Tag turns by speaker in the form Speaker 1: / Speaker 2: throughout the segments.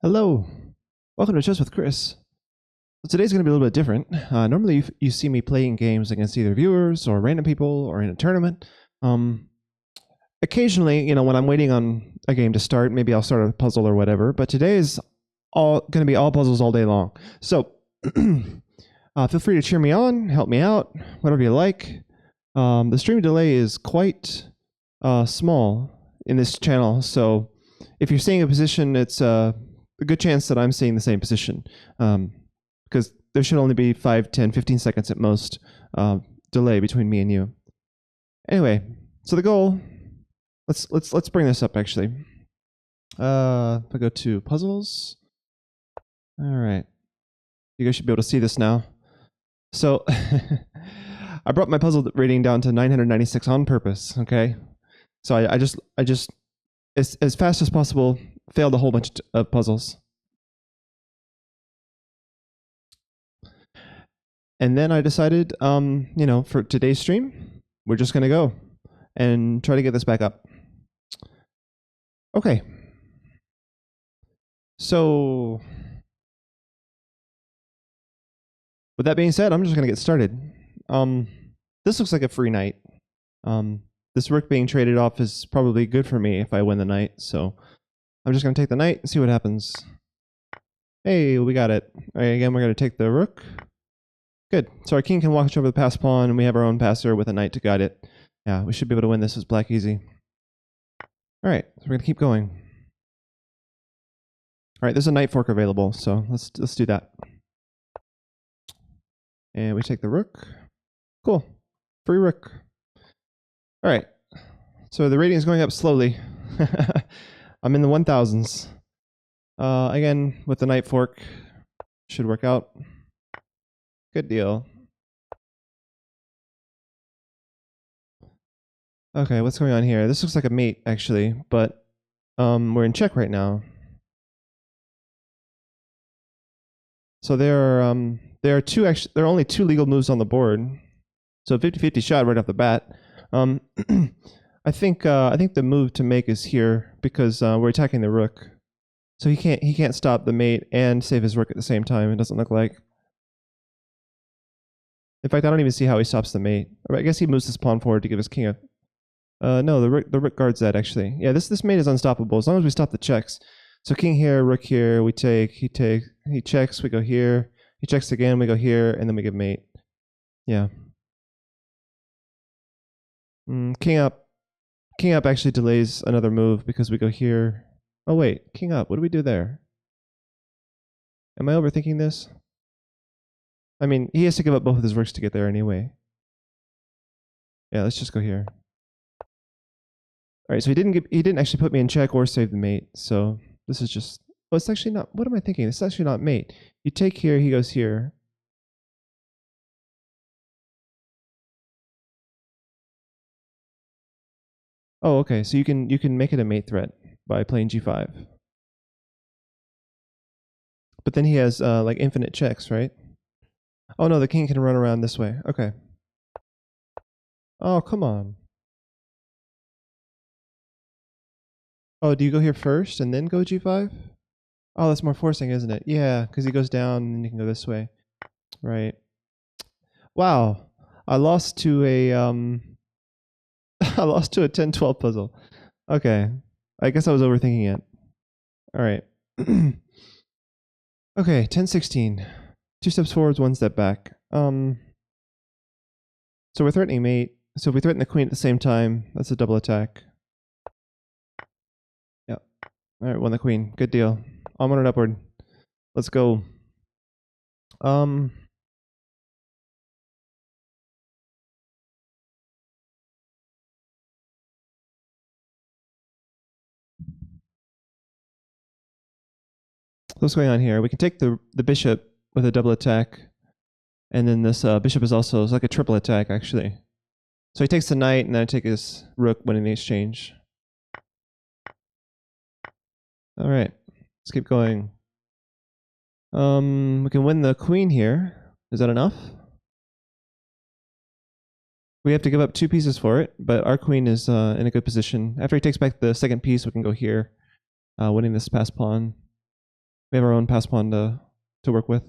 Speaker 1: Hello, welcome to Chess with Chris. So today's going to be a little bit different. Normally, you see me playing games against either viewers or random people or in a tournament. Occasionally, when I'm waiting on a game to start, maybe I'll start a puzzle or whatever. But today is all going to be all puzzles all day long. So feel free to cheer me on, help me out, whatever you like. The stream delay is quite small in this channel, so if you're seeing a position, it's a good chance that I'm seeing the same position, because there should only be 5, 10, 15 seconds at most delay between me and you. Anyway, so the goal, let's bring this up actually. If I go to puzzles, all right, you guys should be able to see this now. So I brought my puzzle rating down to 996 on purpose. Okay, so I just as fast as possible failed a whole bunch of puzzles. And then I decided, for today's stream, we're just going to go and try to get this back up. Okay. So, with that being said, I'm just going to get started. This looks like a free knight. This rook being traded off is probably good for me if I win the knight, so I'm just going to take the knight and see what happens. Hey, we got it. All right, again, we're going to take the rook. Good. So our king can watch over the passed pawn, and we have our own passer with a knight to guide it. Yeah, we should be able to win this as black easy. All right, so we're going to keep going. All right, there's a knight fork available, so let's do that. And we take the rook. Cool. Free rook. All right. So the rating is going up slowly. I'm in the 1000s. Again, with the knight fork, should work out. Good deal. Okay, what's going on here? This looks like a mate, actually, but we're in check right now. So there are only two legal moves on the board. So 50-50 shot right off the bat. I think the move to make is here because we're attacking the rook. So he can't stop the mate and save his rook at the same time, it doesn't look like. In fact, I don't even see how he stops the mate. I guess he moves this pawn forward to give his king a... no, the rook guards that, actually. Yeah, this mate is unstoppable as long as we stop the checks. So king here, rook here, we take, he checks, we go here. He checks again, we go here, and then we give mate. Yeah. King up. King up actually delays another move because we go here. Oh wait, king up. What do we do there? Am I overthinking this? I mean, he has to give up both of his rooks to get there anyway. Yeah, let's just go here. All right, so he didn't actually put me in check or save the mate. So this is just... Oh, it's actually not... What am I thinking? It's actually not mate. You take here, he goes here. Oh, okay. So you can make it a mate threat by playing g5. But then he has like infinite checks, right? Oh no, the king can run around this way. Okay. Oh, come on. Oh, do you go here first and then go g5? Oh, that's more forcing, isn't it? Yeah, because he goes down and you can go this way. Right. Wow. I lost to a I lost to a 10-12 puzzle. Okay. I guess I was overthinking it. All right. Okay, 10-16. 2 steps forwards, 1 step back. So we're threatening mate. So if we threaten the queen at the same time, that's a double attack. Yep. All right, won the queen. Good deal. Onward and upward. Let's go. What's going on here? We can take the bishop with a double attack, and then this bishop is also, it's like a triple attack actually. So he takes the knight, and then I take his rook winning the exchange. All right, let's keep going. We can win the queen here. Is that enough? We have to give up 2 pieces for it, but our queen is in a good position. After he takes back the second piece, we can go here, winning this passed pawn. We have our own pass pawn to work with.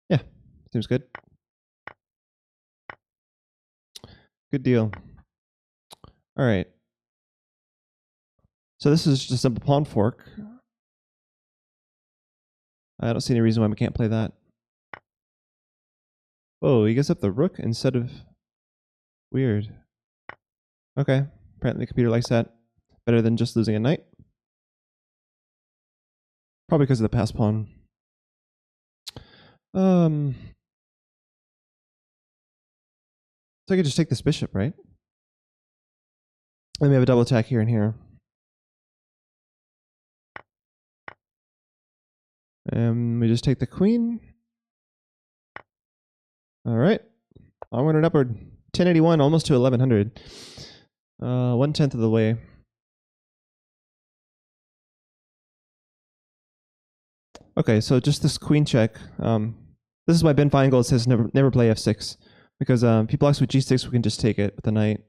Speaker 1: Yeah, seems good. Good deal. All right. So this is just a simple pawn fork. I don't see any reason why we can't play that. Oh, he gives up the rook instead of... Weird. Okay. Apparently the computer likes that better than just losing a knight. Probably because of the pass pawn. So I could just take this bishop, right? Then we have a double attack here and here. And we just take the queen. All right. Onward and upward. 1081, almost to 1100. 1/10 of the way. Okay, so just this queen check. This is why Ben Feingold says never play f6. Because if he blocks with g6, we can just take it with the knight.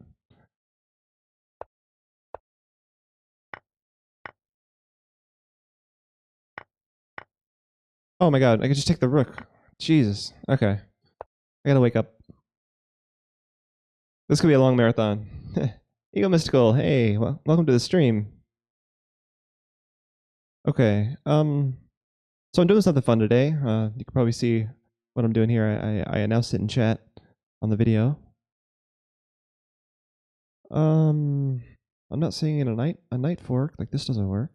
Speaker 1: Oh my god, I could just take the rook. Jesus. Okay. I gotta wake up. This could be a long marathon. Ego Mystical, hey, welcome to the stream. Okay, so I'm doing something fun today. You can probably see what I'm doing here. I announced it in chat on the video. I'm not seeing a knight fork. Like, this doesn't work.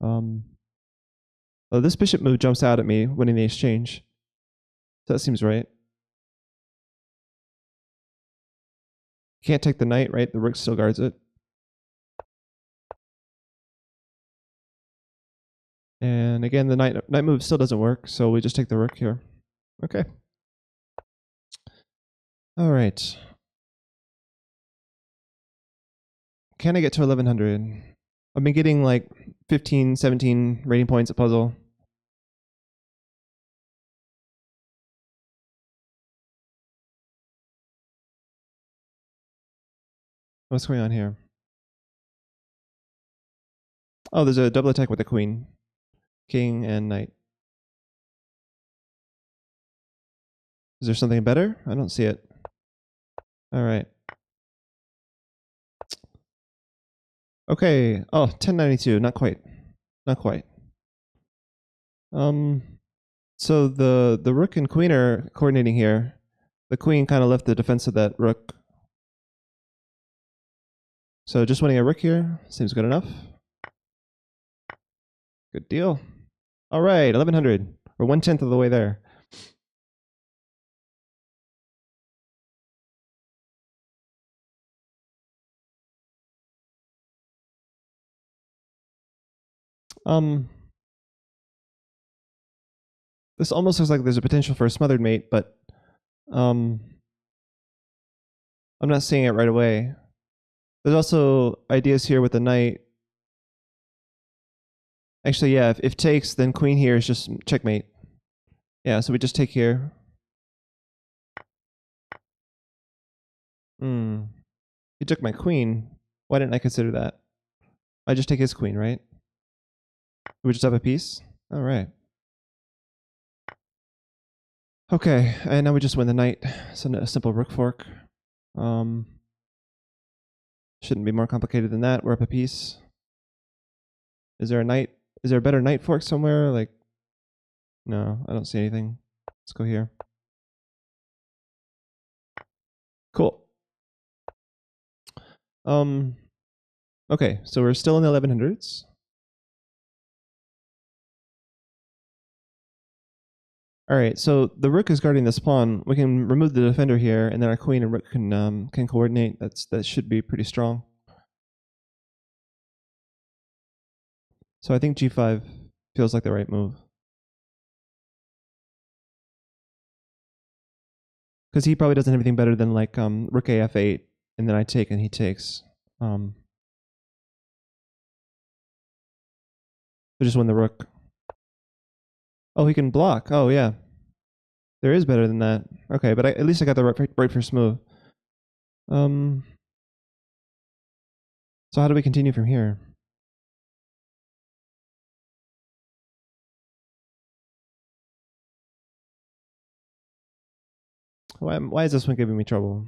Speaker 1: Oh, this bishop move jumps out at me winning the exchange. So that seems right. Can't take the knight, right? The rook still guards it. And again, the knight move still doesn't work, so we just take the rook here. Okay. All right. Can I get to 1100? I've been getting like 15, 17 rating points at puzzle. What's going on here? Oh, there's a double attack with the queen. King and knight. Is there something better? I don't see it. All right. Okay. Oh, 1092. Not quite. Not quite. So the rook and queen are coordinating here. The queen kind of left the defense of that rook. So just winning a rook here seems good enough. Good deal. All right, 1100. We're 1/10 of the way there. This almost looks like there's a potential for a smothered mate, but I'm not seeing it right away. There's also ideas here with the knight. Actually, yeah, if takes, then queen here is just checkmate. Yeah, so we just take here. He took my queen. Why didn't I consider that? I just take his queen, right? We just have a piece? All right. Okay, and now we just win the knight. So a simple rook fork. Shouldn't be more complicated than that. We're up a piece. Is there a knight? Is there a better knight fork somewhere? Like, no, I don't see anything. Let's go here. Cool. Okay, so we're still in the 1100s. All right, so the rook is guarding this pawn. We can remove the defender here, and then our queen and rook can coordinate. That should be pretty strong. So I think g5 feels like the right move. Because he probably doesn't have anything better than like rook a f8, and then I take and he takes. So just win the rook. Oh, he can block. Oh, yeah. There is better than that. Okay, but at least I got the right first move. So how do we continue from here? Why is this one giving me trouble?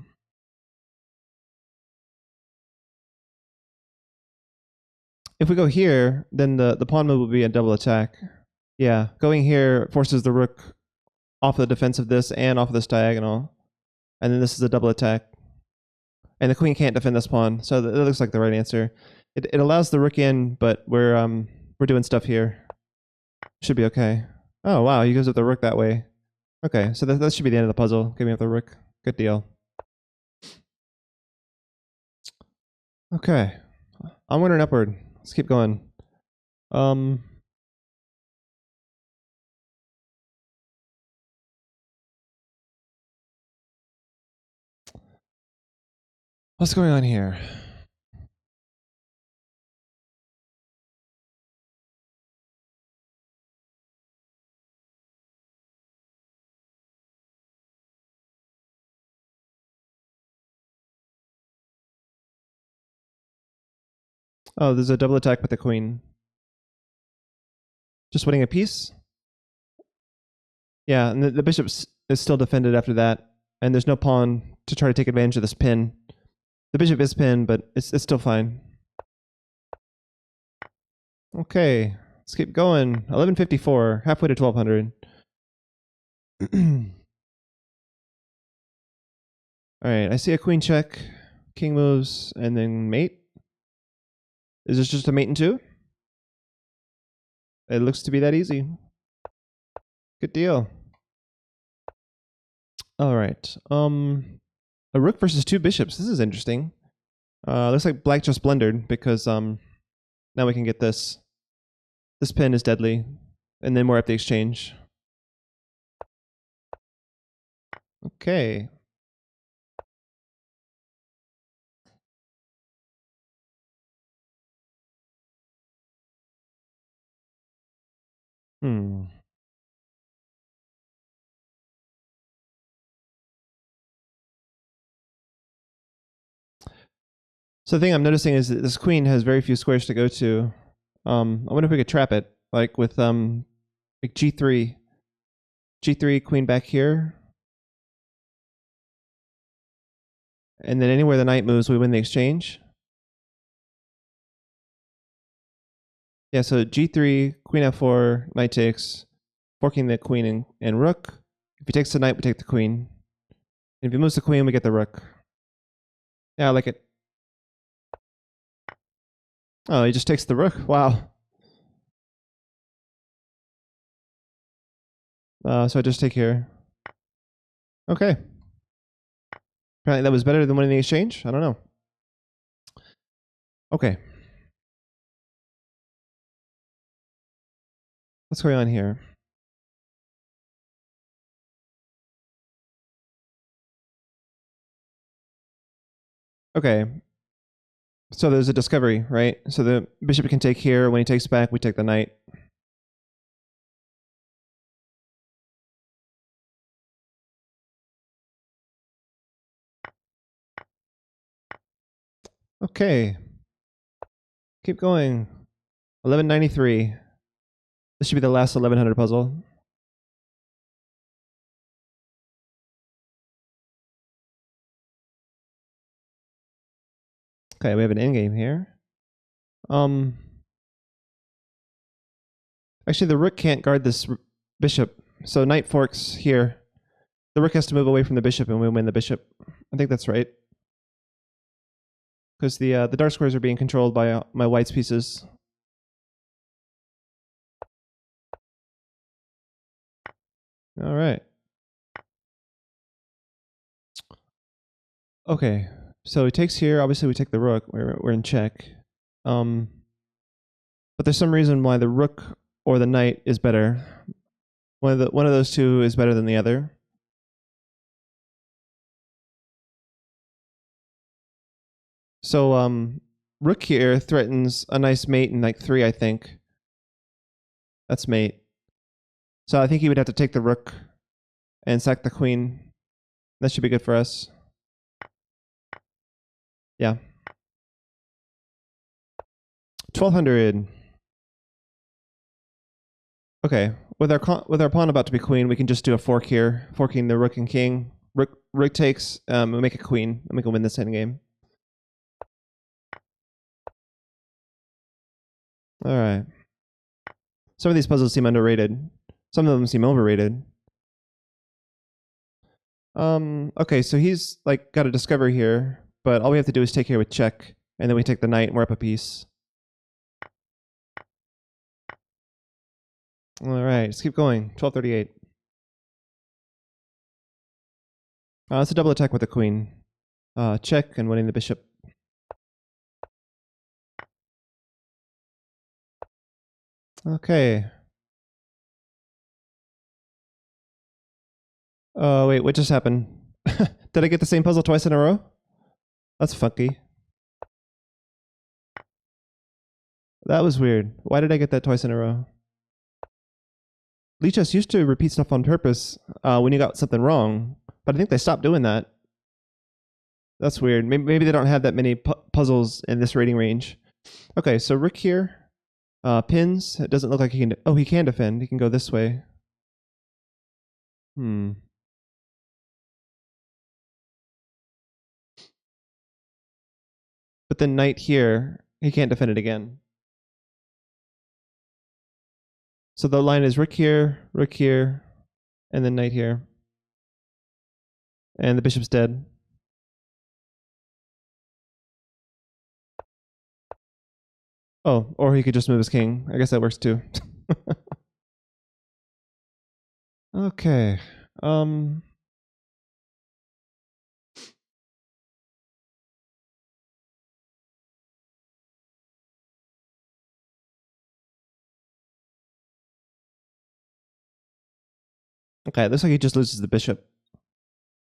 Speaker 1: If we go here, then the pawn move will be a double attack. Yeah, going here forces the rook off of the defense of this and off of this diagonal. And then this is a double attack. And the queen can't defend this pawn, so that looks like the right answer. It allows the rook in, but we're doing stuff here. Should be okay. Oh wow, he goes with the rook that way. Okay, so that should be the end of the puzzle. Giving up the rook. Good deal. Okay. Onward and upward. Let's keep going. What's going on here? Oh, there's a double attack with the queen. Just winning a piece? Yeah, and the bishop is still defended after that, and there's no pawn to try to take advantage of this pin. The bishop is pinned, but it's still fine. Okay, let's keep going. 1154, halfway to 1200. Alright, I see a queen check, king moves, and then mate. Is this just a mate in two? It looks to be that easy. Good deal. Alright, a rook versus two bishops. This is interesting. Looks like black just blundered because now we can get this. This pin is deadly, and then we're at the exchange. Okay. So the thing I'm noticing is that this queen has very few squares to go to. I wonder if we could trap it, like with like g3. G3, queen back here. And then anywhere the knight moves, we win the exchange. Yeah, so g3, queen f4, knight takes, forking the queen and rook. If he takes the knight, we take the queen. And if he moves the queen, we get the rook. Yeah, I like it. Oh, he just takes the rook. Wow. So I just take here. Okay. Apparently that was better than winning the exchange. I don't know. Okay. What's going on here? Okay. So there's a discovery, right? So the bishop can take here. When he takes back, we take the knight. Okay. Keep going. 1193. This should be the last 1100 puzzle. Okay, we have an endgame here. Actually, the rook can't guard this bishop, so knight forks here. The rook has to move away from the bishop, and we win the bishop. I think that's right. Because the dark squares are being controlled by my white's pieces. All right. Okay, so he takes here. Obviously, we take the rook. We're in check. But there's some reason why the rook or the knight is better. One of those two is better than the other. So rook here threatens a nice mate in like 3, I think. That's mate. So I think he would have to take the rook and sack the queen. That should be good for us. Yeah. 1200. Okay, with our pawn about to be queen, we can just do a fork here, forking the rook and king. Rook takes. We make a queen. And we can win this endgame. All right. Some of these puzzles seem underrated. Some of them seem overrated. Okay, so he's like got a discovery here, but all we have to do is take here with check, and then we take the knight and we're up a piece. All right, let's keep going. 1238. It's a double attack with the queen. Check and winning the bishop. Okay. Oh, wait, what just happened? Did I get the same puzzle twice in a row? That's funky. That was weird. Why did I get that twice in a row? Lichess used to repeat stuff on purpose when you got something wrong, but I think they stopped doing that. That's weird. Maybe they don't have that many puzzles in this rating range. Okay, so rook here. Pins. It doesn't look like he can... Oh, he can defend. He can go this way. But then knight here, he can't defend it again. So the line is rook here, and then knight here. And the bishop's dead. Oh, or he could just move his king. I guess that works too. Okay. Okay, it looks like he just loses the bishop.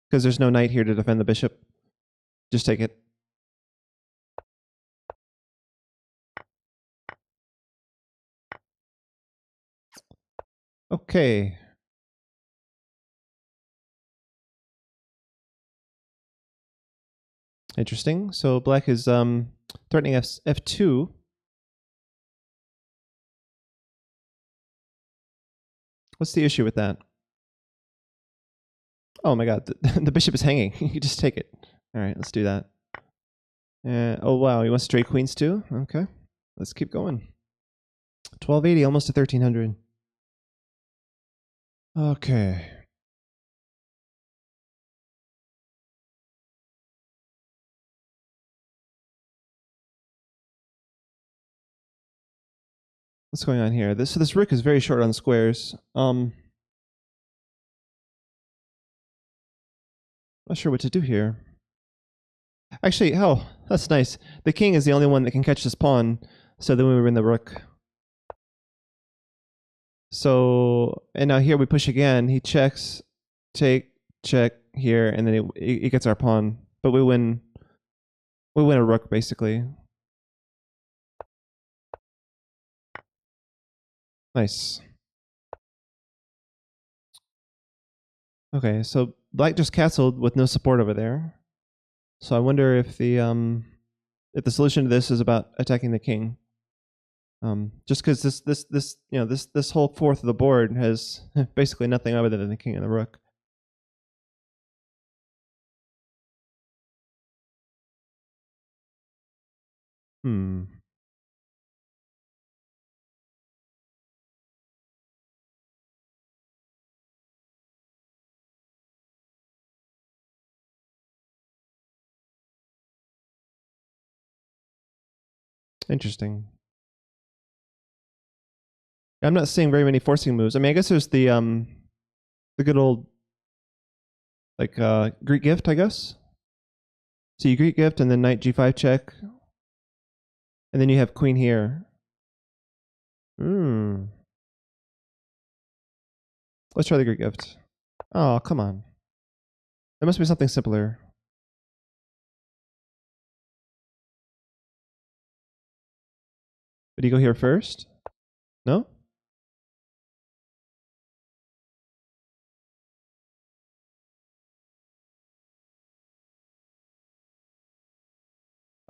Speaker 1: Because there's no knight here to defend the bishop. Just take it. Okay. Interesting. So black is threatening f2. What's the issue with that? Oh my god, the bishop is hanging. You can just take it. All right, let's do that. Oh wow, he wants straight queens too? Okay, let's keep going. 1280, almost to 1300. Okay. What's going on here? This rook is very short on squares. Not sure what to do here. Actually, oh, that's nice. The king is the only one that can catch this pawn, so then we win the rook. So, and now here we push again. He checks, take, check here, and then he gets our pawn. But we win a rook, basically. Nice. Okay, so black just castled with no support over there. So I wonder if the solution to this is about attacking the king. Just because this whole fourth of the board has basically nothing other than the king and the rook. Interesting. I'm not seeing very many forcing moves. I mean, I guess there's the good old like Greek gift, I guess. So you Greek gift and then knight g5 check, and then you have queen here. Let's try the Greek gift. Oh, come on. There must be something simpler. Would you go here first? No?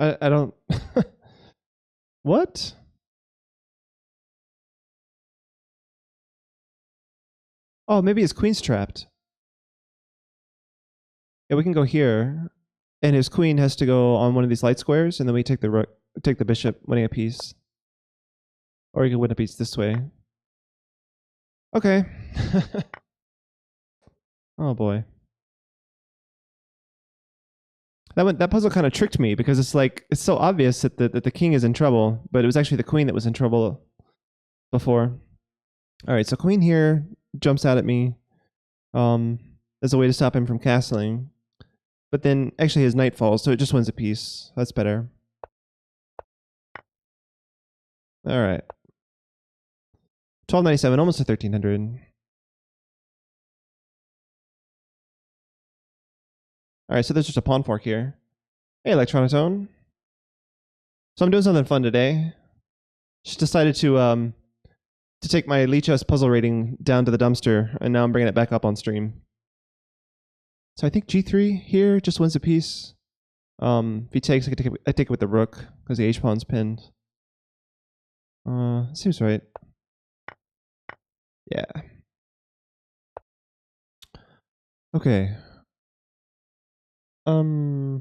Speaker 1: I don't... What? Oh, maybe his queen's trapped. Yeah, we can go here, and his queen has to go on one of these light squares, and then we take the rook, take the bishop, winning a piece. Or you can win a piece this way. Okay. Oh boy. That puzzle kind of tricked me because it's like it's so obvious that the king is in trouble, but it was actually the queen that was in trouble before. All right, so queen here jumps out at me. As a way to stop him from castling, but then actually his knight falls, so it just wins a piece. That's better. All right, 1297, almost to 1300. All right, so there's just a pawn fork here. Hey, Electronatone. So I'm doing something fun today. Just decided to take my Lichess puzzle rating down to the dumpster, and now I'm bringing it back up on stream. So I think G3 here just wins a piece. If he takes, I take it with the rook because the H pawn's pinned. Seems right. Yeah. Okay. So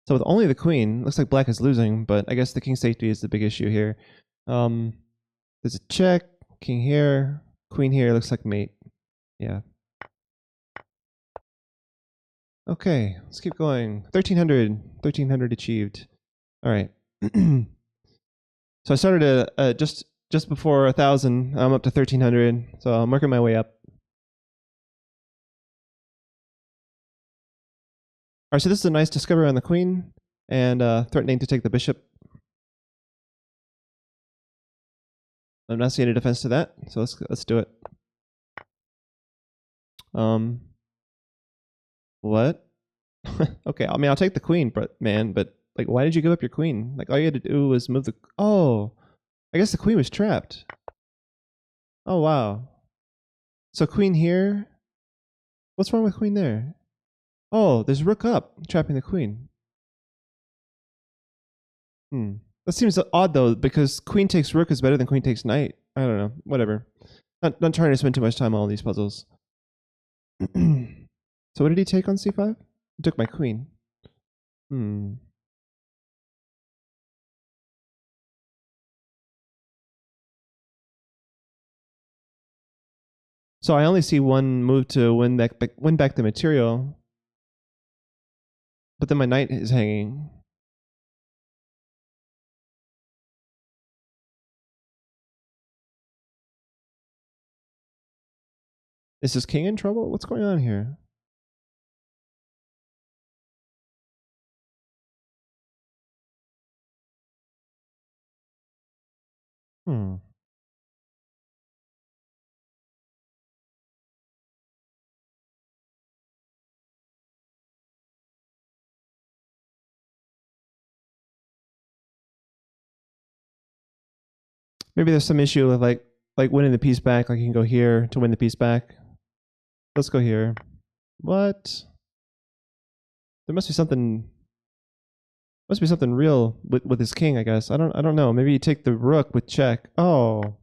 Speaker 1: with only the queen, looks like black is losing, but I guess the king safety is the big issue here. There's a check, king here, queen here, looks like mate. Yeah. Okay, let's keep going. 1300 achieved. All right. So I started just before 1,000. I'm up to 1300, so I'm working my way up. All right, so this is a nice discovery on the queen and threatening to take the bishop. I'm not seeing a defense to that, so let's do it. What? Okay, I mean I'll take the queen, but like why did you give up your queen? Like all you had to do was move the Oh, I guess the queen was trapped. Oh wow. So queen here. What's wrong with queen there? Oh, there's rook up, trapping the queen. That seems odd though, because queen takes rook is better than queen takes knight. I don't know. Whatever. Not trying to spend too much time on all these puzzles. So what did he take on c5? He took my queen. So I only see one move to win back the material. But then my knight is hanging. Is this king in trouble? What's going on here? Maybe there's some issue with like winning the piece back. Like you can go here to win the piece back. Let's go here. What? There must be something. Must be something real with his king. I guess I don't know. Maybe you take the rook with check. Oh,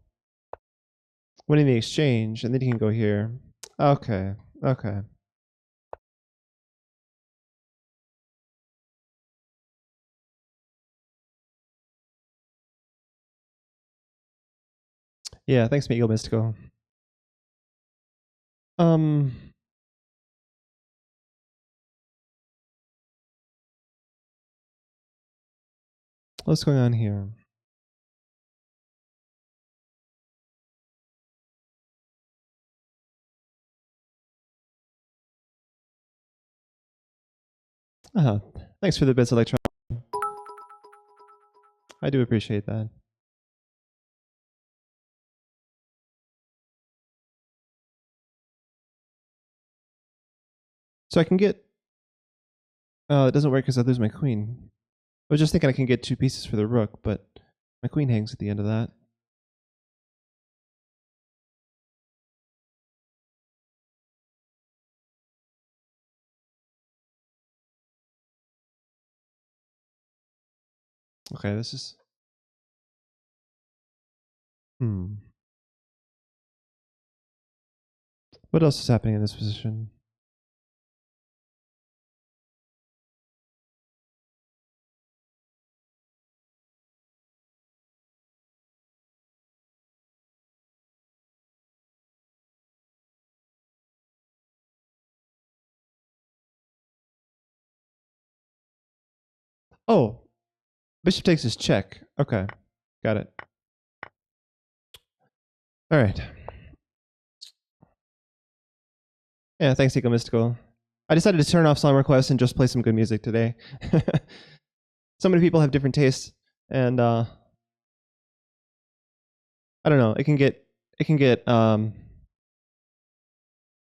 Speaker 1: winning the exchange, and then you can go here. Okay. Okay. Yeah. Thanks, Miguel Mystico. What's going on here? Thanks for the bits, Electron. I do appreciate that. So I can get. It doesn't work because I lose my queen. I was just thinking I can get 2 pieces for the rook, but my queen hangs at the end of that. Okay, this is. What else is happening in this position? Oh, bishop takes his check. Okay, got it. All right. Yeah, thanks, Eco Mystical. I decided to turn off song requests and just play some good music today. So many people have different tastes, and I don't know. It can get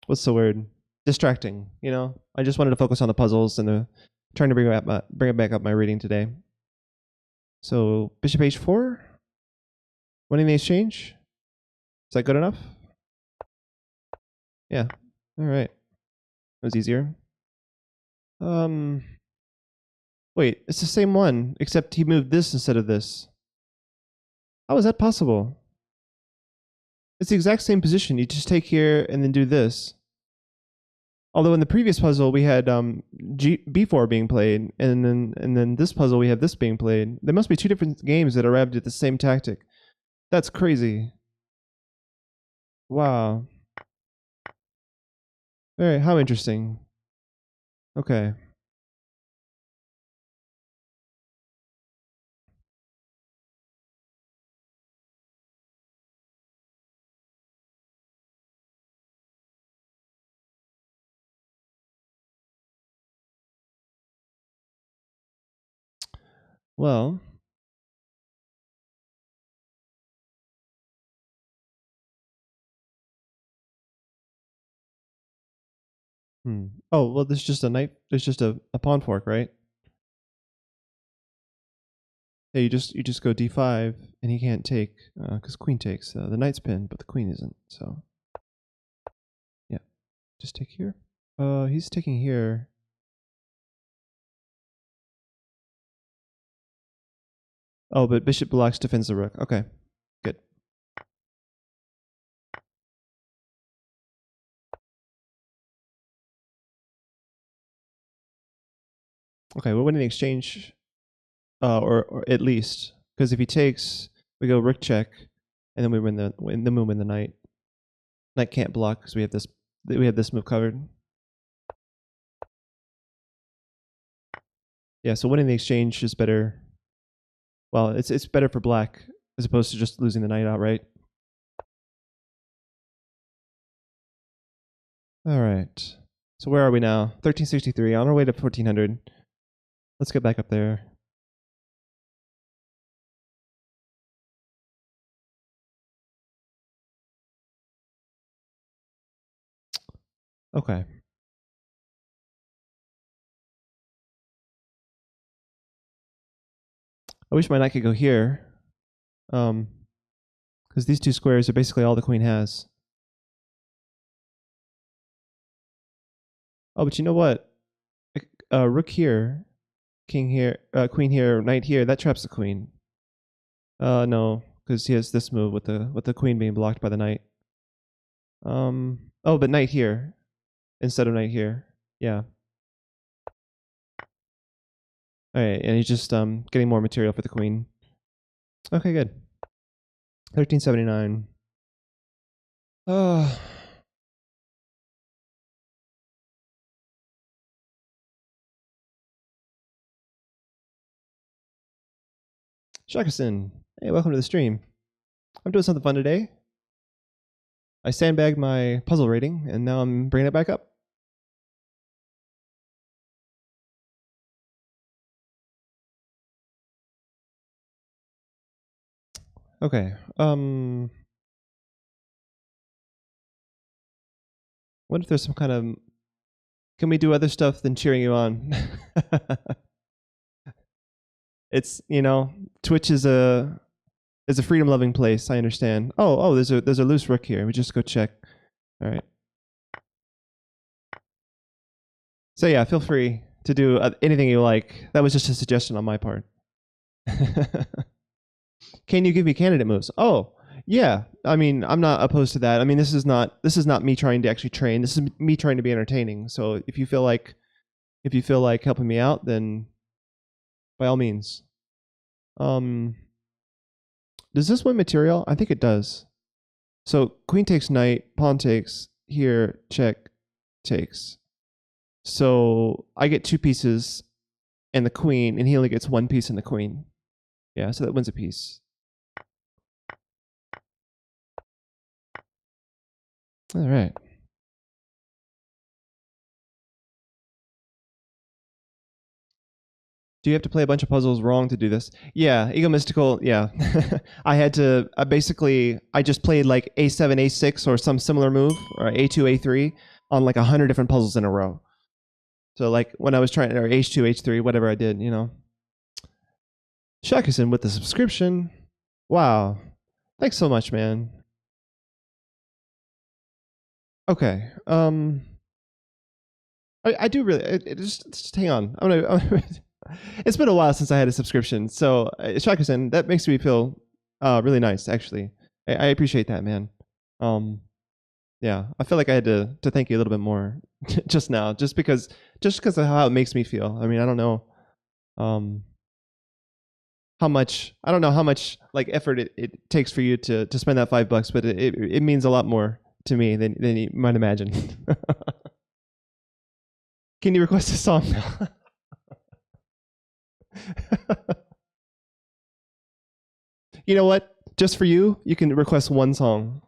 Speaker 1: what's the word? Distracting. You know. I just wanted to focus on the puzzles and trying to bring it back up my reading today. So bishop h4, winning the exchange. Is that good enough? Yeah. All right. That was easier. Wait, it's the same one, except he moved this instead of this. How is that possible? It's the exact same position. You just take here and then do this. Although in the previous puzzle we had b4 being played, and then this puzzle we have this being played. There must be two different games that arrived at the same tactic. That's crazy. Wow. All right, how interesting. Okay. Well, oh, well, there's just a knight. There's just a pawn fork, right? Yeah, you just go d5, and he can't take because queen takes. The knight's pinned, but the queen isn't. So, yeah, just take here. He's taking here. Oh, but bishop blocks defends the rook. Okay, good. Okay, we're winning the exchange, or at least because if he takes, we go rook check, and then we win the move in the knight. Knight can't block because we have this move covered. Yeah, so winning the exchange is better. Well, it's better for black as opposed to just losing the knight outright. All right. So where are we now? 1363, on our way to 1400. Let's get back up there. Okay. I wish my knight could go here. Because these two squares are basically all the queen has. Oh, but you know what? Rook here, king here, queen here, knight here, that traps the queen. No, because he has this move with the queen being blocked by the knight. Oh, but knight here instead of knight here. Yeah. All right, and he's just getting more material for the queen. Okay, good. 1379. Shakasin. Hey, welcome to the stream. I'm doing something fun today. I sandbagged my puzzle rating, and now I'm bringing it back up. Okay. What if there's some kind of... Can we do other stuff than cheering you on? It's, you know, Twitch is a freedom-loving place. I understand. Oh, there's a loose rook here. We just go check. All right. So yeah, feel free to do anything you like. That was just a suggestion on my part. Can you give me candidate moves? Oh, Yeah, I mean, I'm not opposed to that. I mean, this is not me trying to actually train. This is me trying to be entertaining. So if you feel like helping me out, then by all means. Um, does this win material? I think it does. So queen takes knight, pawn takes here, check takes. So I get 2 pieces and the queen, and he only gets 1 piece and the queen. Yeah, so that wins a piece. All right. Do you have to play a bunch of puzzles wrong to do this? Yeah, Ego Mystical, yeah. I had to, I just played like A7, A6 or some similar move, or A2, A3 on like 100 different puzzles in a row. So like when I was trying, or H2, H3, whatever I did, you know. Shakusin with the subscription. Wow. Thanks so much, man. Okay. I do really, just hang on. I'm gonna it's been a while since I had a subscription. So, Shakusin, that makes me feel really nice, actually. I appreciate that, man. Yeah, I feel like I had to thank you a little bit more just now, just because of how it makes me feel. I mean, I don't know how much like effort it takes for you to spend that $5, but it means a lot more to me than you might imagine. Can you request a song now? You know what? Just for you, you can request one song.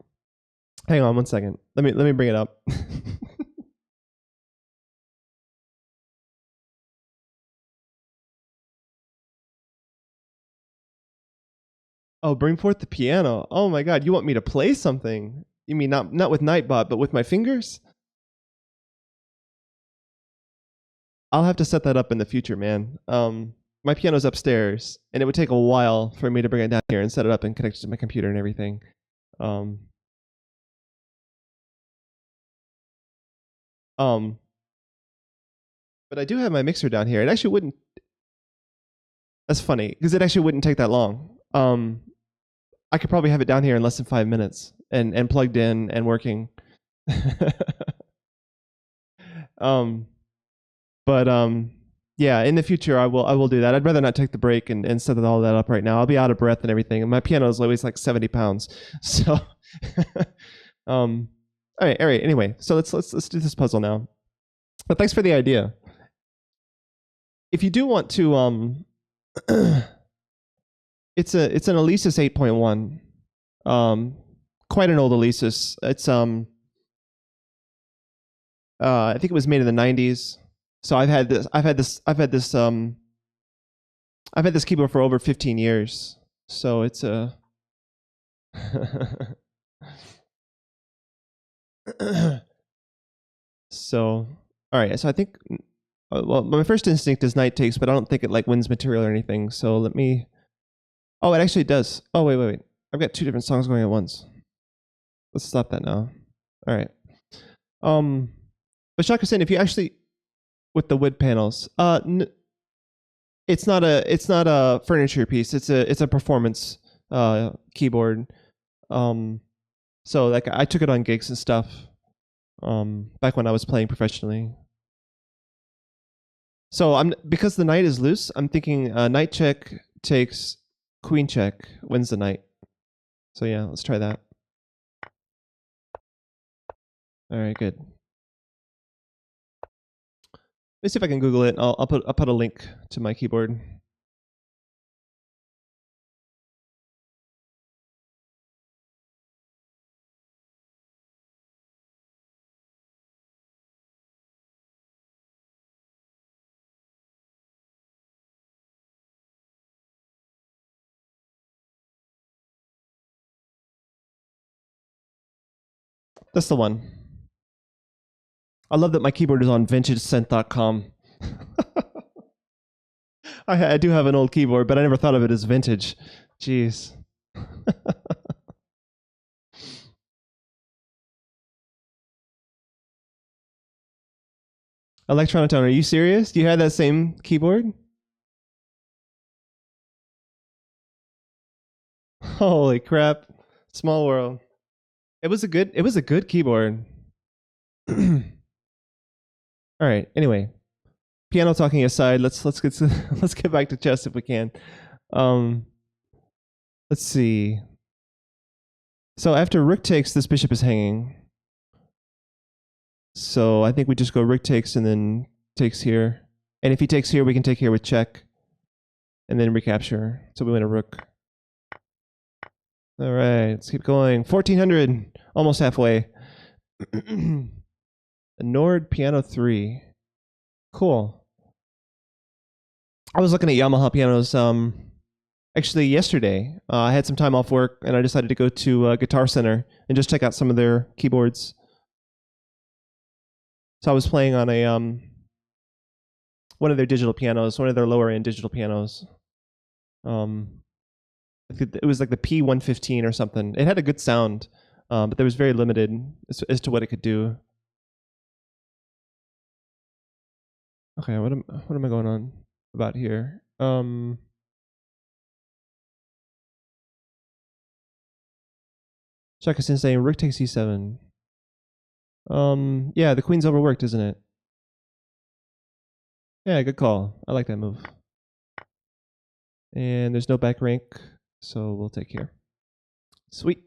Speaker 1: Hang on one second. Let me bring it up. Oh, bring forth the piano. Oh my god, you want me to play something? You mean not with Nightbot, but with my fingers? I'll have to set that up in the future, man. My piano's upstairs, and it would take a while for me to bring it down here and set it up and connect it to my computer and everything. Um, um, but I do have my mixer down here. It actually wouldn't. That's funny because it actually wouldn't take that long. I could probably have it down here in less than 5 minutes and plugged in and working. um, but yeah, in the future I will do that. I'd rather not take the break and set all that up right now. I'll be out of breath and everything, and my piano is always like 70 pounds. So, all right. Anyway, so let's do this puzzle now. But thanks for the idea. If you do want to, it's an Alesis 8.1, quite an old Alesis. It's I think it was made in the 90s. So I've had this keyboard for over 15 years. So it's a so all right. So I think well, my first instinct is knight takes, but I don't think it like wins material or anything. So let me. Oh, it actually does. Oh wait. I've got 2 different songs going at once. Let's stop that now. All right. But Shakusin, if you actually with the wood panels, it's not a furniture piece. It's a performance keyboard. So like I took it on gigs and stuff. Back when I was playing professionally. So because the knight is loose, I'm thinking knight check takes queen check wins the knight. So yeah, let's try that. All right, good. Let me see if I can Google it. I'll put a link to my keyboard. That's the one. I love that my keyboard is on vintagesynth.com. I do have an old keyboard, but I never thought of it as vintage. Jeez. Electronatone, are you serious? Do you have that same keyboard? Holy crap. Small world. It was a good keyboard. All right. Anyway, piano talking aside, let's get let's get back to chess if we can. Um, let's see. So after rook takes, this bishop is hanging. So I think we just go rook takes and then takes here. And if he takes here, we can take here with check and then recapture. So we win a rook. All right, let's keep going. 1400, almost halfway. Nord Piano 3. Cool. I was looking at Yamaha pianos actually yesterday. I had some time off work and I decided to go to Guitar Center and just check out some of their keyboards. So I was playing on a one of their digital pianos, one of their lower end digital pianos. It was like the P115 or something. It had a good sound, but there was very limited as to what it could do. Okay, what am I going on about here? Shaka Sensei, rook takes e7. Yeah, the queen's overworked, isn't it? Yeah, good call. I like that move. And there's no back rank, so we'll take here. Sweet.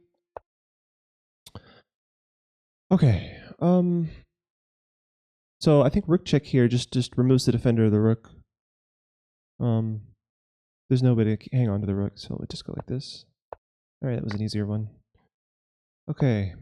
Speaker 1: Okay. So I think rook check here just removes the defender of the rook. There's nobody to hang on to the rook, so we'll just go like this. All right, that was an easier one. Okay.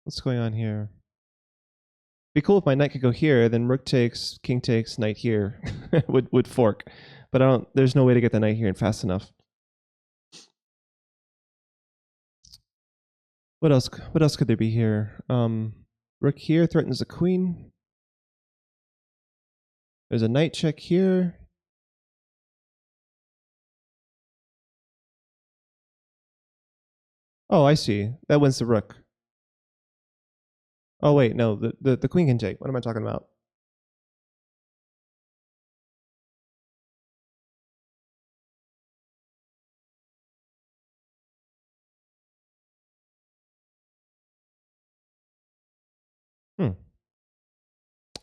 Speaker 1: What's going on here? Be cool if my knight could go here, then rook takes, king takes, knight here. would fork. But I don't there's no way to get the knight here fast enough. What else could there be here? Rook here threatens the queen. There's a knight check here. Oh, I see. That wins the rook. Oh wait, no, the queen can take. What am I talking about?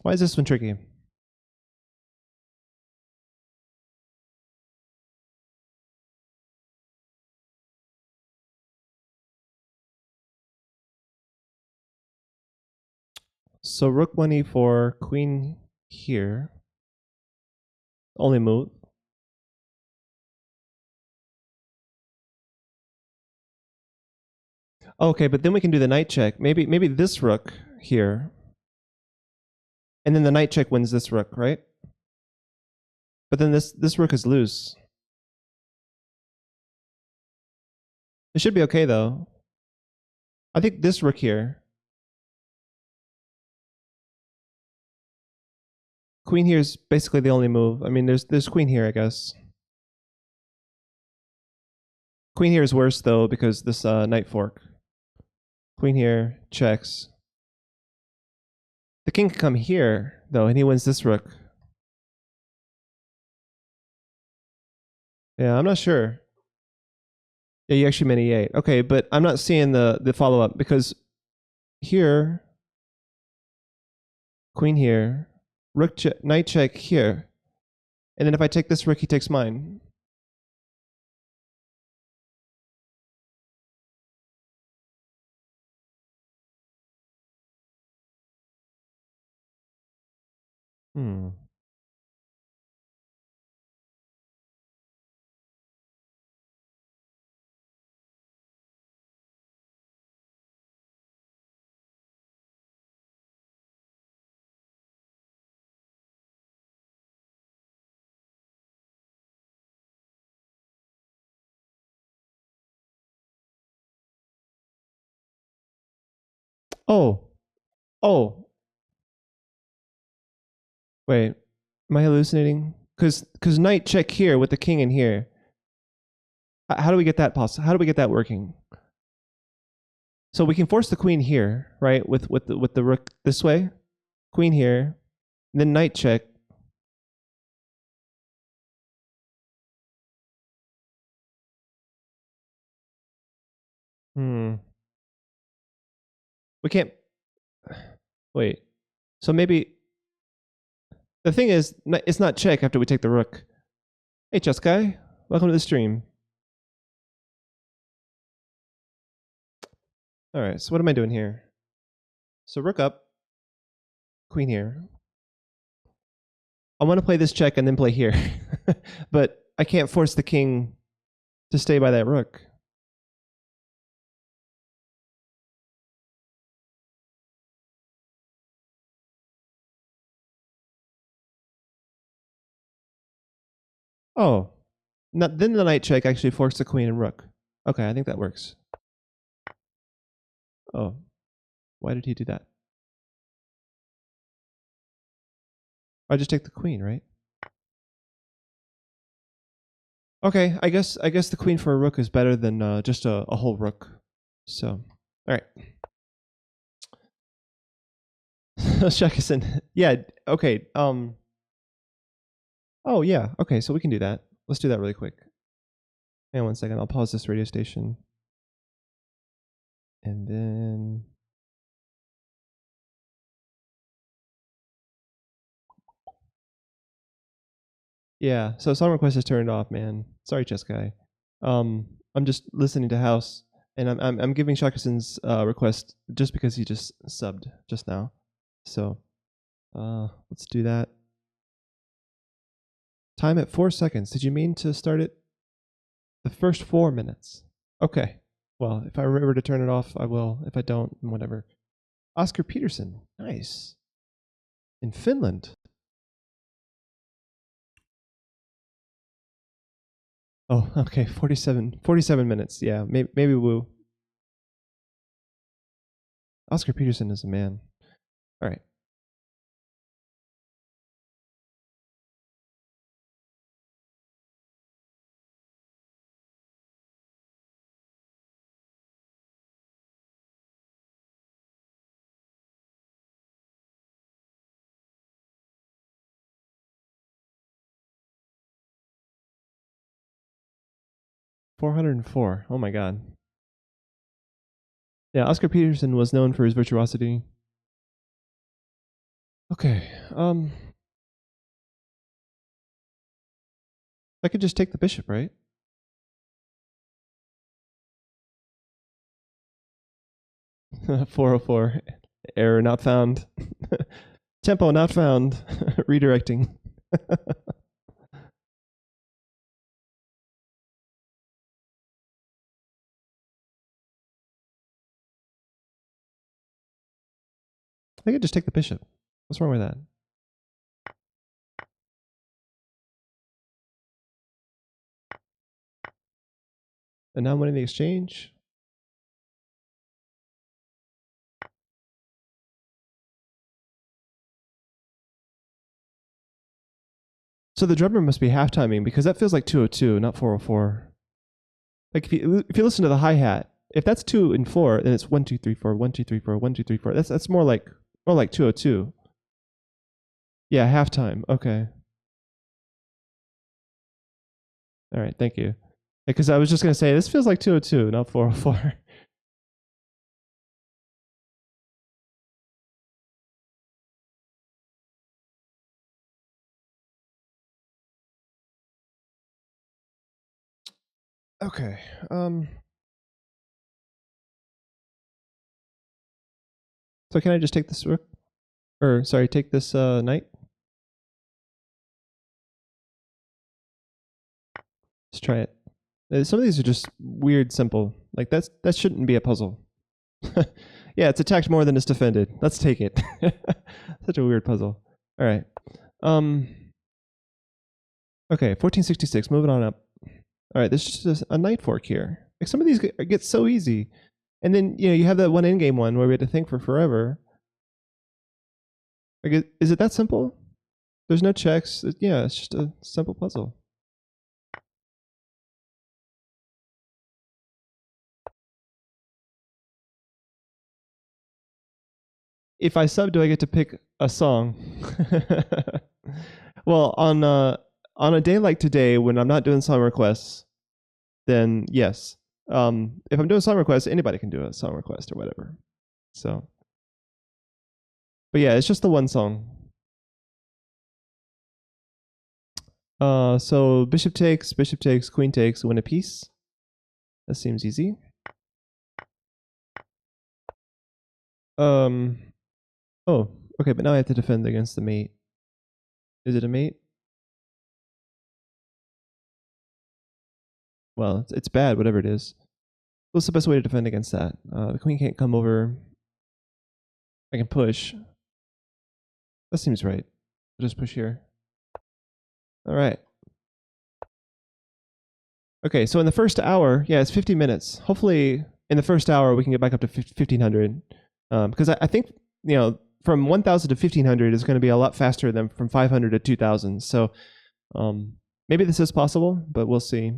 Speaker 1: Why is this one tricky? So rook 1e4, queen here. Only move. Okay, but then we can do the knight check. Maybe this rook here. And then the knight check wins this rook, right? But then this rook is loose. It should be okay though. I think this rook here. Queen here is basically the only move. I mean, there's queen here, I guess. Queen here is worse though because this knight fork. Queen here checks. The king can come here though, and he wins this rook. Yeah, I'm not sure. Yeah, you actually meant e8. Okay, but I'm not seeing the follow up because here, queen here, rook check, knight check here, and then if I take this rook, he takes mine. Oh, oh. Wait, am I hallucinating? because knight check here with the king in here. How do we get that possible? How do we get that working? So we can force the queen here, right? With the rook this way, queen here, and then knight check. We can't. Wait. So maybe the thing is, it's not check after we take the rook. Hey, chess guy, welcome to the stream. All right. So what am I doing here? So rook up, queen here. I want to play this check and then play here, but I can't force the king to stay by that rook. Oh, then the knight check actually forced the queen and rook. Okay, I think that works. Oh, why did he do that? I just take the queen, right? Okay, I guess the queen for a rook is better than just a whole rook. So, all right. Shekison. Yeah, okay. Oh, yeah. Okay, so we can do that. Let's do that really quick. Hang on 1 second. I'll pause this radio station. And then... Yeah, so song request is turned off, man. Sorry, chess guy. I'm just listening to house, and I'm giving Shakison's request just because he just subbed just now. So, let's do that. Time at 4 seconds. Did you mean to start it the first 4 minutes? Okay. Well, if I remember to turn it off, I will. If I don't, whatever. Oscar Peterson. Nice. In Finland. Oh, okay. 47 minutes. Yeah, maybe woo. Oscar Peterson is a man. All right. $404. Oh my god. Yeah, Oscar Peterson was known for his virtuosity. Okay. I could just take the bishop, right? $404. Error not found. Tempo not found. Redirecting. I could just take the bishop. What's wrong with that? And now I'm winning the exchange. So the drummer must be half timing because that feels like 202, not 404. Like if you listen to the hi-hat, if that's 2 and 4, then it's 1 2 3 4 1 2 3 4 1 2 3 4. That's more like 202. Yeah, halftime. Okay. All right, thank you. Because I was just gonna say this feels like 202, not 404. Okay. So can I just take this rook? Or sorry, take this knight? Let's try it. Some of these are just weird, simple. Like that shouldn't be a puzzle. Yeah, it's attacked more than it's defended. Let's take it. Such a weird puzzle. All right. Okay, 1466. Moving on up. All right, there's just a knight fork here. Like some of these get so easy, and then you have that one in-game one where we had to think for forever. Like, is it that simple? There's no checks. Yeah, it's just a simple puzzle. If I sub, do I get to pick a song? Well, on a day like today when I'm not doing song requests, then yes. If I'm doing song requests, anybody can do a song request or whatever. So, but yeah, it's just the one song. So bishop takes, queen takes, win a piece. That seems easy. Oh, okay, but now I have to defend against the mate. Is it a mate? Well, it's bad, whatever it is. What's the best way to defend against that? The queen can't come over. I can push. That seems right. I'll just push here. All right. Okay, so in the first hour, yeah, it's 50 minutes. Hopefully, in the first hour, we can get back up to 1500. Because I think, from 1000 to 1500 is going to be a lot faster than from 500 to 2000. So maybe this is possible, but we'll see.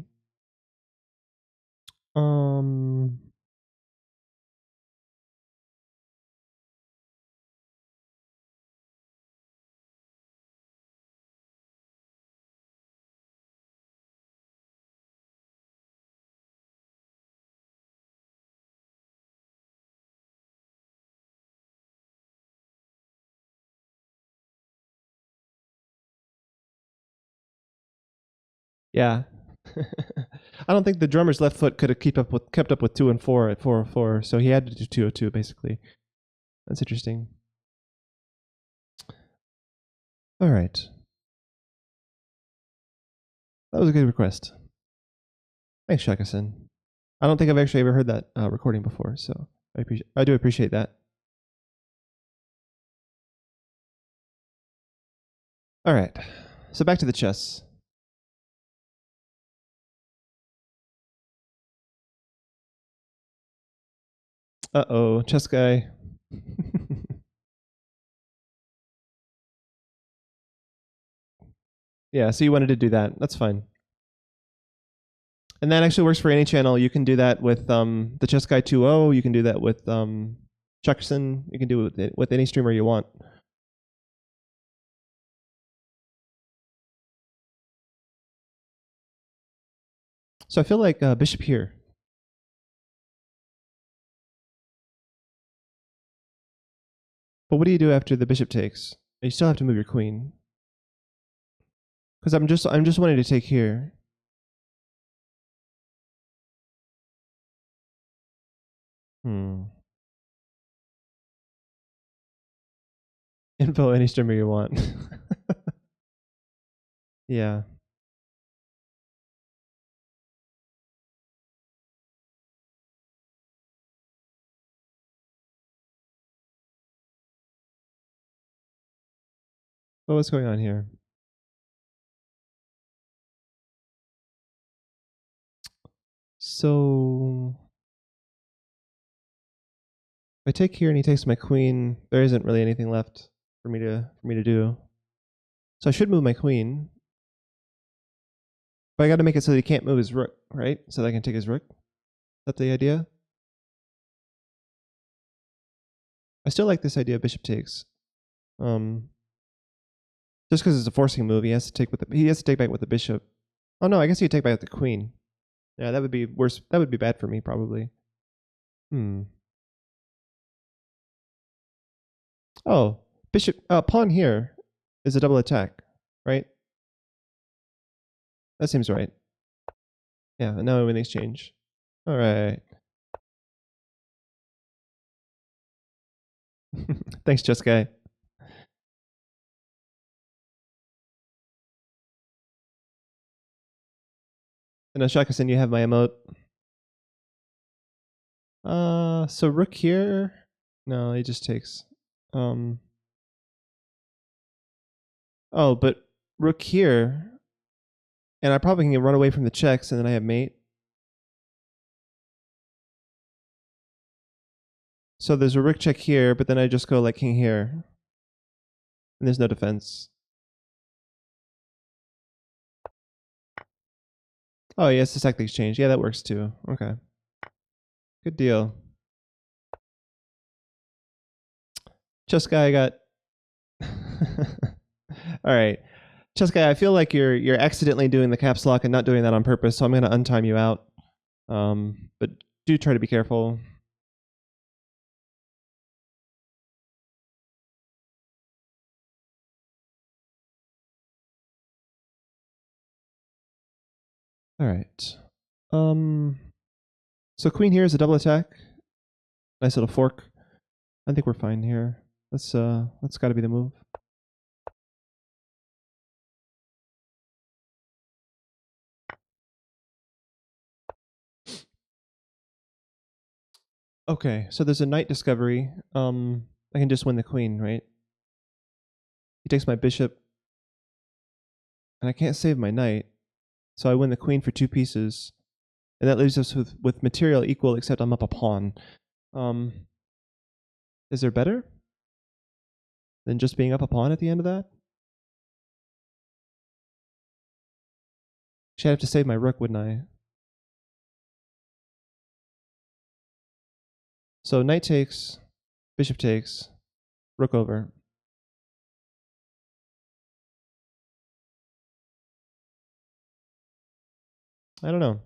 Speaker 1: Yeah. I don't think the drummer's left foot could have kept up with 2 and 4 at 404, so he had to do 202 basically. That's interesting. All right. That was a good request. Thanks, Shakasan. I don't think I've actually ever heard that recording before, so I do appreciate that. All right. So back to the chess. Uh-oh, chess guy. Yeah, so you wanted to do that. That's fine. And that actually works for any channel. You can do that with the Chess Guy 2.0. You can do that with Chuckerson. You can do it with any streamer you want. So I feel like bishop here. But what do you do after the bishop takes? You still have to move your queen. Because I'm just wanting to take here. Info any streamer you want. Yeah. Well, what's going on here? So if I take here and he takes my queen, there isn't really anything left for me to do. So I should move my queen. But I got to make it so that he can't move his rook, right? So that I can take his rook. Is that the idea? I still like this idea of bishop takes. Just because it's a forcing move, he has to take back with the bishop. Oh no, I guess he could take back with the queen. Yeah, that would be worse. That would be bad for me probably. Oh, bishop pawn here is a double attack, right? That seems right. Yeah, and now everything's changed. All right. Thanks, Just Guy. And Ashakasen, you have my emote. So rook here. No, he just takes. Oh, but rook here, and I probably can run away from the checks, and then I have mate. So there's a rook check here, but then I just go like king here, and there's no defense. Oh, yes, the tactics exchange. Yeah, that works too. Okay. Good deal. Chess guy got... All right. Chess guy, I feel like you're accidentally doing the caps lock and not doing that on purpose, so I'm going to untime you out. But do try to be careful. All right. So queen here is a double attack. Nice little fork. I think we're fine here. That's got to be the move. Okay, so there's a knight discovery. I can just win the queen, right? He takes my bishop, and I can't save my knight, so I win the queen for 2 pieces, and that leaves us with material equal, except I'm up a pawn. Is there better than just being up a pawn at the end of that? Actually, I'd have to save my rook, wouldn't I? So knight takes, bishop takes, rook over. I don't know.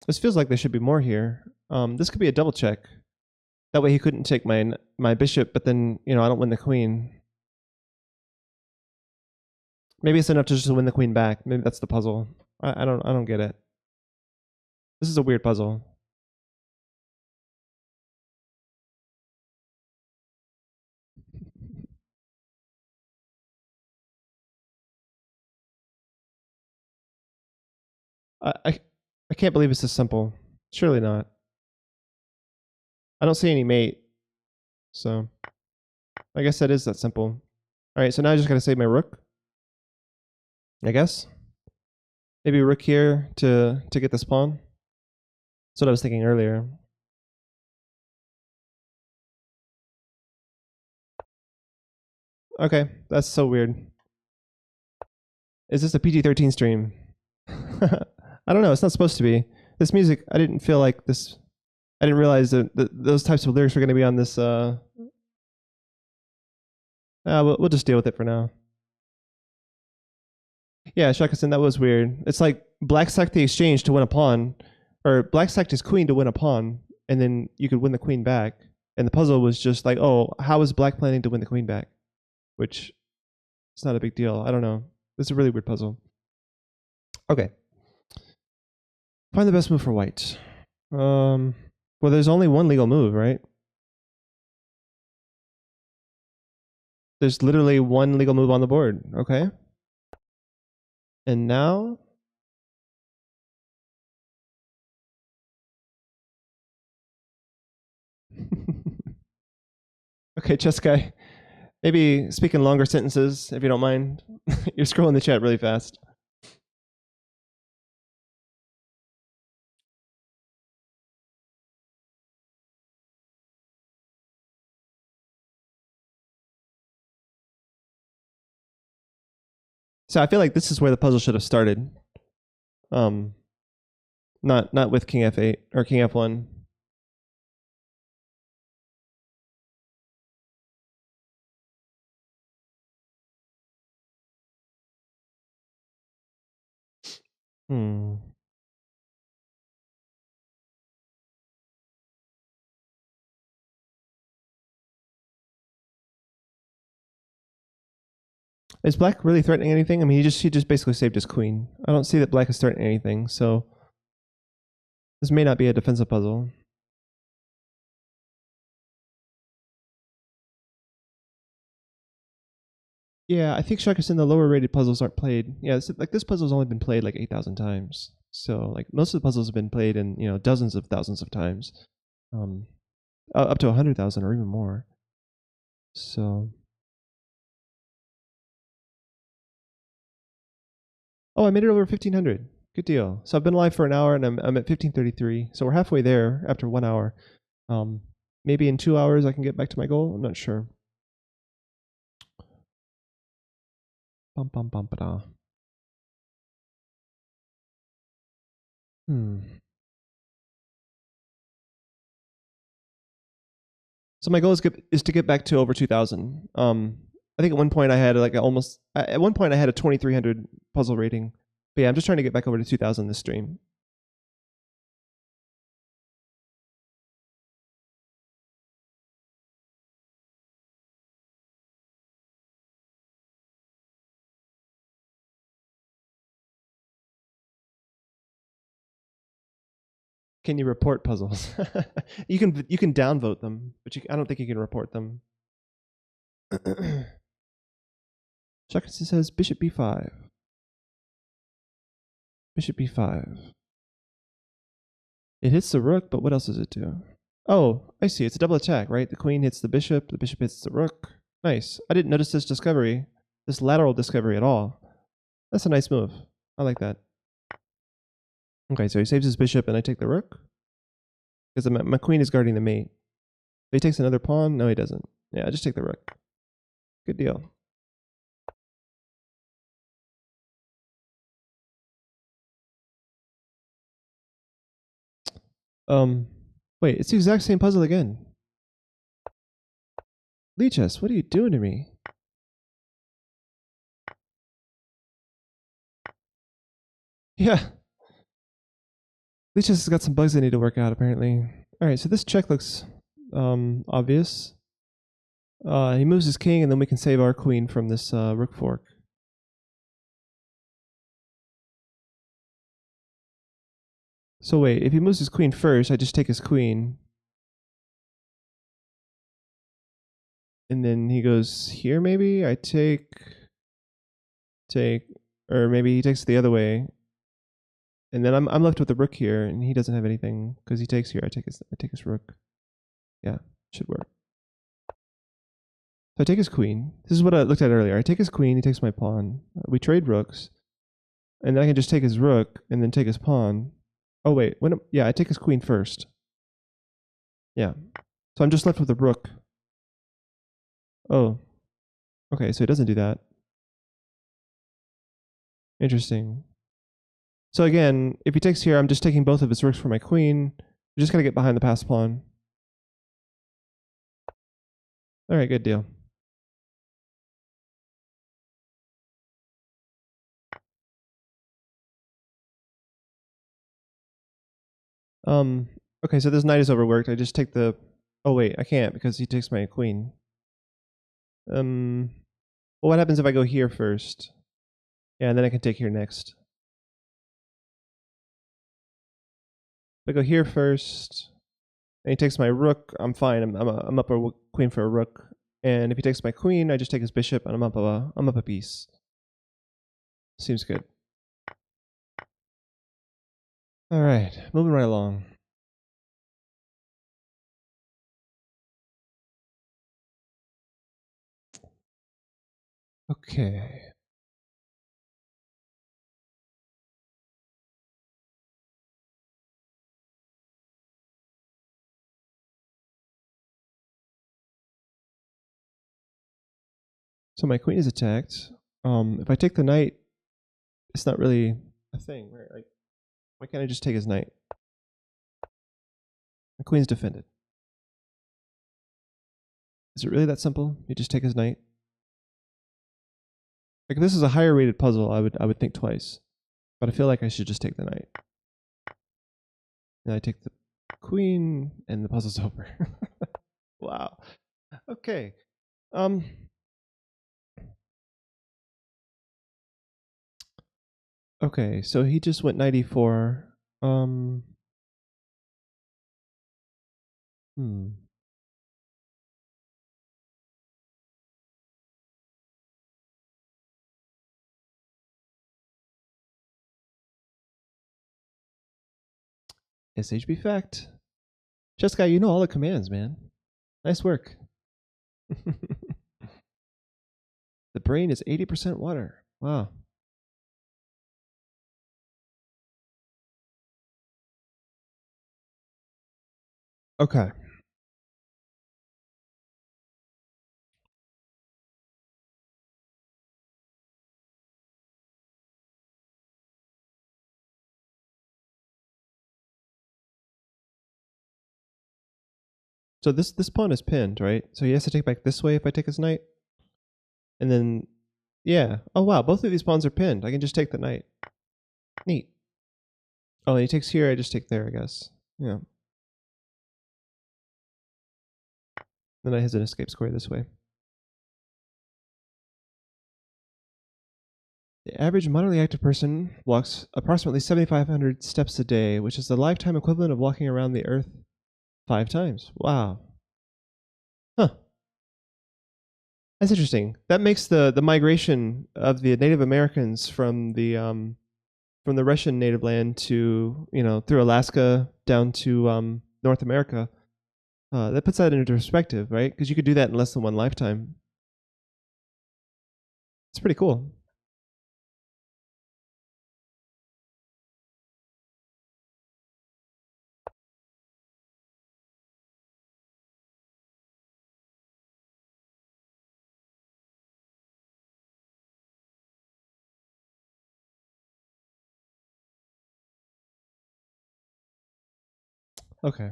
Speaker 1: This feels like there should be more here. This could be a double check. That way he couldn't take my bishop, but then, I don't win the queen. Maybe it's enough to just win the queen back. Maybe that's the puzzle. I don't get it. This is a weird puzzle. I can't believe it's this simple. Surely not. I don't see any mate. So I guess that is that simple. Alright, so now I just gotta save my rook. I guess. Maybe rook here to get this pawn. That's what I was thinking earlier. Okay, that's so weird. Is this a PG-13 stream? I don't know, it's not supposed to be. This music, I didn't feel like this... I didn't realize that those types of lyrics were going to be on this... we'll just deal with it for now. Yeah, Shakasan, that was weird. It's like black sacked the exchange to win a pawn, or black sacked his queen to win a pawn, and then you could win the queen back. And the puzzle was just like, oh, how is black planning to win the queen back? Which, it's not a big deal. I don't know. This is a really weird puzzle. Okay. Find the best move for white. Well, there's only one legal move, right? There's literally one legal move on the board. Okay. And now... Okay, chess guy. Maybe speak in longer sentences, if you don't mind. You're scrolling the chat really fast. So I feel like this is where the puzzle should have started. Not with King F8 or King F1. Is black really threatening anything? I mean, he just basically saved his queen. I don't see that black is threatening anything, so this may not be a defensive puzzle. Yeah, I think Shakasan, the lower rated puzzles aren't played. Yeah, this puzzle's only been played like 8,000 times. So like most of the puzzles have been played in dozens of thousands of times, up to 100,000 or even more. So. Oh, I made it over 1,500. Good deal. So I've been live for an hour and I'm at 1533. So we're halfway there after 1 hour. Maybe in 2 hours I can get back to my goal. I'm not sure. Bum bum bum ba Hmm. So my goal is to get back to over 2,000. I think at one point I had like almost at one point I had a 2,300 puzzle rating. But yeah, I'm just trying to get back over to 2,000 this stream. Can you report puzzles? You can downvote them, but I don't think you can report them. Chuckson says bishop b5. Bishop b5. It hits the rook, but what else does it do? Oh, I see. It's a double attack, right? The queen hits the bishop hits the rook. Nice. I didn't notice this discovery, this lateral discovery at all. That's a nice move. I like that. Okay, so he saves his bishop and I take the rook. Because my queen is guarding the mate. He takes another pawn? No, he doesn't. Yeah, I just take the rook. Good deal. Wait, it's the exact same puzzle again. Lichess, what are you doing to me? Yeah. Lichess has got some bugs that need to work out, apparently. Alright, so this check looks obvious. He moves his king, and then we can save our queen from this rook fork. So wait, if he moves his queen first, I just take his queen. And then he goes here, maybe? I take, or maybe he takes it the other way. And then I'm left with the rook here, and he doesn't have anything because he takes here. I take his rook. Yeah, should work. So I take his queen. This is what I looked at earlier. I take his queen. He takes my pawn. We trade rooks, and then I can just take his rook and then take his pawn. Oh wait, yeah, I take his queen first. Yeah, so I'm just left with the rook. Oh, okay, so he doesn't do that. Interesting. So again, if he takes here, I'm just taking both of his rooks for my queen. We just gotta get behind the passed pawn. All right, good deal. Okay, so this knight is overworked. I just take the. Oh wait, I can't because he takes my queen. Well, what happens if I go here first? Yeah, and then I can take here next. If I go here first, and he takes my rook, I'm fine. I'm up a queen for a rook. And if he takes my queen, I just take his bishop, and I'm up a piece. Seems good. All right, moving right along. Okay. So my queen is attacked. If I take the knight, it's not really a thing, right? Like, why can't I just take his knight? My queen's defended. Is it really that simple? You just take his knight? Like if this is a higher rated puzzle, I would think twice. But I feel like I should just take the knight. And I take the queen and the puzzle's over. Wow. Okay. Okay, so he just went 94. Hmm. SHB fact. Chess guy, you know all the commands, man. Nice work. The brain is 80% water. Wow. Okay. So this pawn is pinned, right? So he has to take back this way if I take his knight. And then, yeah. Oh wow, both of these pawns are pinned. I can just take the knight. Neat. Oh, and he takes here, I just take there, I guess. Yeah. The knight has an escape square this way. The average moderately active person walks approximately 7,500 steps a day, which is the lifetime equivalent of walking around the Earth 5 times. Wow. Huh. That's interesting. That makes the migration of the Native Americans from the Russian native land to, through Alaska down to North America. That puts that into perspective, right? Because you could do that in less than one lifetime. It's pretty cool. Okay.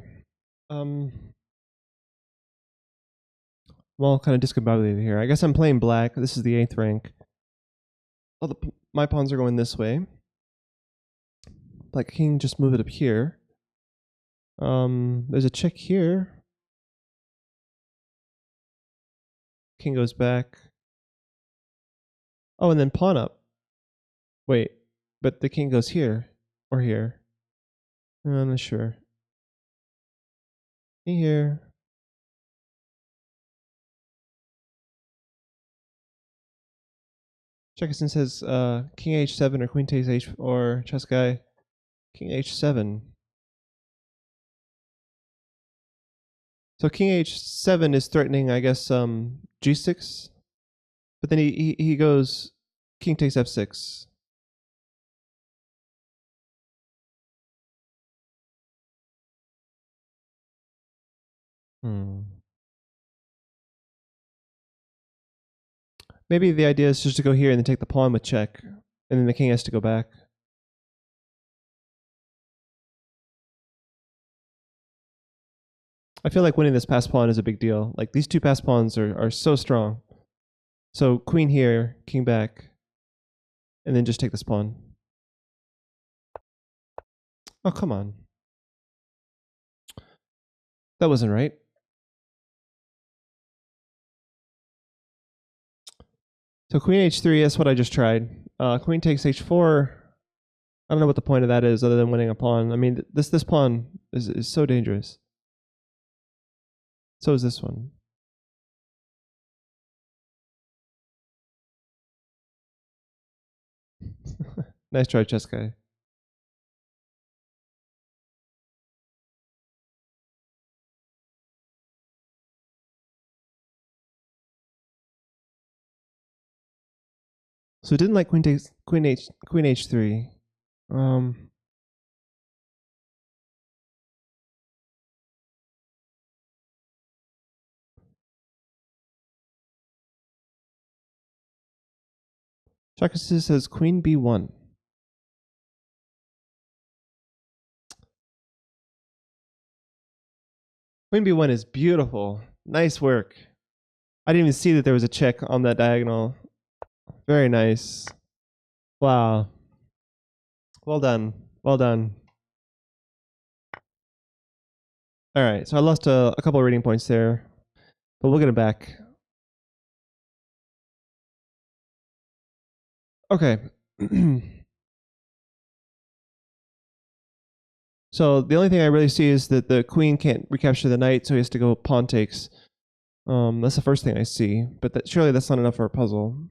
Speaker 1: Well, kind of discombobulated here. I guess I'm playing black. This is the 8th rank. Oh, my pawns are going this way. Black king, just move it up here. There's a check here. King goes back. Oh, and then pawn up. Wait, but the king goes here or here. I'm not sure. King here. Jefferson says king h7 or queen takes h or chess guy. King h7. So king h7 is threatening, I guess, g6. But then he goes king takes f6. Maybe the idea is just to go here and then take the pawn with check, and then the king has to go back. I feel like winning this pass pawn is a big deal. Like, these two pass pawns are so strong. So queen here, king back, and then just take this pawn. Oh, come on. That wasn't right. So queen h3, that's what I just tried. Queen takes h4. I don't know what the point of that is other than winning a pawn. I mean, this pawn is so dangerous. So is this one. Nice try, chess guy. So it didn't like queen takes queen h3. Shakasu says queen b1. Queen b1 is beautiful. Nice work. I didn't even see that there was a check on that diagonal. Very nice. Wow. Well done. Well done. All right, so I lost a couple of rating points there, but we'll get it back. Okay. So the only thing I really see is that the queen can't recapture the knight, so he has to go pawn takes. That's the first thing I see, but surely that's not enough for a puzzle.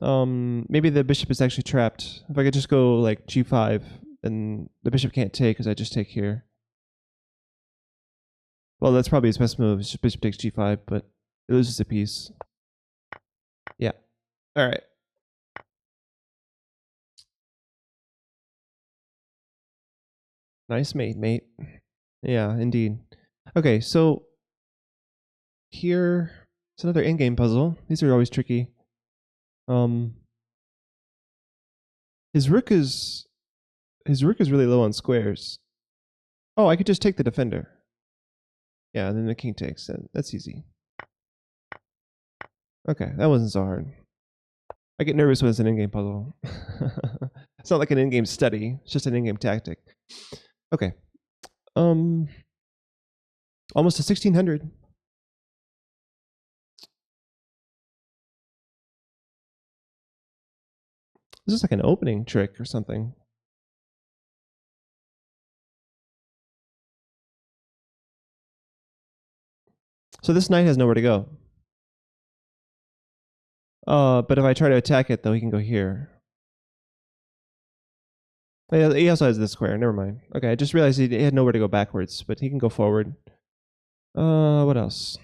Speaker 1: Maybe the bishop is actually trapped. If I could just go like g5, then the bishop can't take because I just take here. Well, that's probably his best move. It's just bishop takes g5, but it loses a piece. Yeah. All right. Nice mate. Yeah, indeed. Okay, so here it's another in-game puzzle. These are always tricky. His rook is really low on squares. Oh, I could just take the defender. Yeah, and then the king takes. That's easy. Okay, that wasn't so hard. I get nervous when it's an in-game puzzle. It's not like an in-game study. It's just an in-game tactic. Okay. Almost to 1600. This is like an opening trick or something. So this knight has nowhere to go. But if I try to attack it, though, he can go here. He also has this square. Never mind. Okay, I just realized he had nowhere to go backwards, but he can go forward. What else?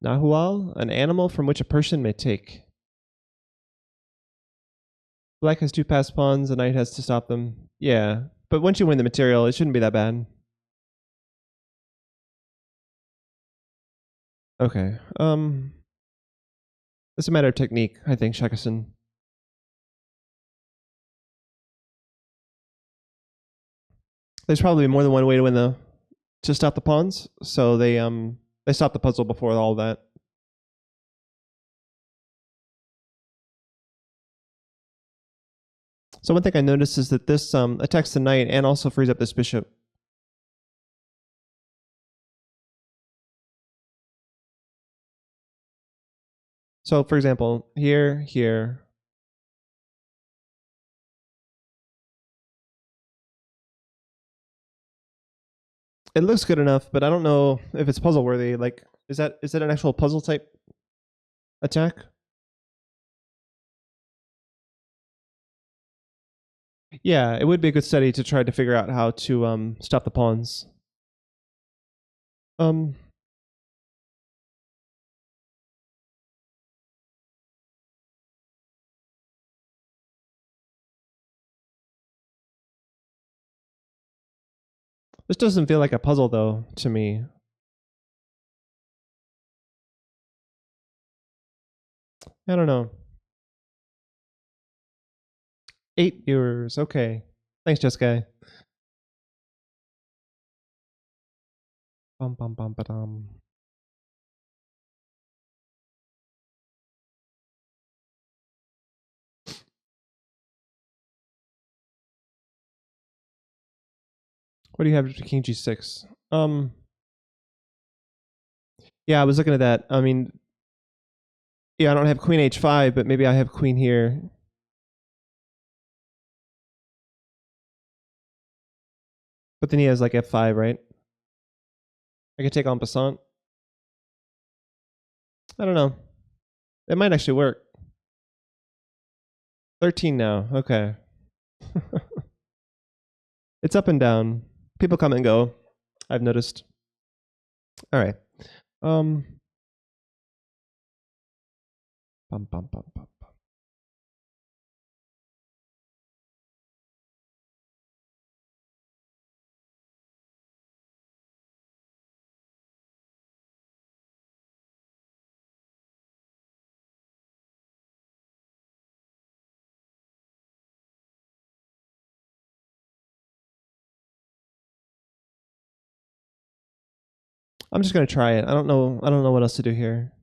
Speaker 1: Nahual, an animal from which a person may take. Black has 2 passed pawns, the knight has to stop them. Yeah, but once you win the material, it shouldn't be that bad. Okay, it's a matter of technique, I think, Shakasan. There's probably more than one way to stop the pawns, so they stopped the puzzle before all that. So one thing I noticed is that this attacks the knight and also frees up this bishop. So for example, here. It looks good enough, but I don't know if it's puzzle worthy. Like, is that an actual puzzle type attack? Yeah, it would be a good study to try to figure out how to stop the pawns. This doesn't feel like a puzzle though to me. I don't know. 8 viewers. Okay. Thanks, Jessica. Bum bum bum ba-dum. What do you have after King G6? Yeah, I was looking at that. I mean, yeah, I don't have Queen H5, but maybe I have Queen here. But then he has like F5, right? I could take en passant. I don't know. It might actually work. 13 now. Okay. It's up and down. People come and go. I've noticed. All right. Bum, bum, bum, bum, bum. I'm just gonna try it. I don't know what else to do here.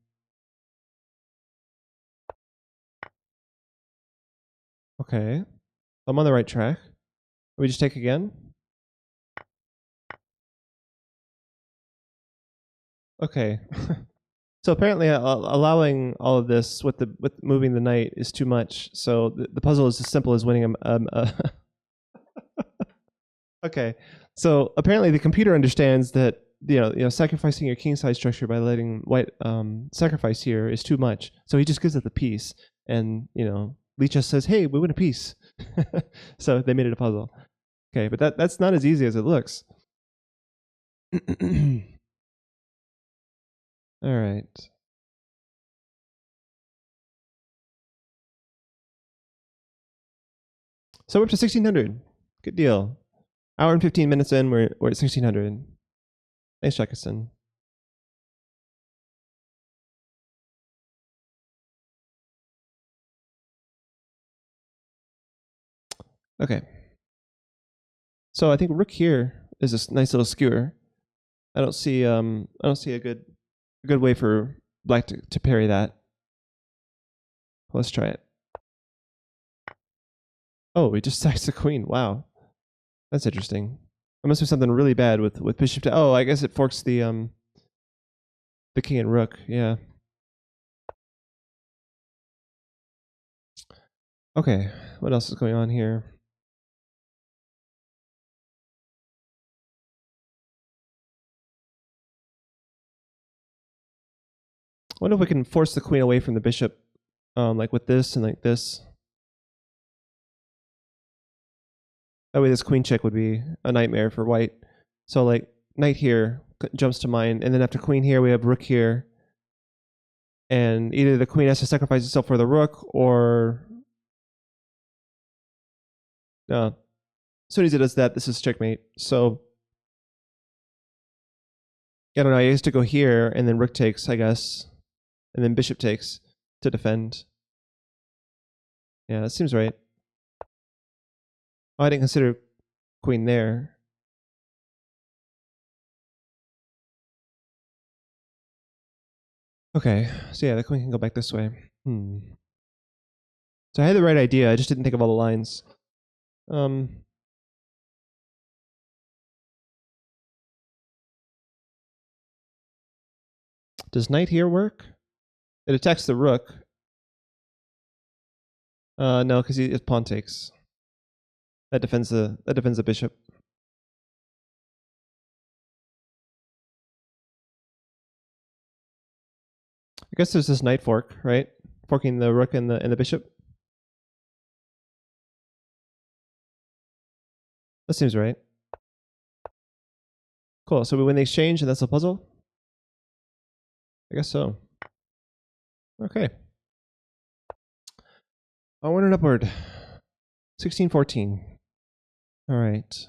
Speaker 1: Okay. I'm on the right track. We just take again? Okay. So apparently allowing all of this with moving the knight is too much. So the puzzle is as simple as winning Okay. So apparently the computer understands that you know sacrificing your king side structure by letting white sacrifice here is too much. So he just gives it the piece, and Lee just says, "Hey, we win a piece." So they made it a puzzle. Okay, but that's not as easy as it looks. All right. So we're up to 1600. Good deal. Hour and 15 minutes in, we're at 1600. Thanks, Jefferson. Okay. So I think rook here is a nice little skewer. I don't see a good way for black to parry that. Let's try it. Oh, we just sacked the queen. Wow. That's interesting. There must be something really bad with bishop to, oh, I guess it forks the king and rook. Yeah. Okay. What else is going on here? I wonder if we can force the queen away from the bishop, like with this and like this. That way this queen check would be a nightmare for white. So like knight here jumps to mine, and then after queen here we have rook here. And either the queen has to sacrifice itself for the rook, or as soon as it does that, this is checkmate. So I don't know, I used to go here, and then rook takes, I guess, and then bishop takes to defend. Yeah, that seems right. Oh, I didn't consider queen there. Okay, so yeah, the queen can go back this way. So I had the right idea, I just didn't think of all the lines. Does knight here work? It attacks the rook. No, because it pawn takes. That defends the bishop. I guess there's this knight fork, right? Forking the rook and the bishop. That seems right. Cool. So we win the exchange, and that's the puzzle. I guess so. Okay. Onward and upward. 1614. All right.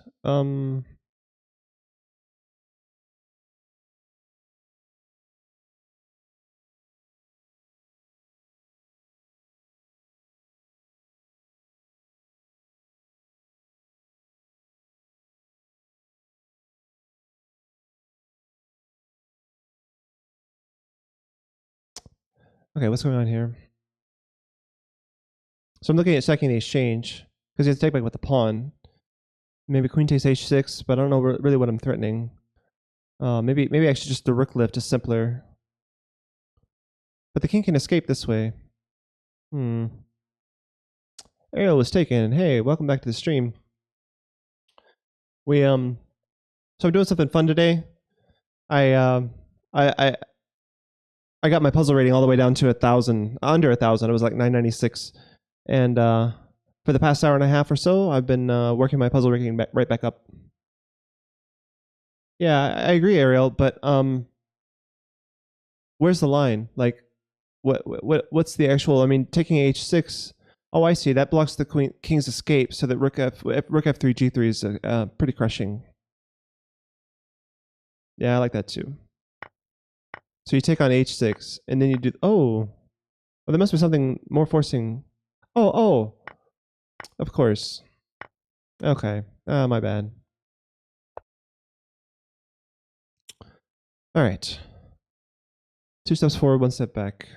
Speaker 1: Okay, what's going on here? So I'm looking at sacking the exchange because he has to take back with the pawn. Maybe queen takes h6, but I don't know really what I'm threatening. Maybe actually just the rook lift is simpler. But the king can escape this way. Ariel was taken. Hey, welcome back to the stream. We so I'm doing something fun today. I I got my puzzle rating all the way down to 1,000, under 1,000. It was like 996, and for the past hour and a half or so, I've been working my puzzle rating right back up. Yeah, I agree, Ariel, but where's the line? Like, what's the actual? I mean, taking h6. Oh, I see. That blocks the king's escape, so that rook f3 g3 is pretty crushing. Yeah, I like that too. So you take on h6, and then you do. Oh, well, there must be something more forcing. Oh, of course. Okay. My bad. All right. 2 steps forward, 1 step back.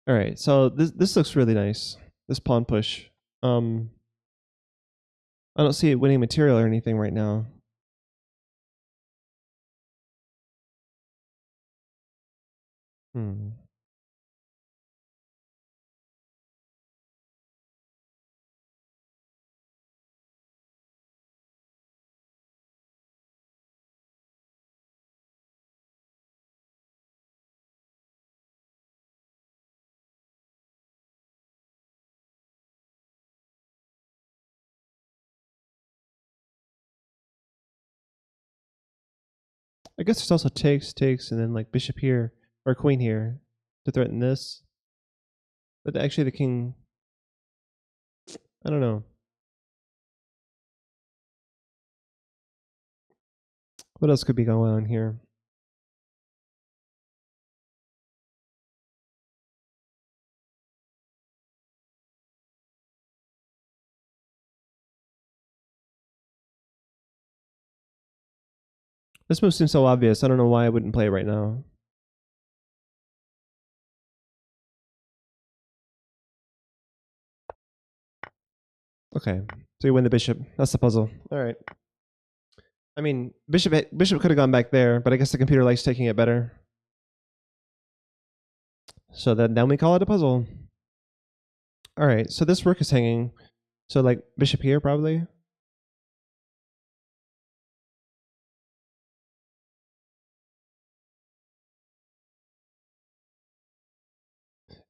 Speaker 1: All right. So this looks really nice. This pawn push. I don't see it winning material or anything right now. I guess there's also takes, and then like bishop here or queen here to threaten this. But actually, the king. I don't know. What else could be going on here? This move seems so obvious. I don't know why I wouldn't play it right now. Okay, so you win the bishop. That's the puzzle. All right. I mean, bishop could have gone back there, but I guess the computer likes taking it better. So then we call it a puzzle. All right, so this rook is hanging. So like bishop here probably.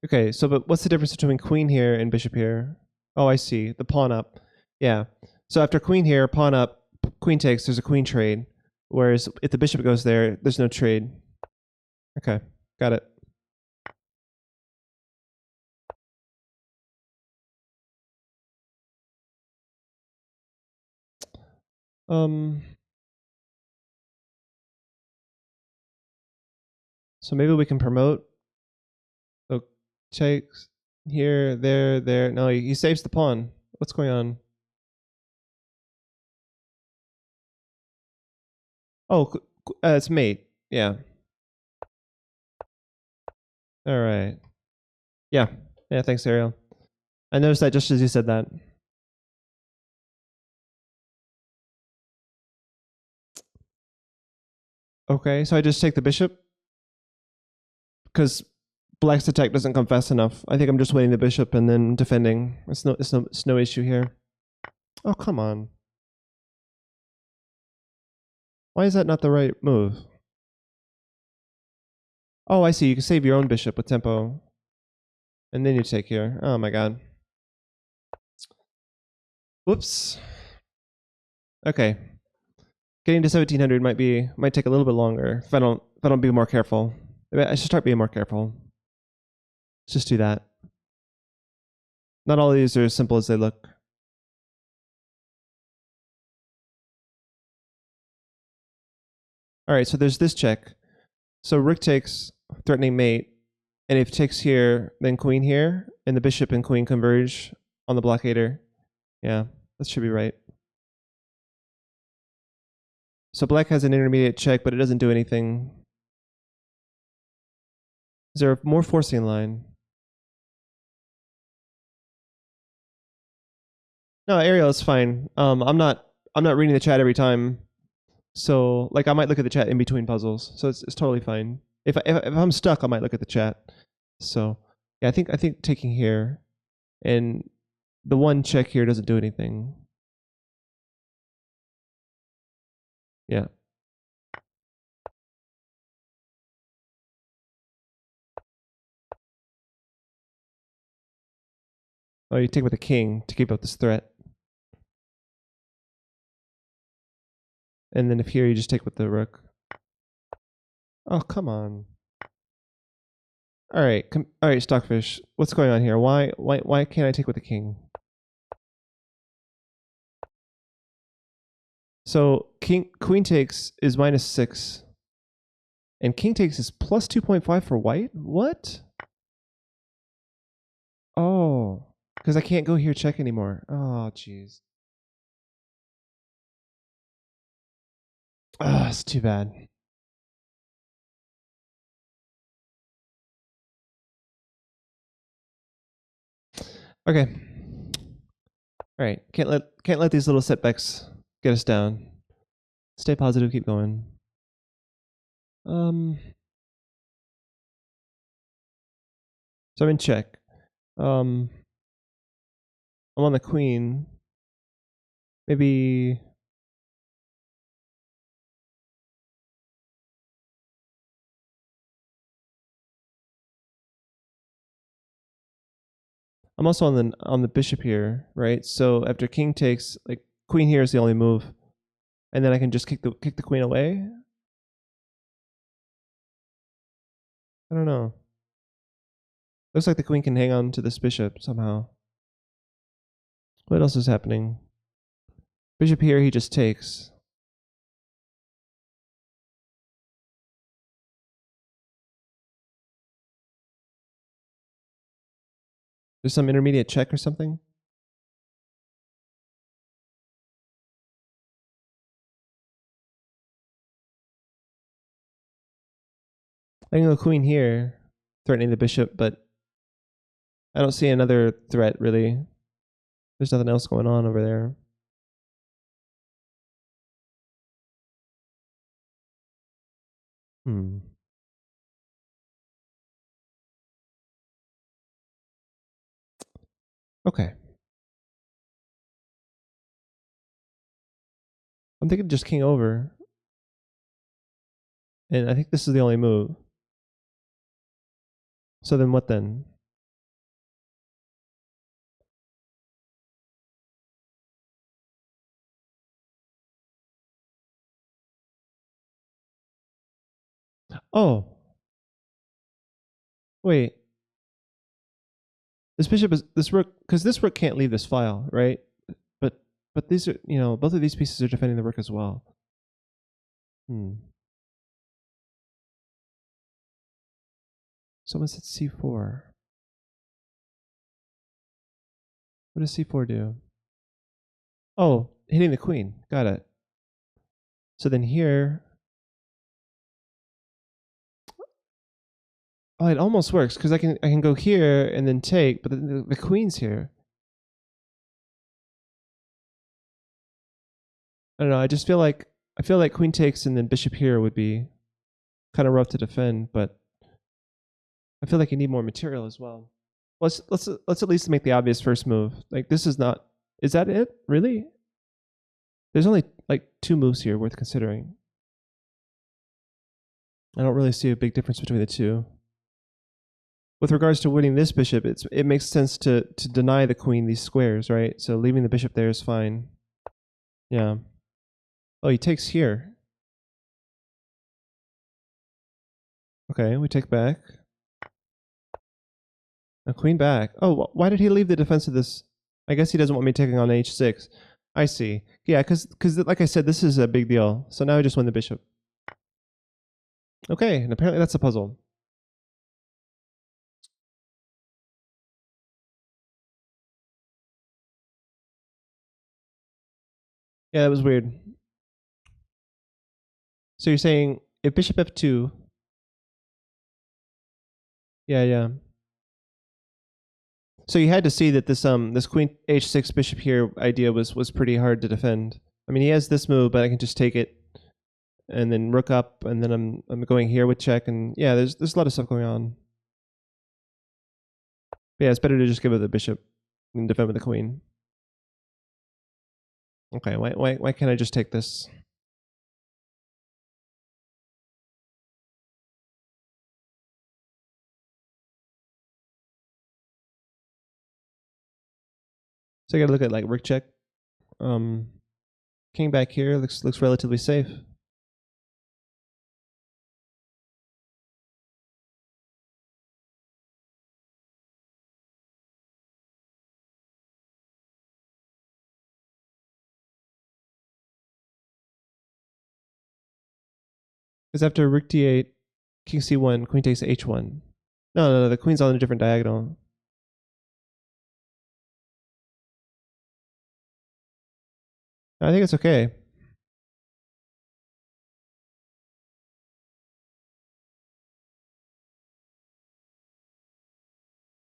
Speaker 1: Okay, so but what's the difference between queen here and bishop here? Oh, I see. The pawn up. Yeah. So after queen here, pawn up, queen takes, there's a queen trade. Whereas if the bishop goes there, there's no trade. Okay, got it. So maybe we can promote. So takes here, there. No, he saves the pawn. What's going on? Oh, it's mate. Yeah. All right. Yeah. Yeah. Thanks, Ariel. I noticed that just as you said that. Okay, so I just take the bishop because black's attack doesn't come fast enough. I think I'm just waiting the bishop and then defending. It's no issue here. Oh, come on. Why is that not the right move? Oh, I see. You can save your own bishop with tempo. And then you take here. Oh my god. Whoops. Okay. Getting to 1700 might take a little bit longer if I don't be more careful. I should start being more careful. Let's just do that. Not all of these are as simple as they look. All right, so there's this check. So rook takes, threatening mate, and if takes here, then queen here, and the bishop and queen converge on the blockader. Yeah, that should be right. So black has an intermediate check, but it doesn't do anything. Is there a more forcing line? No, Ariel, it's fine. I'm not reading the chat every time. So like I might look at the chat in between puzzles. So it's totally fine. If I'm stuck, I might look at the chat. So yeah, I think taking here and the one check here doesn't do anything. Yeah. Oh, you take with the king to keep up this threat. And then if here you just take with the rook. Oh, come on. All right, all right, Stockfish. What's going on here? Why can't I take with the king? So queen takes is -6, and king takes is plus 2.5 for white. What? Oh, because I can't go here check anymore. Oh, jeez. Ah, it's too bad. Okay. All right. Can't let these little setbacks get us down. Stay positive. Keep going. So I'm in check. I'm on the queen. Maybe. I'm also on the bishop here, right? So after king takes, like queen here is the only move, and then I can just kick the queen away. I don't know. Looks like the queen can hang on to this bishop somehow. What else is happening? Bishop here, he just takes. There's some intermediate check or something? I can go queen here, threatening the bishop, but I don't see another threat really. There's nothing else going on over there. Hmm. Okay. I'm thinking just king over. And I think this is the only move. So then what then? Oh, wait. This bishop is this rook because this rook can't leave this file, right? But these are both of these pieces are defending the rook as well. Someone said c4. What does c4 do? Oh, hitting the queen. Got it. So then here. Oh, it almost works because I can go here and then take, but the queen's here. I don't know. I just feel like queen takes and then bishop here would be kind of rough to defend, but I feel like you need more material as well. Let's at least make the obvious first move. Like this is not. Is that it? Really? There's only like 2 moves here worth considering. I don't really see a big difference between the two. With regards to winning this bishop, it makes sense to deny the queen these squares, right? So leaving the bishop there is fine. Yeah. Oh, he takes here. Okay, we take back. A queen back. Oh, why did he leave the defense of this? I guess he doesn't want me taking on h6. I see. Yeah, because like I said, this is a big deal. So now I just win the bishop. Okay, and apparently that's a puzzle. Yeah, that was weird. So you're saying if bishop f2. Yeah. So you had to see that this queen h6 bishop here idea was pretty hard to defend. I mean, he has this move, but I can just take it and then rook up, and then I'm going here with check, and yeah, there's a lot of stuff going on. But yeah, it's better to just give it the bishop and defend with the queen. Okay, why can't I just take this? So I gotta look at like rook check. King back here looks relatively safe. Because after rook d8, king c1, queen takes h1. No, the queen's on a different diagonal. I think it's okay.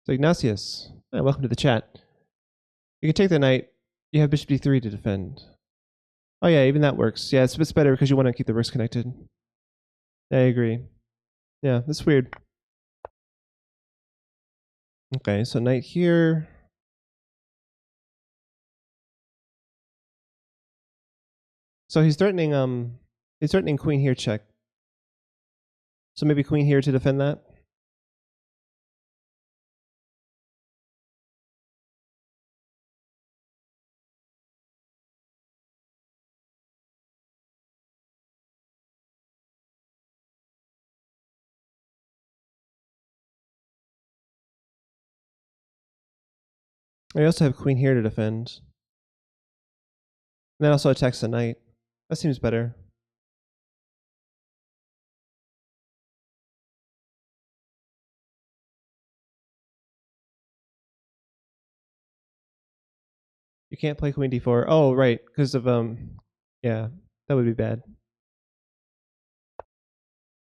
Speaker 1: So Ignatius, welcome to the chat. You can take the knight. You have bishop d3 to defend. Oh yeah, even that works. Yeah, it's better because you want to keep the rooks connected. Yeah, I agree. Yeah, that's weird. Okay, so knight here. So he's threatening queen here check. So maybe queen here to defend that. I also have queen here to defend. And that also attacks the knight. That seems better. You can't play queen d4. Oh, right, because of yeah, that would be bad.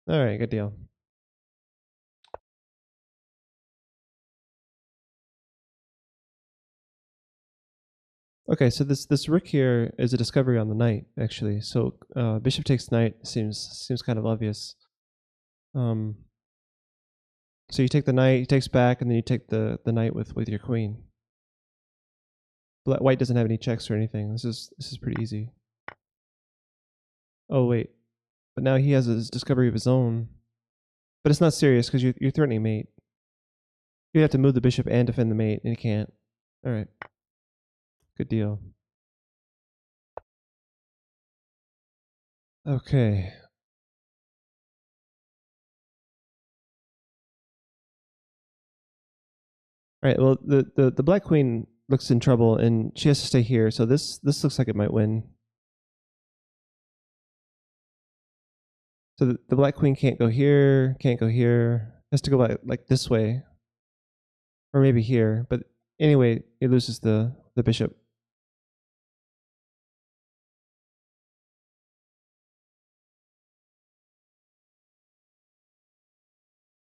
Speaker 1: All right, good deal. Okay, so this rook here is a discovery on the knight, actually. So bishop takes knight seems kind of obvious. So you take the knight, he takes back, and then you take the knight with your queen. White doesn't have any checks or anything. This is pretty easy. Oh wait, but now he has his discovery of his own. But it's not serious because you're threatening mate. You have to move the bishop and defend the mate, and you can't. All right, good deal. Okay. All right. Well, the black queen looks in trouble, and she has to stay here. So this looks like it might win. So the black queen can't go here, can't go here. Has to go like this way, or maybe here. But anyway, it loses the bishop.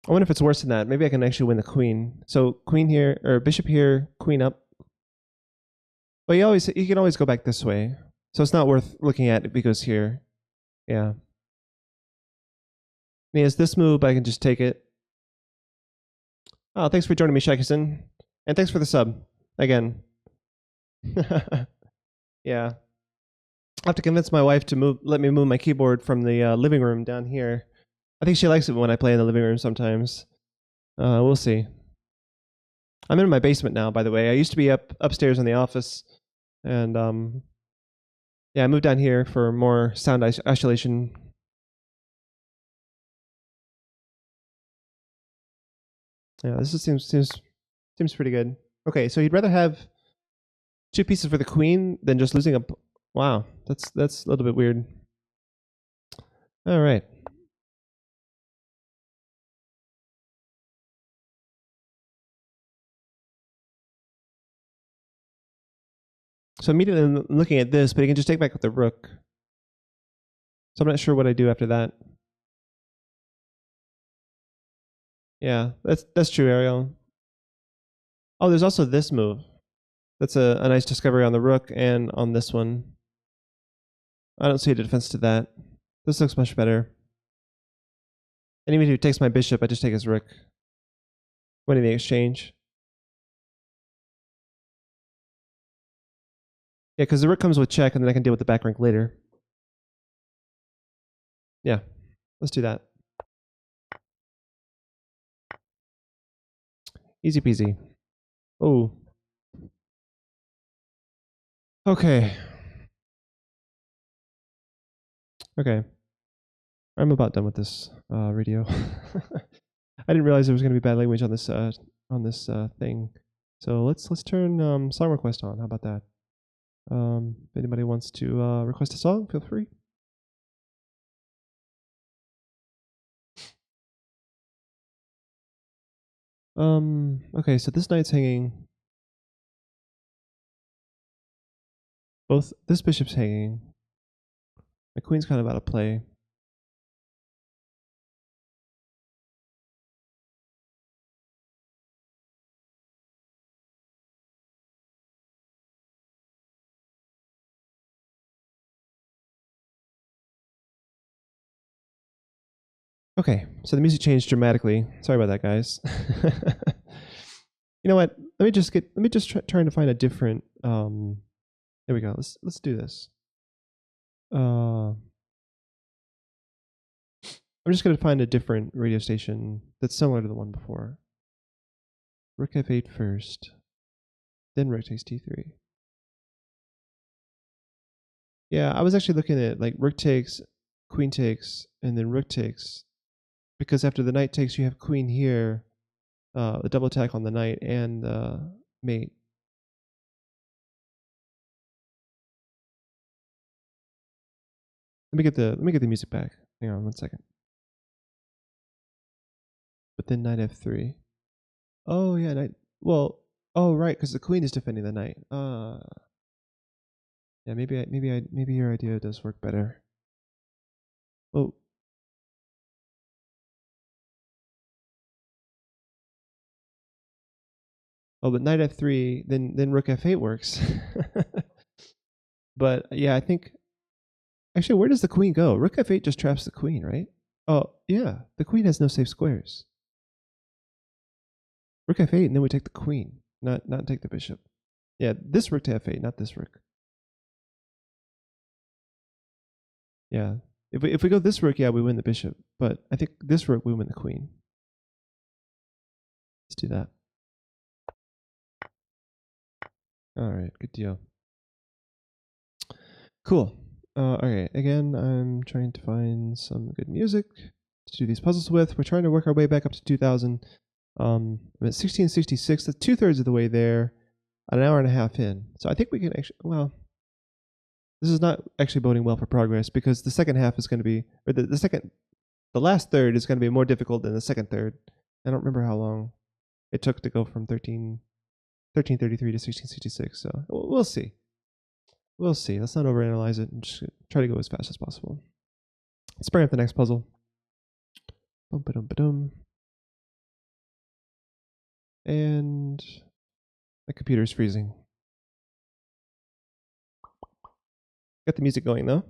Speaker 1: I wonder if it's worse than that. Maybe I can actually win the queen. So queen here, or bishop here, queen up. But you can always go back this way. So it's not worth looking at because here. Yeah. And he has this move, but I can just take it. Oh, thanks for joining me, Shaikison. And thanks for the sub. Again. Yeah. I have to convince my wife to let me move my keyboard from the living room down here. I think she likes it when I play in the living room sometimes. We'll see. I'm in my basement now, by the way. I used to be upstairs in the office, and yeah, I moved down here for more sound isolation. Yeah, this seems pretty good. Okay, so you'd rather have 2 pieces for the queen than just losing a. Wow, that's a little bit weird. All right. So immediately I'm looking at this, but he can just take back with the rook. So I'm not sure what I do after that. Yeah, that's true, Ariel. Oh, there's also this move. That's a nice discovery on the rook and on this one. I don't see a defense to that. This looks much better. And even if he takes my bishop, I just take his rook. Winning the exchange. Yeah, because the rook comes with check, and then I can deal with the back rank later. Yeah, let's do that. Easy peasy. Oh. Okay. Okay. I'm about done with this radio. I didn't realize there was going to be bad language on this thing. So let's turn song request on. How about that? If anybody wants to request a song, feel free. Okay, so this knight's hanging. This bishop's hanging. My queen's kind of out of play. Okay, so the music changed dramatically. Sorry about that, guys. You know what? Let me just trying to find a different. There we go. Let's do this. I'm just gonna find a different radio station that's similar to the one before. Rook f8 first, then rook takes t3. Yeah, I was actually looking at like rook takes, queen takes, and then rook takes, because after the knight takes, you have queen here, a double attack on the knight and mate. Let me get the music back. Hang on 1 second. But then knight f3. Oh yeah, knight. Well, oh right, because the queen is defending the knight. Yeah, maybe your idea does work better. Oh. Oh, but knight f3, then rook f8 works. But yeah, I think actually, where does the queen go? Rook f8 just traps the queen, right? Oh yeah, the queen has no safe squares. Rook f8, and then we take the queen, not take the bishop. Yeah, this rook to f8, not this rook. Yeah, if we go this rook, yeah, we win the bishop. But I think this rook we win the queen. Let's do that. All right, good deal. Cool. Okay, again, I'm trying to find some good music to do these puzzles with. We're trying to work our way back up to 2000. I'm at 1666. That's 2/3 of the way there. An hour and a half in. So I think we can actually, well, this is not actually boding well for progress because the second half is going to be, or the last third is going to be more difficult than the second third. I don't remember how long it took to go from 1333 to 1666. So we'll see. We'll see. Let's not overanalyze it and just try to go as fast as possible. Let's bring up the next puzzle. Bum-ba-dum-ba-dum. And my computer's freezing. Got the music going though.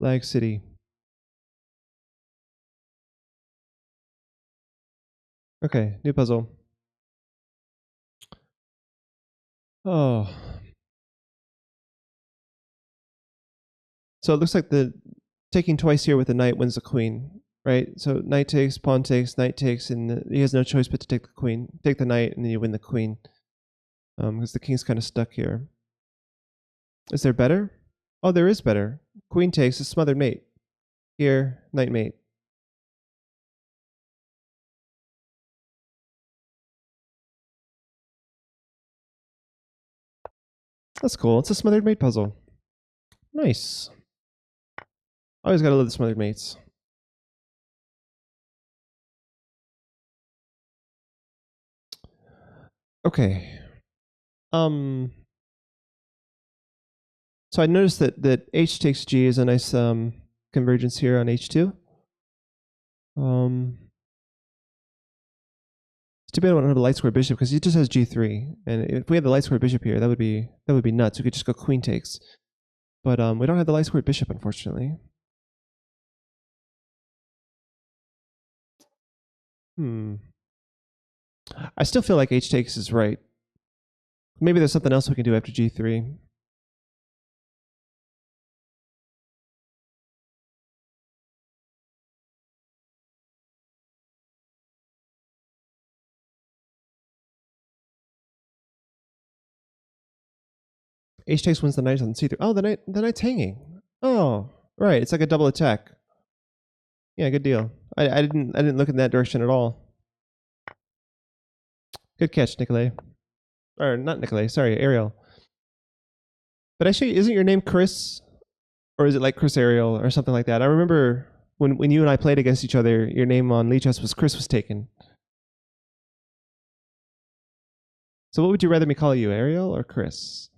Speaker 1: Lag City. Okay, new puzzle. Oh. So it looks like the taking twice here with the knight wins the queen, right? So knight takes, pawn takes, knight takes, and he has no choice but to take the queen. Take the knight, and then you win the queen. Because the king's kind of stuck here. Is there better? Oh, there is better. Queen takes a smothered mate. Here, knight mate. That's cool. It's a smothered mate puzzle. Nice. Always gotta love the smothered mates. Okay. So I noticed that h takes g is a nice convergence here on h2. It's too bad I don't have a light square bishop because he just has g3, and if we had the light square bishop here, that would be nuts. We could just go queen takes, but we don't have the light square bishop, unfortunately. I still feel like h takes is right. Maybe there's something else we can do after g3. H takes wins the knight on c3. Oh, the knight's hanging. Oh, right. It's like a double attack. Yeah, good deal. I didn't look in that direction at all. Good catch, Nicolay. Or not Nicolay, sorry, Ariel. But actually, isn't your name Chris? Or is it like Chris Ariel or something like that? I remember when you and I played against each other, your name on Lichess was Chris was taken. So what would you rather me call you, Ariel or Chris?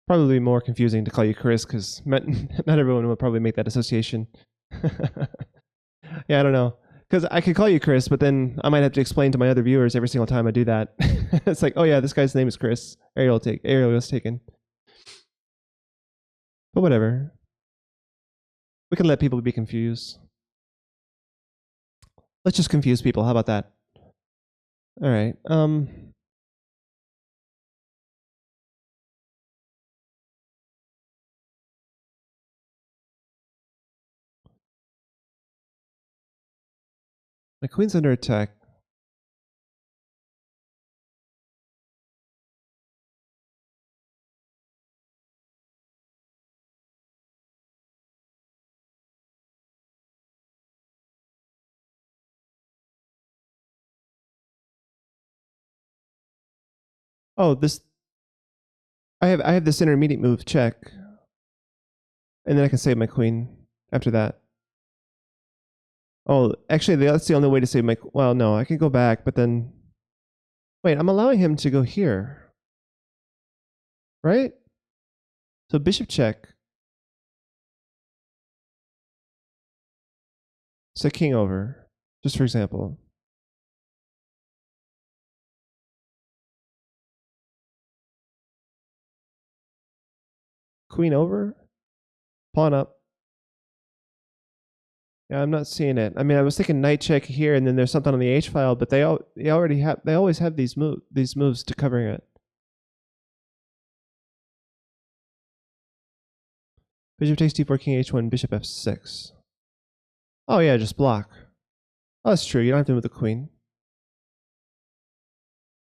Speaker 1: Probably more confusing to call you Chris because not everyone would probably make that association. Yeah, I don't know. Because I could call you Chris, but then I might have to explain to my other viewers every single time I do that. It's like, oh yeah, this guy's name is Chris. Ariel was taken. But whatever. We can let people be confused. Let's just confuse people. How about that? All right. My queen's under attack. Oh, this. I have this intermediate move check, and then I can save my queen after that. Oh, actually, that's the only way to save my. Well, no, I can go back, but then. Wait, I'm allowing him to go here, right? So bishop check. Say king over, just for example. Queen over, pawn up. Yeah, I'm not seeing it. I mean, I was thinking knight check here, and then there's something on the H file, but they always have these moves to covering it. Bishop takes d4, king h1, bishop f6. Oh yeah, just block. Oh, that's true. You don't have to move the queen.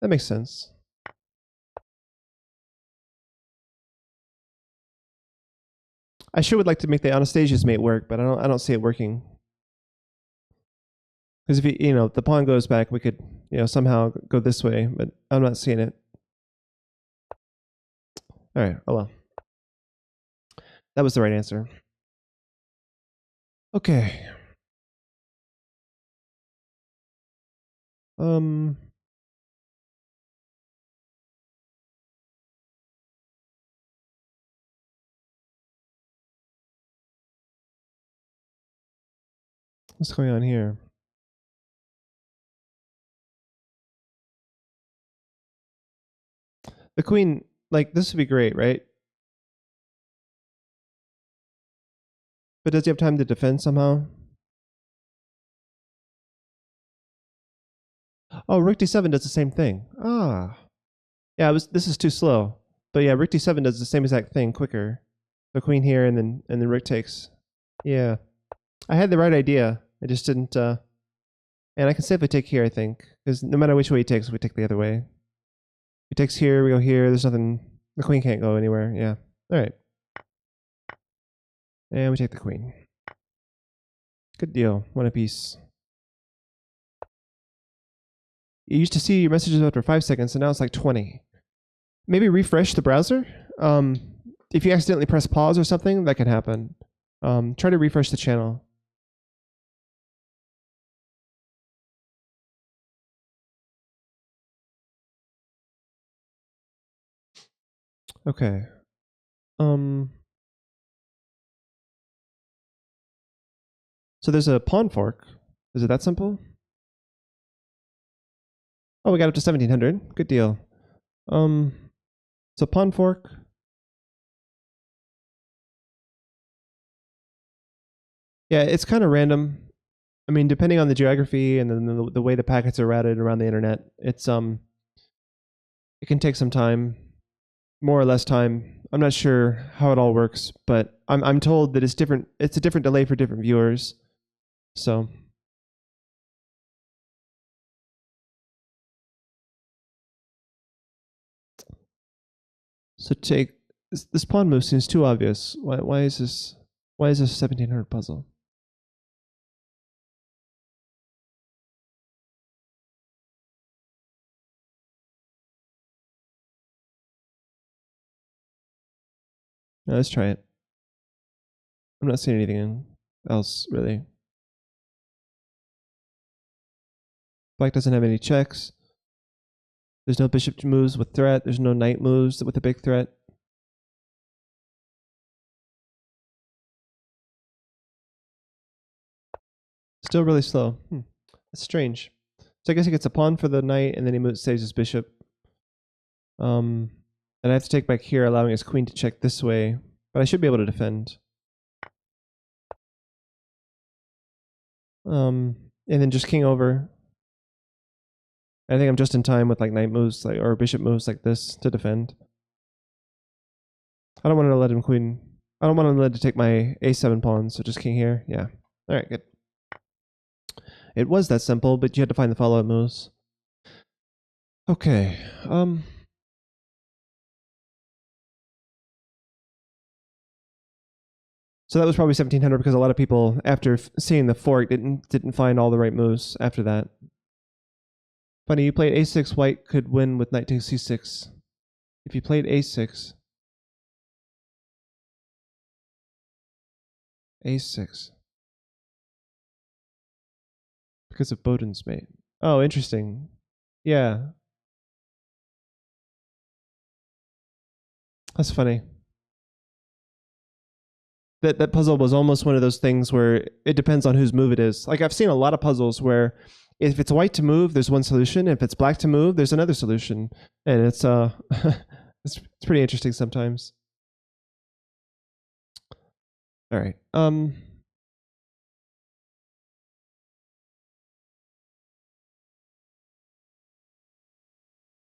Speaker 1: That makes sense. I sure would like to make the Anastasia's mate work, but I don't see it working. Because if if the pawn goes back, we could somehow go this way, but I'm not seeing it. All right. Oh well. That was the right answer. Okay. What's going on here? The queen, like, this would be great, right? But does he have time to defend somehow? Oh, rook d7 does the same thing. Ah. Yeah, this is too slow. But yeah, rook d7 does the same exact thing quicker. So queen here and then rook takes. Yeah. I had the right idea. I just didn't and I can safely take here, I think. Because no matter which way he takes, we take the other way. He takes here, we go here, there's nothing, the queen can't go anywhere, yeah. Alright. And we take the queen. Good deal, one apiece. You used to see your messages after 5 seconds, and now it's like 20. Maybe refresh the browser? If you accidentally press pause or something, that can happen. Try to refresh the channel. Okay. So there's a pawn fork. Is it that simple? Oh, we got up to 1700. Good deal. So pawn fork. Yeah, it's kind of random. I mean, depending on the geography and then the way the packets are routed around the internet, it can take some time, more or less time. I'm not sure how it all works, but I'm told that it's different. It's a different delay for different viewers. So take this pawn move seems too obvious. Why is this 1700 puzzle? Now, let's try it. I'm not seeing anything else really. Black doesn't have any checks. There's no bishop moves with threat. There's no knight moves with a big threat. Still really slow. That's strange. So I guess he gets a pawn for the knight, and then he saves his bishop. And I have to take back here, allowing his queen to check this way. But I should be able to defend. And then just king over. I think I'm just in time with like knight moves or bishop moves like this to defend. I don't want to let him queen. I don't want him to take my a7 pawn, so just king here. Yeah. All right, good. It was that simple, but you had to find the follow-up moves. Okay. So that was probably 1700 because a lot of people, after seeing the fork, didn't find all the right moves after that. Funny, you played a6, white could win with knight takes c6. If you played a6, a6, because of Bowden's mate. Oh, interesting. Yeah. That's funny. that puzzle was almost one of those things where it depends on whose move it is. Like I've seen a lot of puzzles where if it's white to move, there's one solution. If it's black to move, there's another solution, and it's it's pretty interesting sometimes. All right.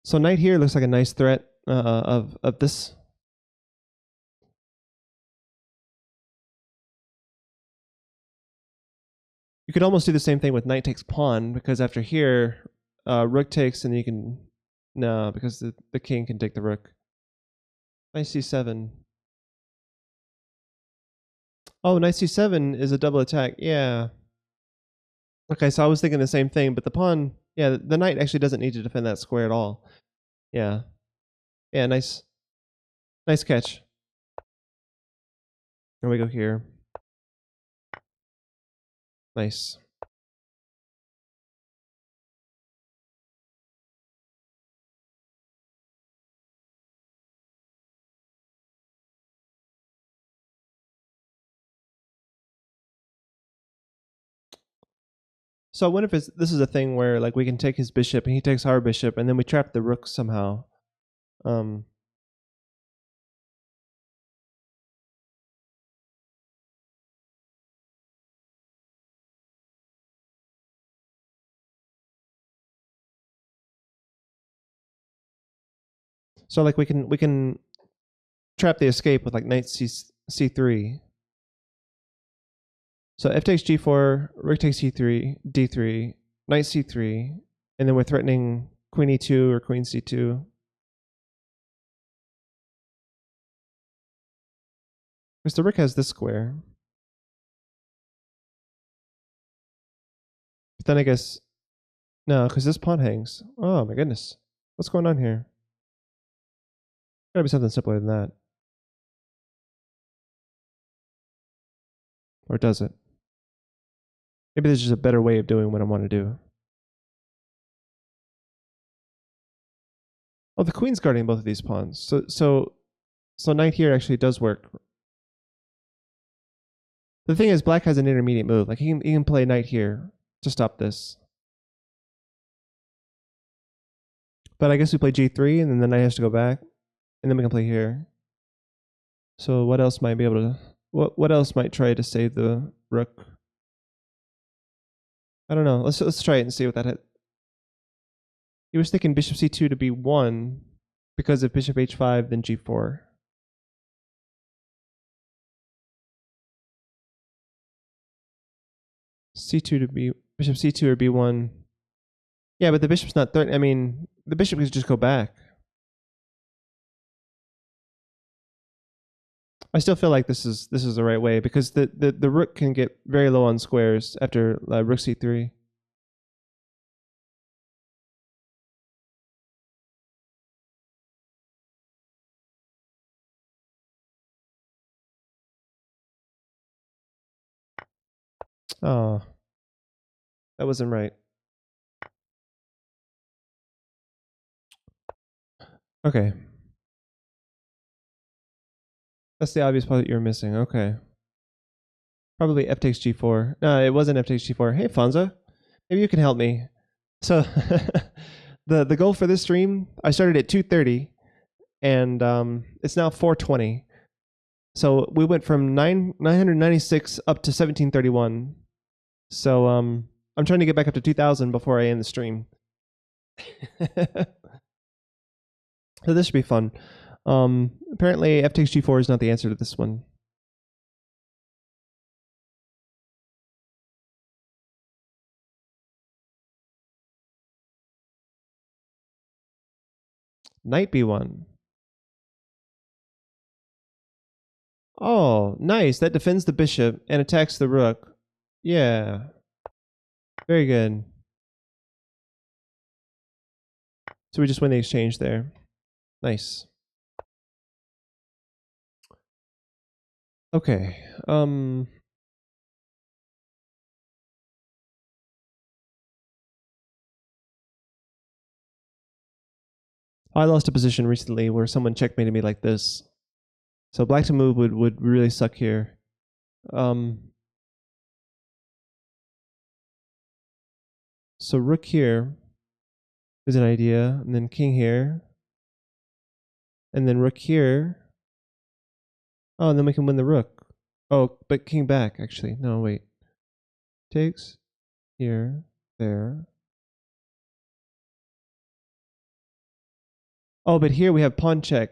Speaker 1: So knight here looks like a nice threat of this. You could almost do the same thing with knight takes pawn, because after here, rook takes, and you can no, because the king can take the rook. Knight c7. Oh, knight c7 is a double attack. Yeah. Okay, so I was thinking the same thing, but the pawn, yeah, the knight actually doesn't need to defend that square at all. Yeah. Yeah, nice catch. Here we go here. Nice. So I wonder if this is a thing where like we can take his bishop and he takes our bishop and then we trap the rook somehow. So like we can trap the escape with like knight c3. So f takes g4, rook takes e3, d3, knight c3, and then we're threatening queen e2 or queen c2. Because the rook has this square. But then I guess no, because this pawn hangs. Oh my goodness, what's going on here? Gotta be something simpler than that. Or does it? Maybe there's just a better way of doing what I want to do. Oh, the queen's guarding both of these pawns. So knight here actually does work. The thing is, black has an intermediate move. Like he can play knight here to stop this. But I guess we play g3, and then the knight has to go back, and then we can play here. So what else might be able to? What else might try to save the rook? I don't know. Let's try it and see what that hit. He was thinking bishop c2 to b1 because if bishop h5, then g4. C2 to b bishop c2 or b1. Yeah, but the bishop's not threatening. I mean, the bishop could just go back. I still feel like this is the right way because the rook can get very low on squares after rook c3. Oh, that wasn't right. Okay. That's the obvious part that you're missing. Okay. Probably f takes g4. No, it wasn't f takes g4. Hey, Fonza. Maybe you can help me. So the goal for this stream, I started at 2:30 and it's now 4:20. So we went from 996 up to 1731. So I'm trying to get back up to 2000 before I end the stream. So this should be fun. Apparently f takes g4 is not the answer to this one. Knight b1. Oh, nice. That defends the bishop and attacks the rook. Yeah. Very good. So we just win the exchange there. Nice. Okay. I lost a position recently where someone checkmated me like this. So black to move would really suck here. So rook here is an idea, and then king here, and then rook here. Oh, and then we can win the rook. Oh, but king back, actually. No, wait. Takes here, there. Oh, but here we have pawn check,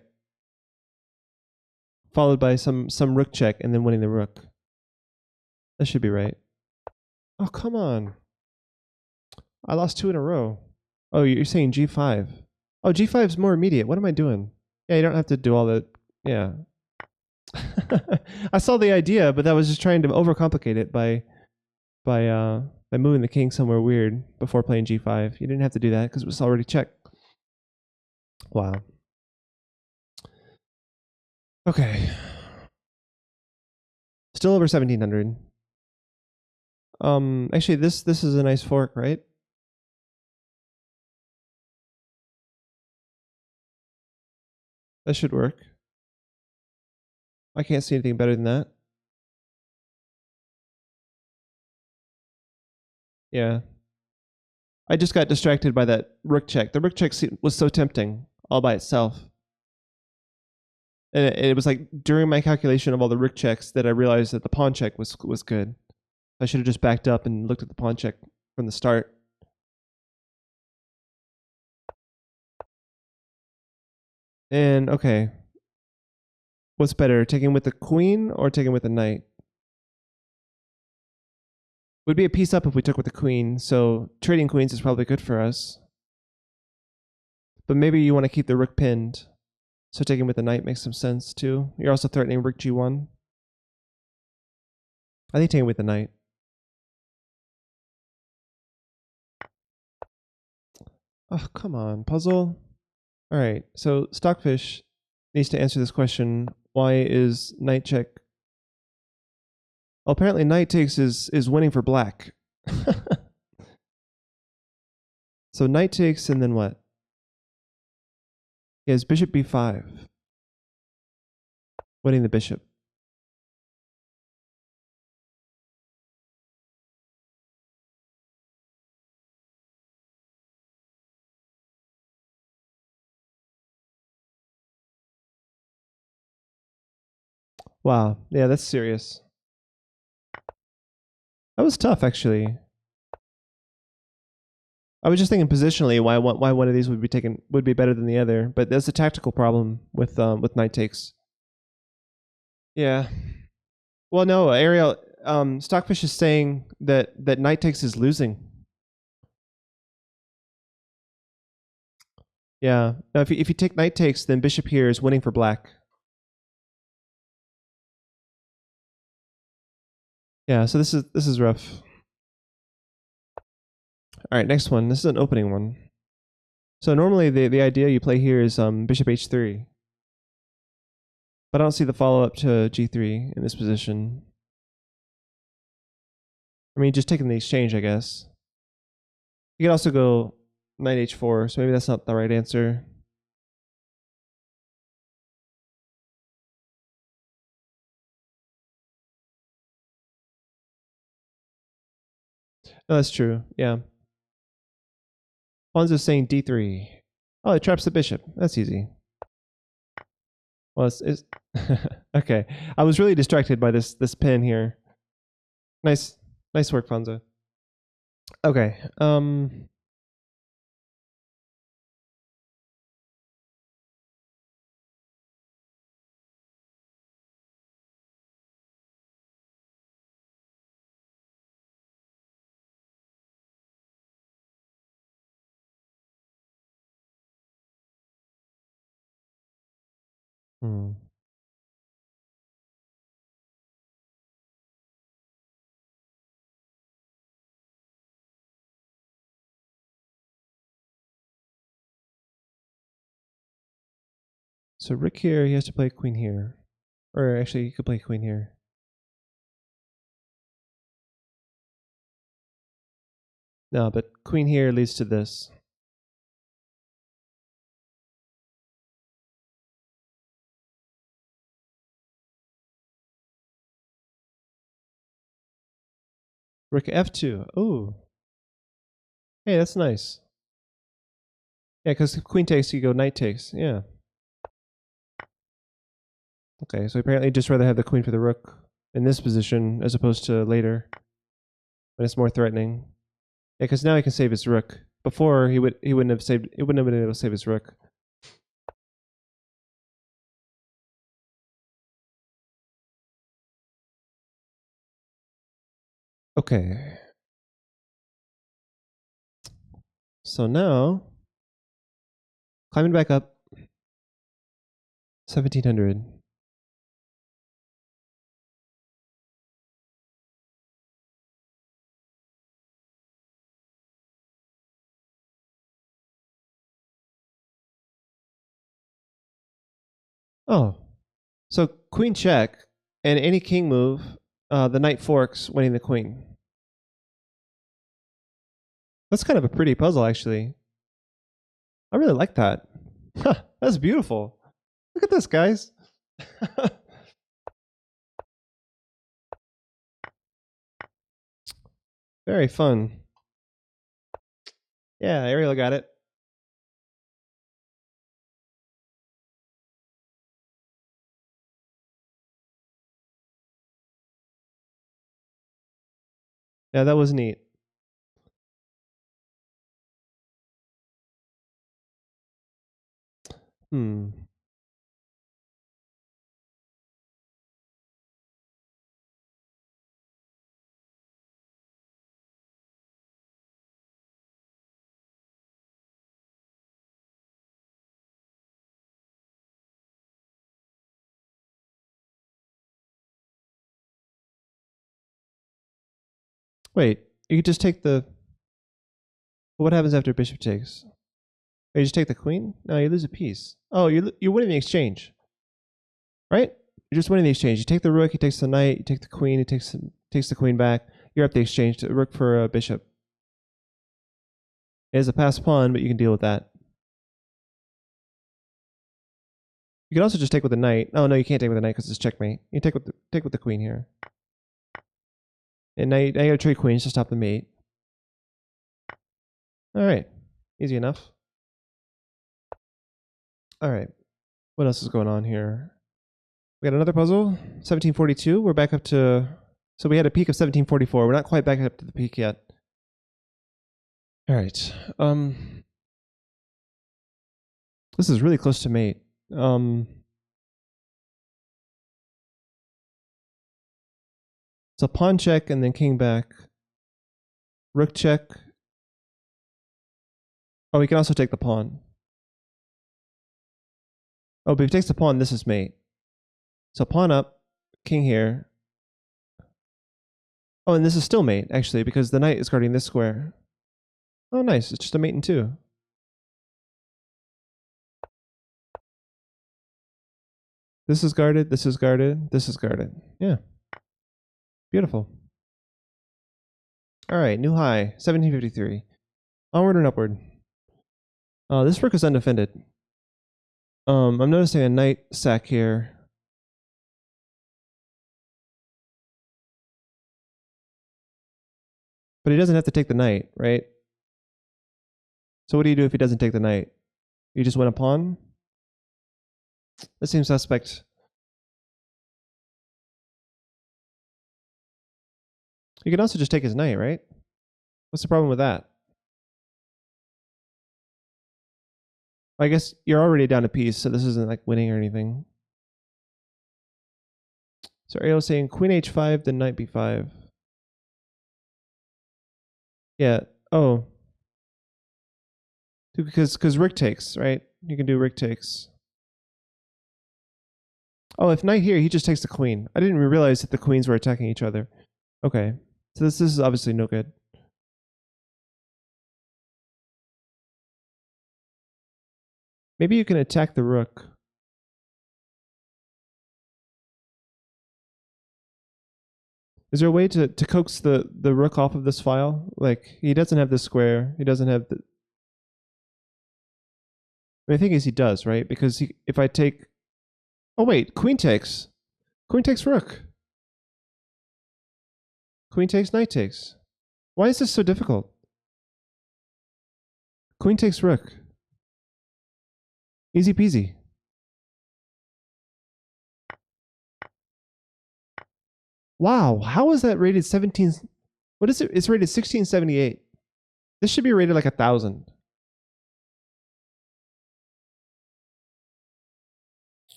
Speaker 1: followed by some rook check, and then winning the rook. That should be right. Oh, come on. I lost 2 in a row. Oh, you're saying g5. Oh, g5 is more immediate. What am I doing? Yeah, you don't have to do all the... Yeah. I saw the idea, but that was just trying to overcomplicate it by moving the king somewhere weird before playing g5. You didn't have to do that because it was already checked. Wow. Okay. Still over 1700. Actually, this is a nice fork, right? That should work. I can't see anything better than that. Yeah. I just got distracted by that rook check. The rook check was so tempting all by itself. And it was like during my calculation of all the rook checks that I realized that the pawn check was good. I should have just backed up and looked at the pawn check from the start. And okay. What's better, taking with the queen or taking with the knight? Would be a piece up if we took with the queen, so trading queens is probably good for us. But maybe you want to keep the rook pinned. So taking with the knight makes some sense too. You're also threatening rook g1. I think taking with the knight. Oh, come on, puzzle. All right, so Stockfish needs to answer this question. Why is knight check? Well, apparently knight takes is winning for black. So knight takes and then what? He has bishop b5. Winning the bishop. Wow, yeah, that's serious. That was tough, actually. I was just thinking positionally why one of these would be better than the other, but there's a tactical problem with knight takes. Yeah. Well, no, Ariel, Stockfish is saying that knight takes is losing. Yeah. Now, if you take knight takes, then bishop here is winning for black. Yeah. So this is rough. All right, next one. This is an opening one. So normally the idea you play here is bishop h3, but I don't see the follow up to g3 in this position. I mean, just taking the exchange, I guess. You could also go knight h4, so maybe that's not the right answer. No, that's true. Yeah. Fonzo's saying d3. Oh, it traps the bishop. That's easy. Well, it's okay. I was really distracted by this pin here. Nice work, Fonzo. Okay. Hmm. So Rick here, he has to play queen here. Or actually, he could play queen here. No, but queen here leads to this.
Speaker 2: Rook f2. Oh. Hey, that's nice. Yeah, because queen takes, you go knight takes. Yeah. Okay, so apparently just rather have the queen for the rook in this position as opposed to later when it's more threatening. Yeah, because now he can save his rook. Before he wouldn't have been able to save his rook. Okay. So now climbing back up 1700. Oh. So queen check and any king move, the knight forks, winning the queen. That's kind of a pretty puzzle, actually. I really like that. That's beautiful. Look at this, guys. Very fun. Yeah, Ariel got it. Yeah, that was neat. Hmm. Wait, you just take the. What happens after bishop takes? Oh, you just take the queen? No, you lose a piece. Oh, you're winning the exchange, right? You're just winning the exchange. You take the rook, he takes the knight, you take the queen, he takes the queen back. You're up the exchange to rook for a bishop. It is a passed pawn, but you can deal with that. You can also just take with the knight. Oh no, you can't take with the knight because it's checkmate. You take with the queen here. And now you gotta trade queens to stop the mate. Alright. Easy enough. Alright. What else is going on here? We got another puzzle. 1742. We're back up to. So we had a peak of 1744. We're not quite back up to the peak yet. Alright. This is really close to mate. So pawn check and then king back. Rook check. Oh, he can also take the pawn. Oh, but if he takes the pawn, this is mate. So pawn up, king here. Oh, and this is still mate, actually, because the knight is guarding this square. Oh, nice. It's just a mate in two. This is guarded, this is guarded, this is guarded. Yeah. Beautiful. All right, new high, 1753. Onward and upward. This rook is undefended. I'm noticing a knight sack here. But he doesn't have to take the knight, right? So what do you do if he doesn't take the knight? You just win a pawn? That seems suspect. You can also just take his knight, right? What's the problem with that? I guess you're already down a piece, so this isn't like winning or anything. So Ariel's saying queen h5, then knight b5. Yeah. Oh. Because Rick takes, right? You can do Rick takes. Oh, if knight here, he just takes the queen. I didn't even realize that the queens were attacking each other. Okay. So this is obviously no good. Maybe you can attack the rook. Is there a way to coax the rook off of this file? Like, he doesn't have this square. He doesn't have the... I mean, the thing is he does, right? Because if I take... Oh, wait. Queen takes. Queen takes rook. Queen takes, knight takes. Why is this so difficult? Queen takes rook. Easy peasy. Wow, how is that rated 17? What is it? It's rated 1678. This should be rated like 1,000.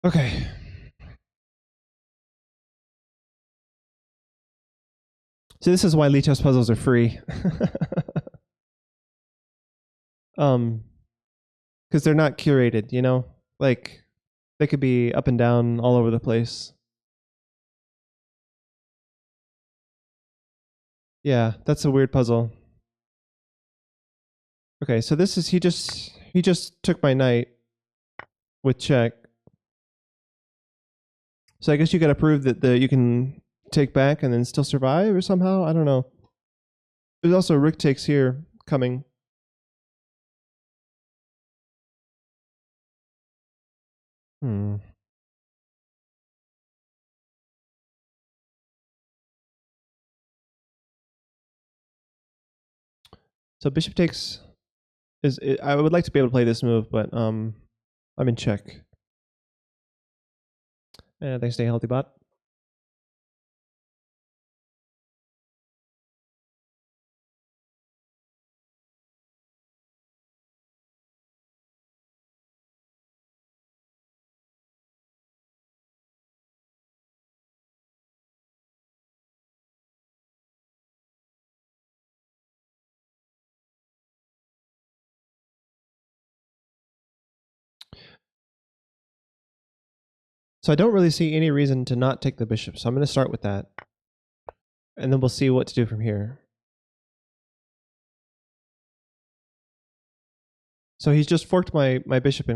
Speaker 2: Okay. So this is why Litos puzzles are free. Because they're not curated, you know? Like, they could be up and down all over the place. Yeah, that's a weird puzzle. Okay, so this is he just took my knight with check. So I guess you gotta prove that you can take back and then still survive or somehow? I don't know. There's also rook takes here coming. So bishop takes I would like to be able to play this move, but I'm in check. And thanks, stay healthy, bot. So I don't really see any reason to not take the bishop. So I'm going to start with that. And then we'll see what to do from here. So he's just forked my bishop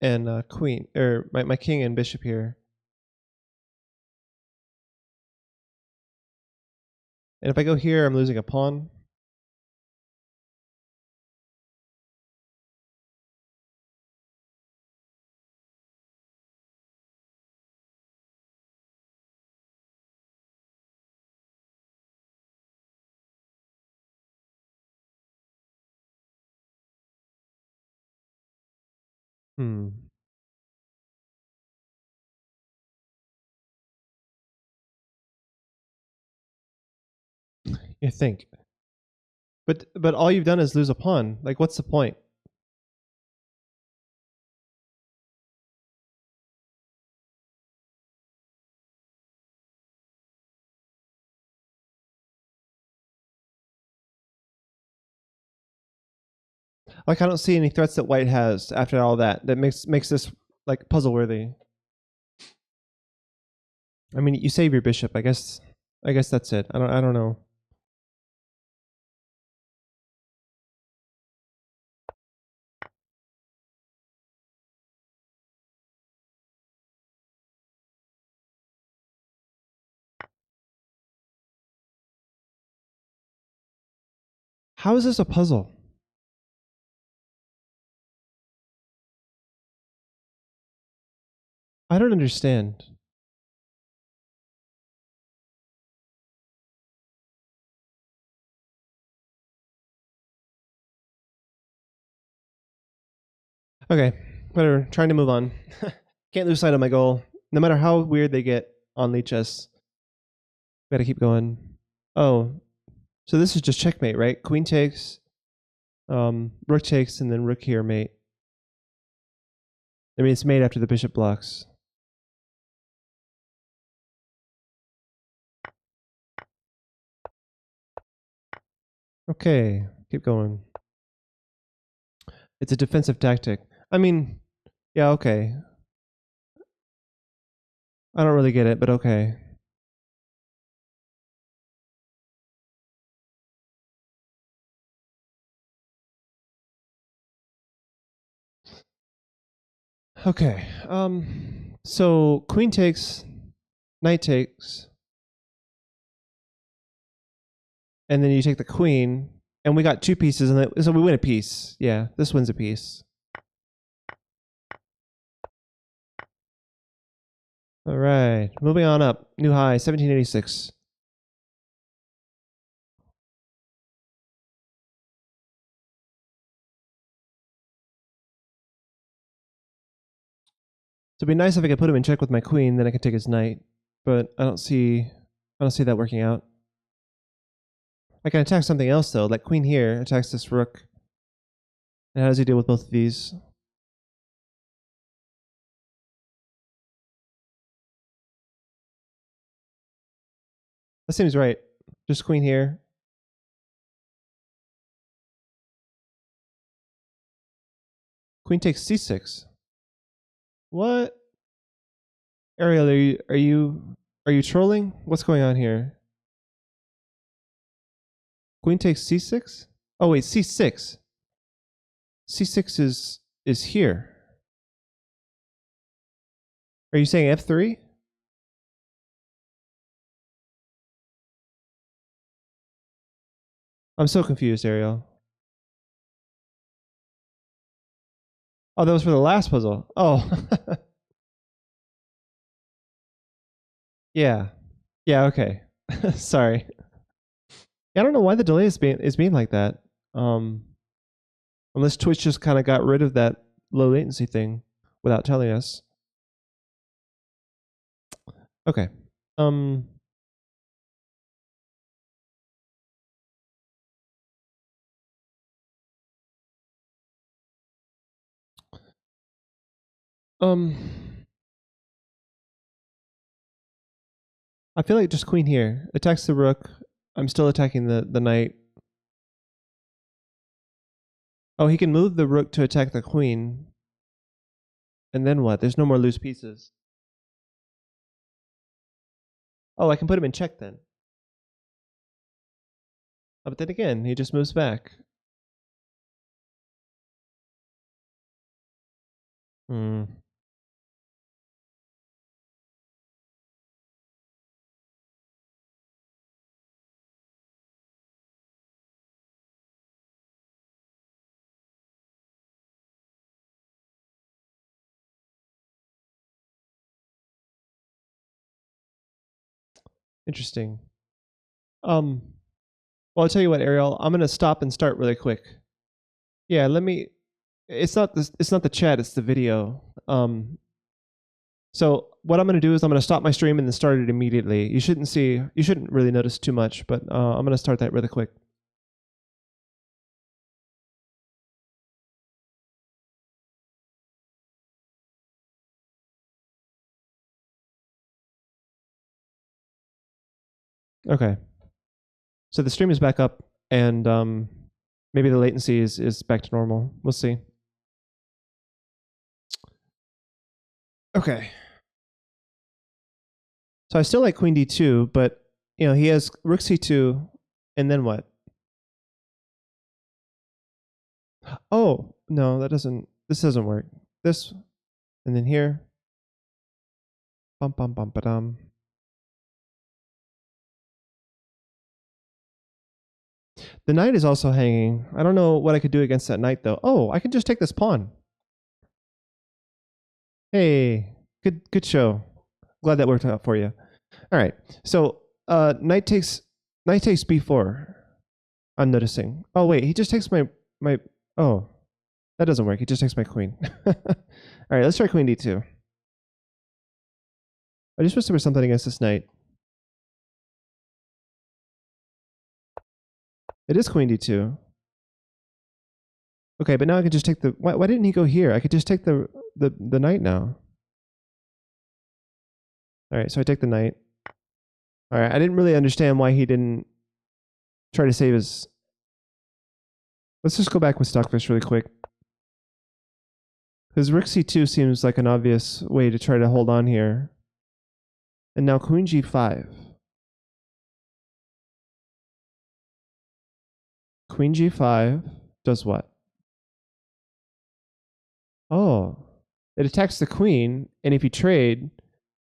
Speaker 2: and queen, or my king and bishop here. And if I go here, I'm losing a pawn. You think. But all you've done is lose a pawn. Like, what's the point? Like, I don't see any threats that white has after all that makes this like puzzle worthy. I mean, you save your bishop. I guess that's it. I don't know. How is this a puzzle? I don't understand. Okay, whatever. Trying to move on. Can't lose sight of my goal. No matter how weird they get on Lichess. Gotta keep going. Oh, so this is just checkmate, right? Queen takes, rook takes, and then rook here mate. I mean, it's made after the bishop blocks. Okay, keep going. It's a defensive tactic. I mean, yeah, okay. I don't really get it, but okay. Okay. So queen takes, knight takes, and then you take the queen, and we got two pieces, and so we win a piece. Yeah, this wins a piece. All right, moving on up. New high, 1786. So it'd be nice if I could put him in check with my queen, then I could take his knight. But I don't see that working out. I can attack something else though, like queen here attacks this rook. And how does he deal with both of these? That seems right. Just queen here. Queen takes c6. What? Ariel, are you trolling? What's going on here? Queen takes c6? Oh wait, c6. c6 is here. Are you saying f3? I'm so confused, Ariel. Oh, that was for the last puzzle. Oh. Yeah. Yeah, okay. Sorry. I don't know why the delay is being like that. Unless Twitch just kind of got rid of that low latency thing without telling us. Okay. Um I feel like just queen here. Attacks the rook. I'm still attacking the knight. Oh, he can move the rook to attack the queen. And then what? There's no more loose pieces. Oh, I can put him in check then. Oh, but then again, he just moves back. Hmm. Interesting. Well, I'll tell you what, Ariel. I'm gonna stop and start really quick. Yeah, let me. It's not this. It's not the chat. It's the video. So what I'm gonna do is I'm gonna stop my stream and then start it immediately. You shouldn't really notice too much, but I'm gonna start that really quick. Okay. So the stream is back up, and maybe the latency is back to normal. We'll see. Okay. So I still like queen d2, but he has rook c2, and then what? Oh no, that doesn't. This doesn't work. This, and then here. Bum bum bum ba dum. The knight is also hanging. I don't know what I could do against that knight though. Oh, I can just take this pawn. Hey, good show. Glad that worked out for you. All right. So knight takes b4. I'm noticing. Oh wait, he just takes my oh, that doesn't work. He just takes my queen. All right, let's try queen d2. I just wish there was something against this knight. It is queen d2. Okay, but now I can just take the. Why didn't he go here? I could just take the knight now. All right, so I take the knight. All right, I didn't really understand why he didn't try to save his. Let's just go back with Stockfish really quick. Because rook c2 seems like an obvious way to try to hold on here. And now queen g5. Queen g5 does what? Oh, it attacks the queen, and if you trade,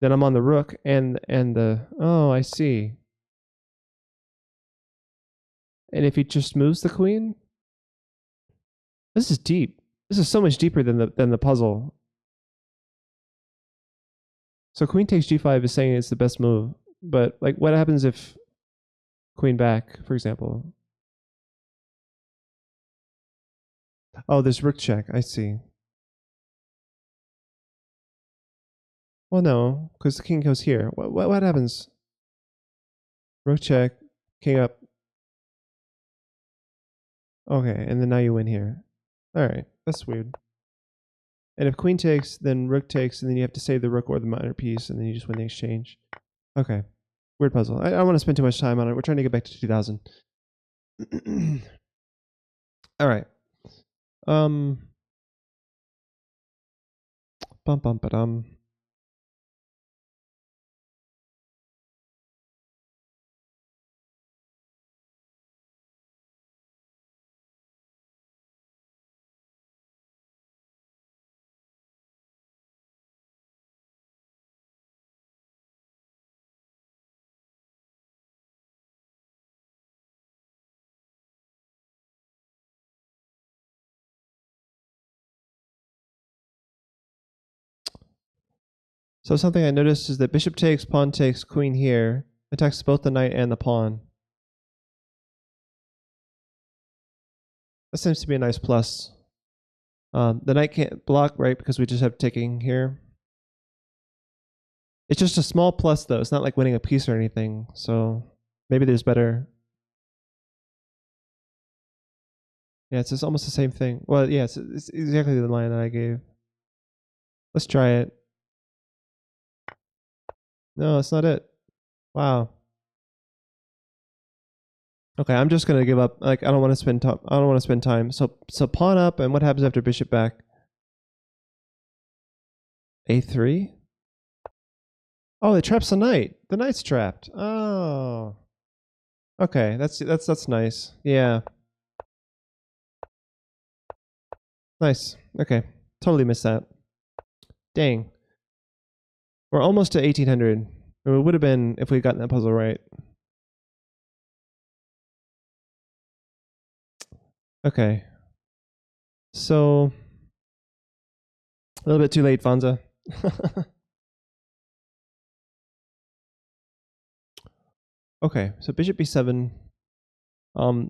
Speaker 2: then I'm on the rook and the. Oh, I see. And if he just moves the queen, this is deep. This is so much deeper than the puzzle. So queen takes g5 is saying it's the best move, but like, what happens if queen back, for example? Oh, there's rook check. I see. Well, no, because the king goes here. What happens? Rook check, king up. Okay, and then now you win here. All right, that's weird. And if queen takes, then rook takes, and then you have to save the rook or the minor piece, and then you just win the exchange. Okay, weird puzzle. I don't want to spend too much time on it. We're trying to get back to 2000. All right. Bum bum ba dum. So something I noticed is that bishop takes, pawn takes, queen here attacks both the knight and the pawn. That seems to be a nice plus. The knight can't block, right, because we just have taking here. It's just a small plus, though. It's not like winning a piece or anything. So maybe there's better. Yeah, it's almost the same thing. Well, yeah, it's exactly the line that I gave. Let's try it. No, that's not it. Wow. Okay, I'm just gonna give up. Like, I don't want to spend time. I don't want to spend time. So pawn up, and what happens after bishop back? A3. Oh, it traps the knight. The knight's trapped. Oh. Okay, that's nice. Yeah. Nice. Okay. Totally missed that. Dang. We're almost to 1800. It would have been if we gotten that puzzle right. Okay. So a little bit too late, Fonza. Okay, so bishop b7.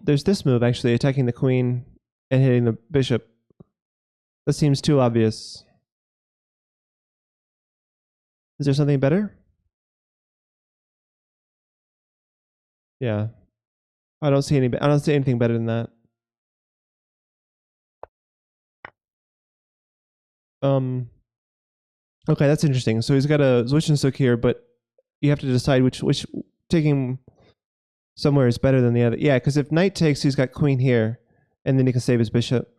Speaker 2: There's this move actually, attacking the queen and hitting the bishop. That seems too obvious. Is there something better? Yeah, I don't see anything better than that. Okay, that's interesting. So he's got a Zwischenstück here, but you have to decide which taking somewhere is better than the other. Yeah, because if knight takes, he's got queen here, and then he can save his bishop.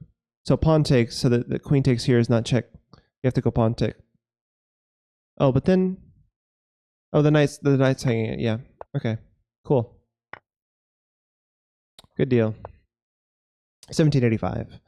Speaker 2: So pawn takes, so that the queen takes here is not check. You have to go pawn take. Oh, but then, oh, the knight's hanging it. Yeah. Okay. Cool. Good deal. 1785.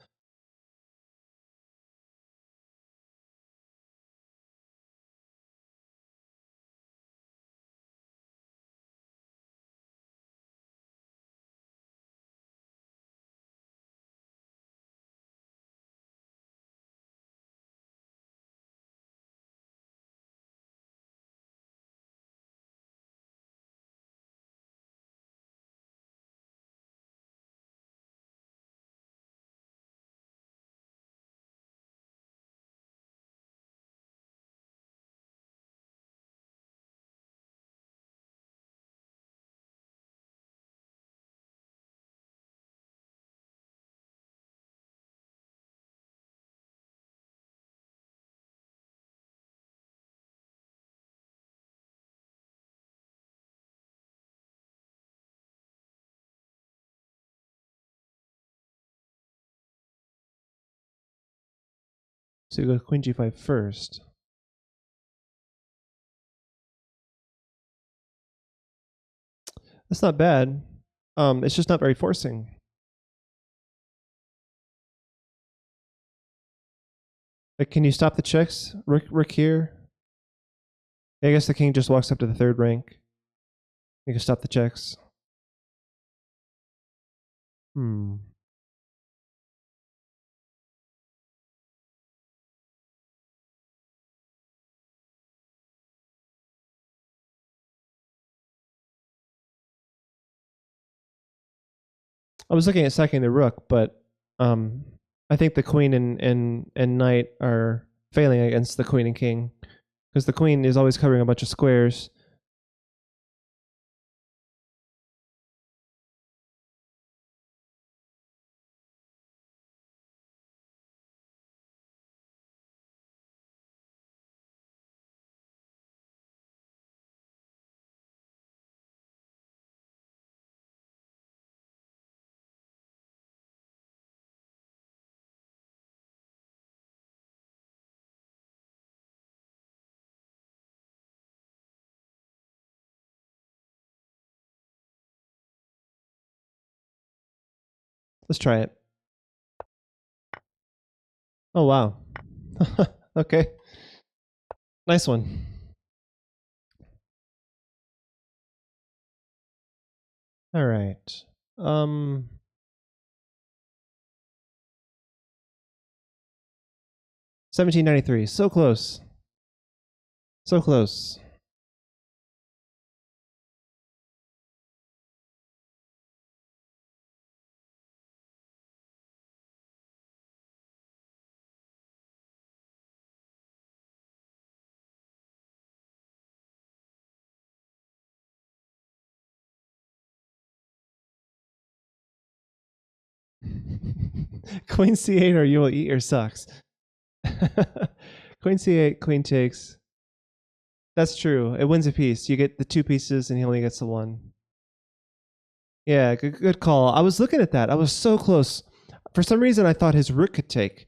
Speaker 2: So you go queen g5 first. That's not bad. It's just not very forcing. Like, can you stop the checks? Rook here. I guess the king just walks up to the third rank. You can stop the checks. Hmm. I was looking at sacking the rook, but I think the queen and knight are failing against the queen and king because the queen is always covering a bunch of squares. Let's try it. Oh, wow. Okay. Nice one. All right. 1793. So close. So close. Queen c8 or you will eat your socks. Queen c8, queen takes. That's true. It wins a piece. You get the 2 pieces and he only gets the 1. Yeah, good call. I was looking at that. I was so close. For some reason, I thought his rook could take.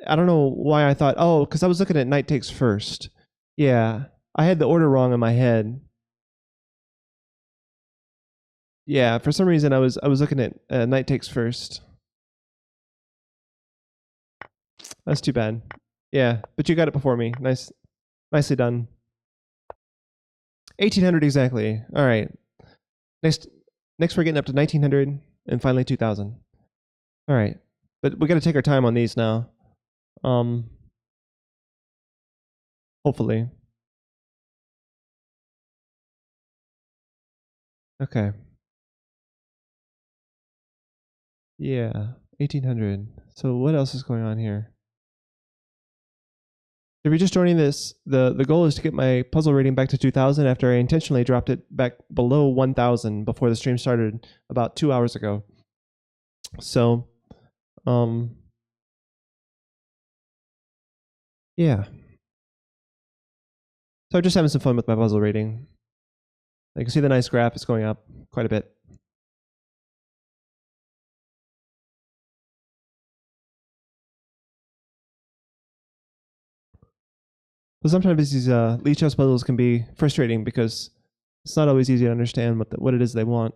Speaker 2: I don't know why I thought, oh, because I was looking at knight takes first. Yeah, I had the order wrong in my head. Yeah, for some reason I was looking at knight takes first. That's too bad. Yeah, but you got it before me. Nicely done. 1800 exactly. All right. Next we're getting up to 1900 and finally 2000. All right, but we got to take our time on these now. Hopefully. Okay. Yeah, 1800. So what else is going on here? If you're just joining this, the goal is to get my puzzle rating back to 2000 after I intentionally dropped it back below 1000 before the stream started about 2 hours ago. So, yeah. So just having some fun with my puzzle rating. You can see the nice graph is going up quite a bit. But sometimes these Liege House puzzles can be frustrating because it's not always easy to understand what it is they want.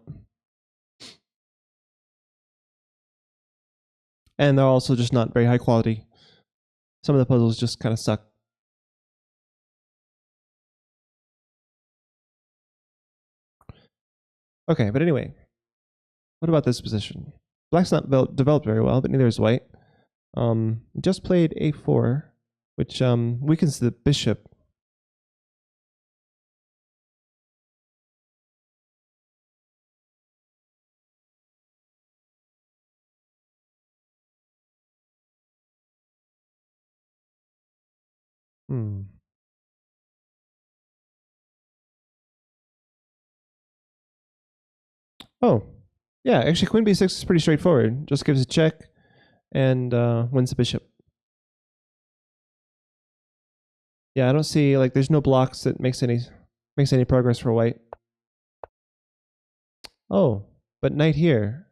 Speaker 2: And they're also just not very high quality. Some of the puzzles just kind of suck. Okay, but anyway, what about this position? Black's not developed very well, but neither is white. Just played a4, which weakens the bishop. Oh, yeah, actually queen b6 is pretty straightforward. Just gives a check and wins the bishop. Yeah, I don't see, like, there's no blocks that makes any progress for white. Oh, but knight here.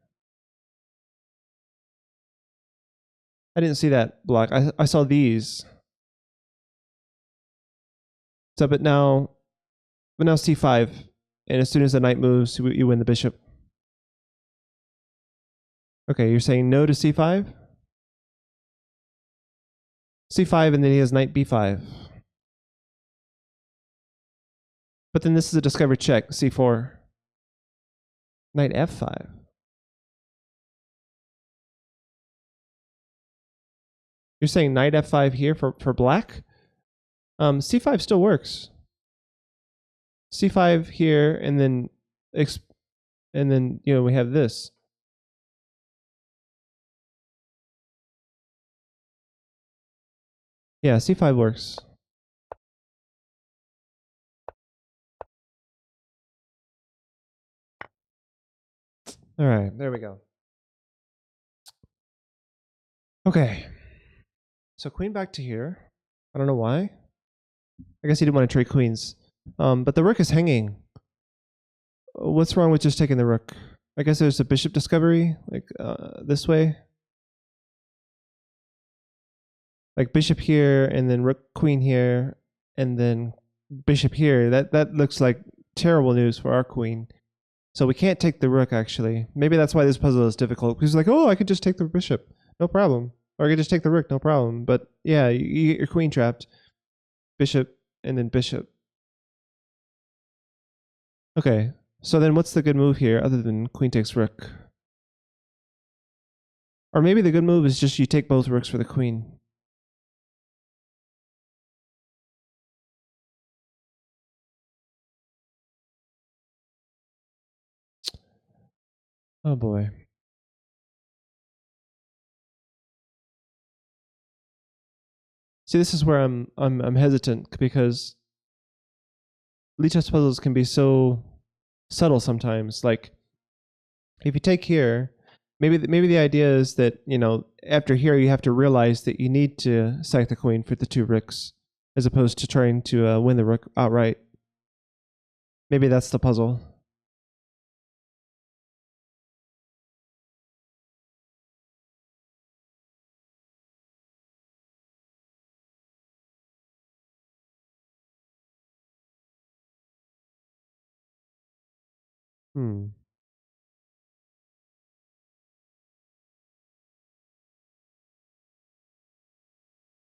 Speaker 2: I didn't see that block. I saw these. So, but now c5, and as soon as the knight moves, you win the bishop. Okay, you're saying no to c5? c5, and then he has knight b5. But then this is a discovered check, c4. Knight f5. You're saying knight f5 here for black? c5 still works. c5 here, and then we have this. Yeah, c5 works. All right, there we go. Okay. So queen back to here. I don't know why. I guess he didn't want to trade queens. But the rook is hanging. What's wrong with just taking the rook? I guess there's a bishop discovery, like this way. Like bishop here, and then rook queen here, and then bishop here. That looks like terrible news for our queen. So we can't take the rook, actually. Maybe that's why this puzzle is difficult. Because like, oh, I could just take the bishop. No problem. Or I could just take the rook. No problem. But yeah, you get your queen trapped. Bishop, and then bishop. Okay. So then what's the good move here other than queen takes rook? Or maybe the good move is just you take both rooks for the queen. Oh boy. See, this is where I'm hesitant because Lichess puzzles can be so subtle sometimes. Like if you take here, maybe the idea is that, you know, after here you have to realize that you need to sack the queen for the two rooks as opposed to trying to win the rook outright. Maybe that's the puzzle. Hmm.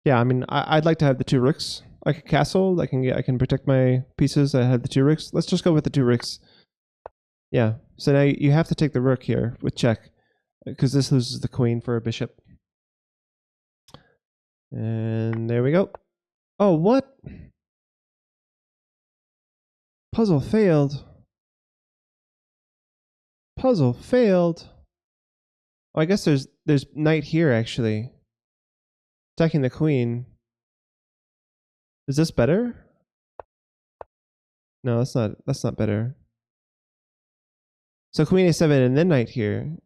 Speaker 2: Yeah, I mean, I'd like to have the two rooks, like a castle. I can protect my pieces. I have the two rooks. Let's just go with the two rooks. Yeah. So now you have to take the rook here with check, because this loses the queen for a bishop. And there we go. Oh, what? Puzzle failed. Puzzle failed. Oh, I guess there's knight here actually. Attacking the queen. Is this better? No, that's not better. So queen a7 and then knight here.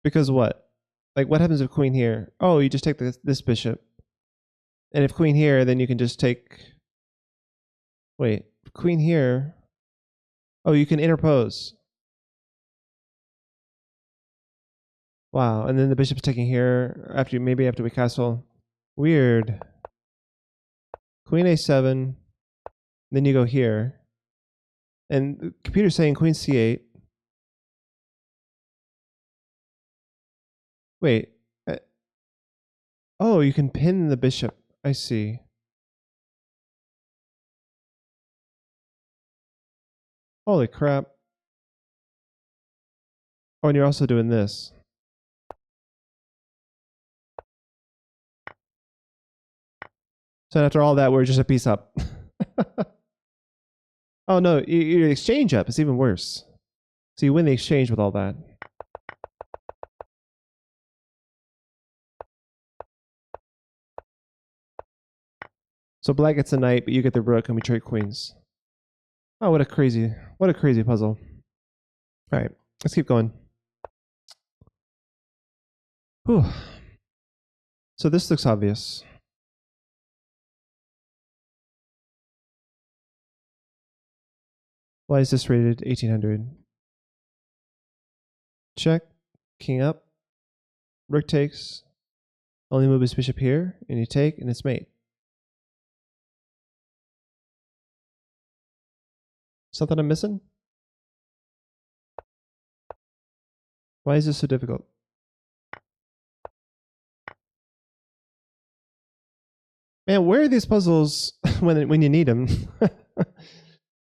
Speaker 2: Because what? Like what happens if queen here? Oh, you just take this bishop. And if queen here, then you can just take. Wait, queen here. Oh, you can interpose. Wow, and then the bishop's taking here after maybe after we castle. Weird. Queen a7. Then you go here. And the computer's saying queen c8. Wait. Oh, you can pin the bishop. I see. Holy crap. Oh, and you're also doing this. So after all that, we're just a piece up. Oh no, your exchange up. It's even worse. So you win the exchange with all that. So black gets the knight, but you get the rook, and we trade queens. Oh, what a crazy puzzle. All right, let's keep going. Whew. So this looks obvious. Why is this rated 1800? Check, king up, rook takes. Only move is bishop here, and you take, and it's mate. Something I'm missing? Why is this so difficult? Man, where are these puzzles when you need them?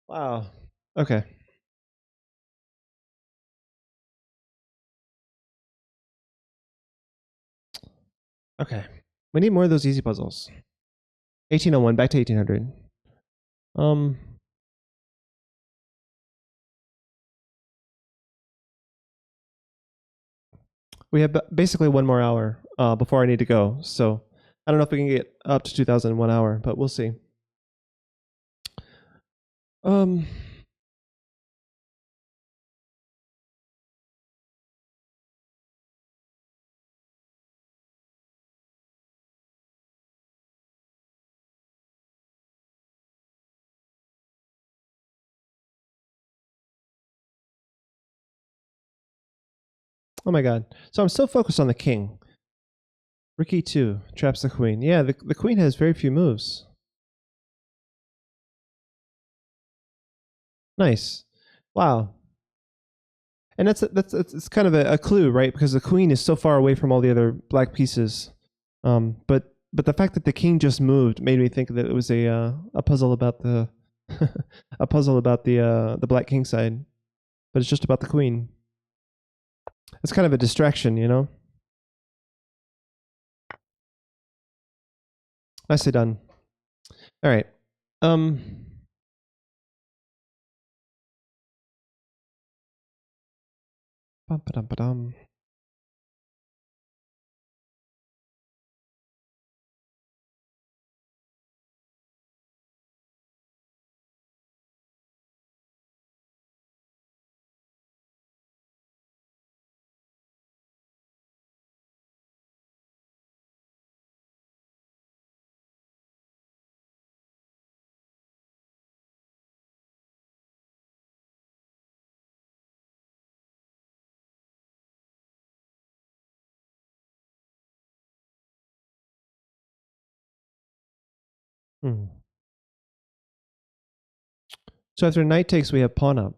Speaker 2: Wow. Okay. Okay. We need more of those easy puzzles. 1801, back to 1800. Um. We have basically 1 more hour before I need to go. So I don't know if we can get up to 2,000 in 1 hour, but we'll see. Oh my god. So I'm so focused on the king. Rook e2 traps the queen. Yeah, the queen has very few moves. Nice. Wow. And that's it's kind of a clue, right? Because the queen is so far away from all the other black pieces. But the fact that the king just moved made me think that it was a puzzle about the a puzzle about the black king side. But it's just about the queen. It's kind of a distraction, you know? Nicely done. All right. Bum-ba-dum-ba-dum. So after knight takes, we have pawn up.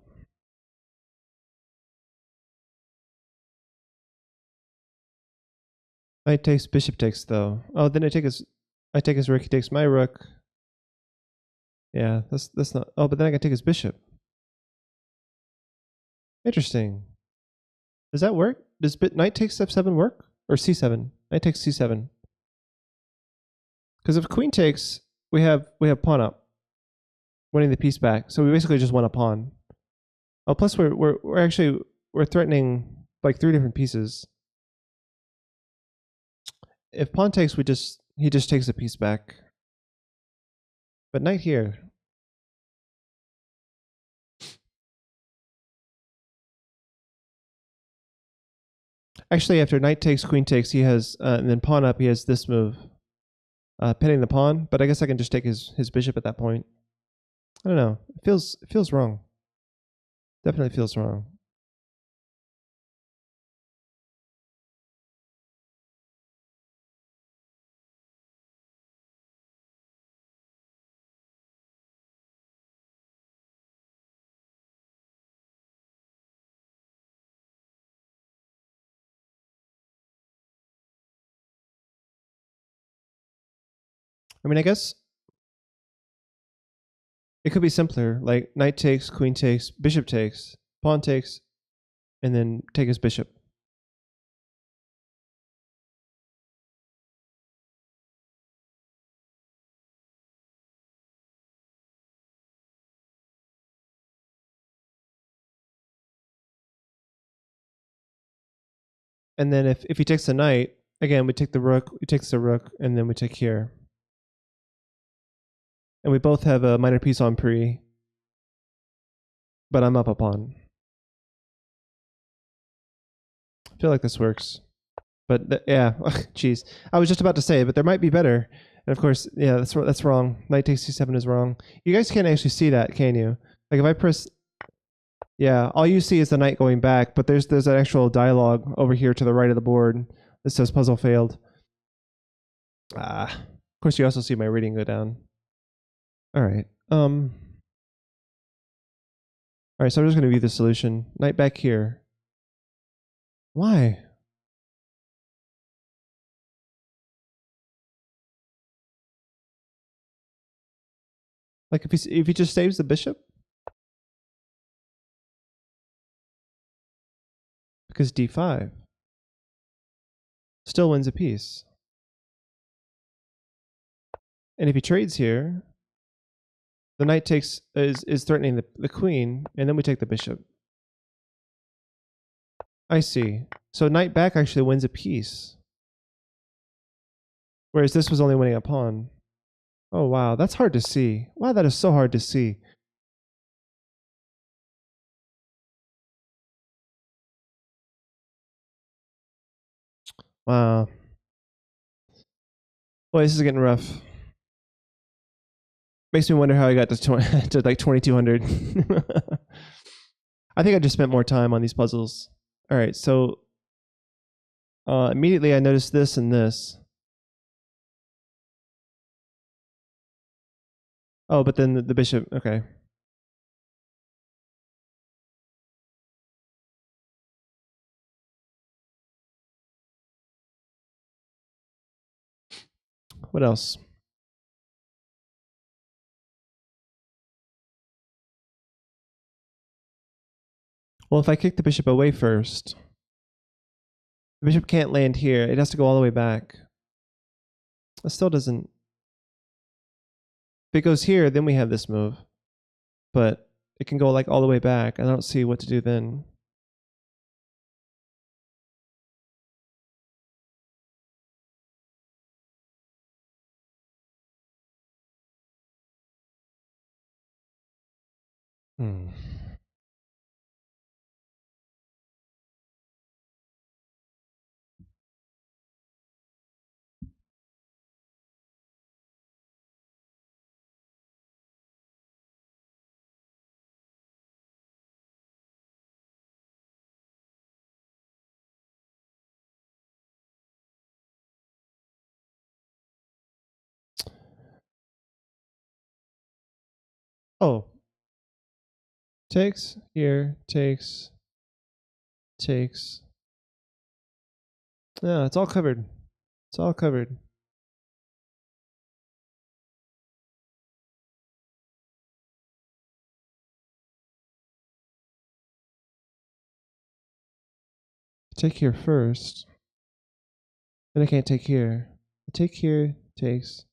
Speaker 2: Knight takes, bishop takes, though. Oh, then I take his rook. He takes my rook. Yeah, that's not. Oh, but then I can take his bishop. Interesting. Does that work? Does knight takes f7 work or c7? Knight takes c7. Because if queen takes, we have pawn up, winning the piece back. So we basically just won a pawn. Oh, plus we're actually threatening like 3 different pieces. If pawn takes, he just takes a piece back. But knight here. Actually, after knight takes, queen takes, he has, and then pawn up, he has this move. Pinning the pawn, but I guess I can just take his bishop at that point. I don't know. It feels wrong. Definitely feels wrong. I mean, I guess it could be simpler, like knight takes, queen takes, bishop takes, pawn takes, and then take his bishop. And then if he takes the knight, again, we take the rook, he takes the rook, and then we take here. And we both have a minor piece on pre, but I'm up a pawn. I feel like this works. But yeah, jeez. I was just about to say, but there might be better. And of course, yeah, that's wrong. Knight takes c7 is wrong. You guys can't actually see that, can you? Like if I press, yeah, all you see is the knight going back, but there's an actual dialogue over here to the right of the board that says puzzle failed. Of course, you also see my reading go down. All right. All right, so I'm just going to view the solution. Knight back here. Why? Like if he just saves the bishop? Because d5 still wins a piece. And if he trades here, the knight takes is threatening the queen, and then we take the bishop. I see. So knight back actually wins a piece. Whereas this was only winning a pawn. Oh, wow. That's hard to see. Wow, that is so hard to see. Wow. Boy, this is getting rough. Makes me wonder how I got to, to like 2200. I think I just spent more time on these puzzles. All right, so immediately I noticed this and this. Oh, but then the bishop, okay. What else? Well, if I kick the bishop away first, the bishop can't land here. It has to go all the way back. It still doesn't. If it goes here, then we have this move. But it can go like all the way back. I don't see what to do then. Hmm. Oh. Takes, here, takes. Yeah, it's all covered. It's all covered. Take here first. Then I can't take here. Take here, takes.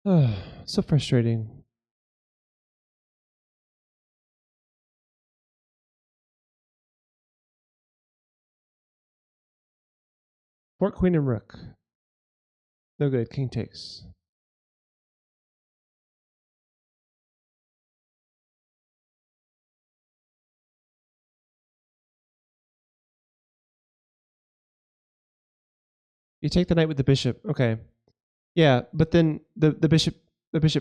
Speaker 2: Oh, so frustrating. Fork, queen, and rook. No good. King takes. You take the knight with the bishop. Okay. Yeah, but then the bishop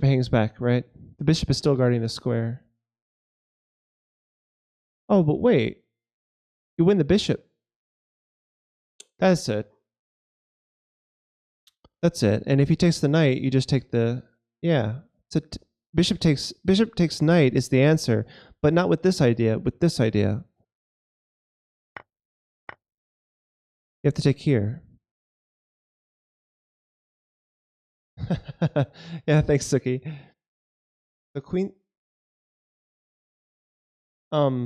Speaker 2: hangs back, right? The bishop is still guarding the square. Oh, but wait. You win the bishop. That's it. That's it. And if he takes the knight, you just take the yeah. So bishop takes knight is the answer, but not with this idea. With this idea, you have to take here. Yeah, thanks, Suki. The queen. But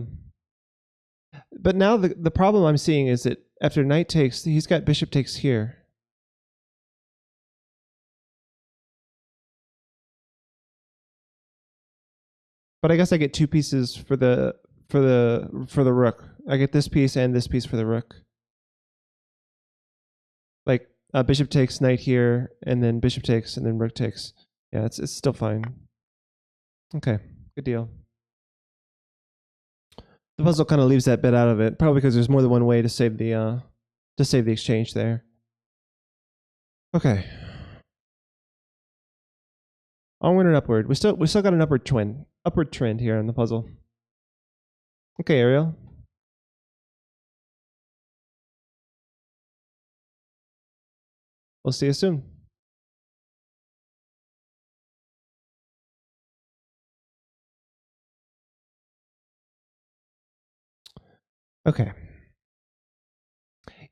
Speaker 2: now the problem I'm seeing is that after knight takes, he's got bishop takes here. But I guess I get two pieces for the rook. I get this piece and this piece for the rook. Like bishop takes knight here, and then bishop takes, and then rook takes. Yeah, it's still fine. Okay, good deal. The puzzle kind of leaves that bit out of it, probably because there's more than one way to save the exchange there. Okay. Onward and upward. We still got an upward trend here on the puzzle. Okay, Ariel. We'll see you soon. Okay.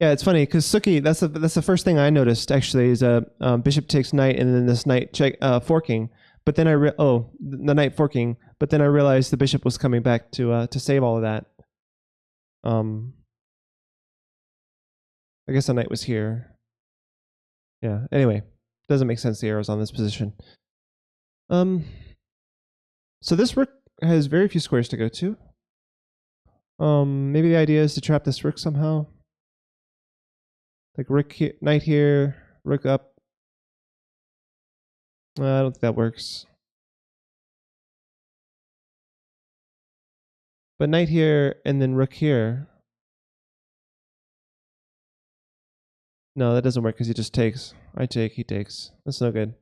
Speaker 2: Yeah, it's funny because Suki. That's the first thing I noticed actually is bishop takes knight and then this knight forking. But then the knight forking. But then I realized the bishop was coming back to save all of that. I guess the knight was here. Yeah. Anyway, doesn't make sense the arrow's on this position. So this rook has very few squares to go to. Maybe the idea is to trap this rook somehow. Like rook here, knight here, rook up. I don't think that works. But knight here and then rook here. No, that doesn't work because he just takes. I take, he takes. That's no good.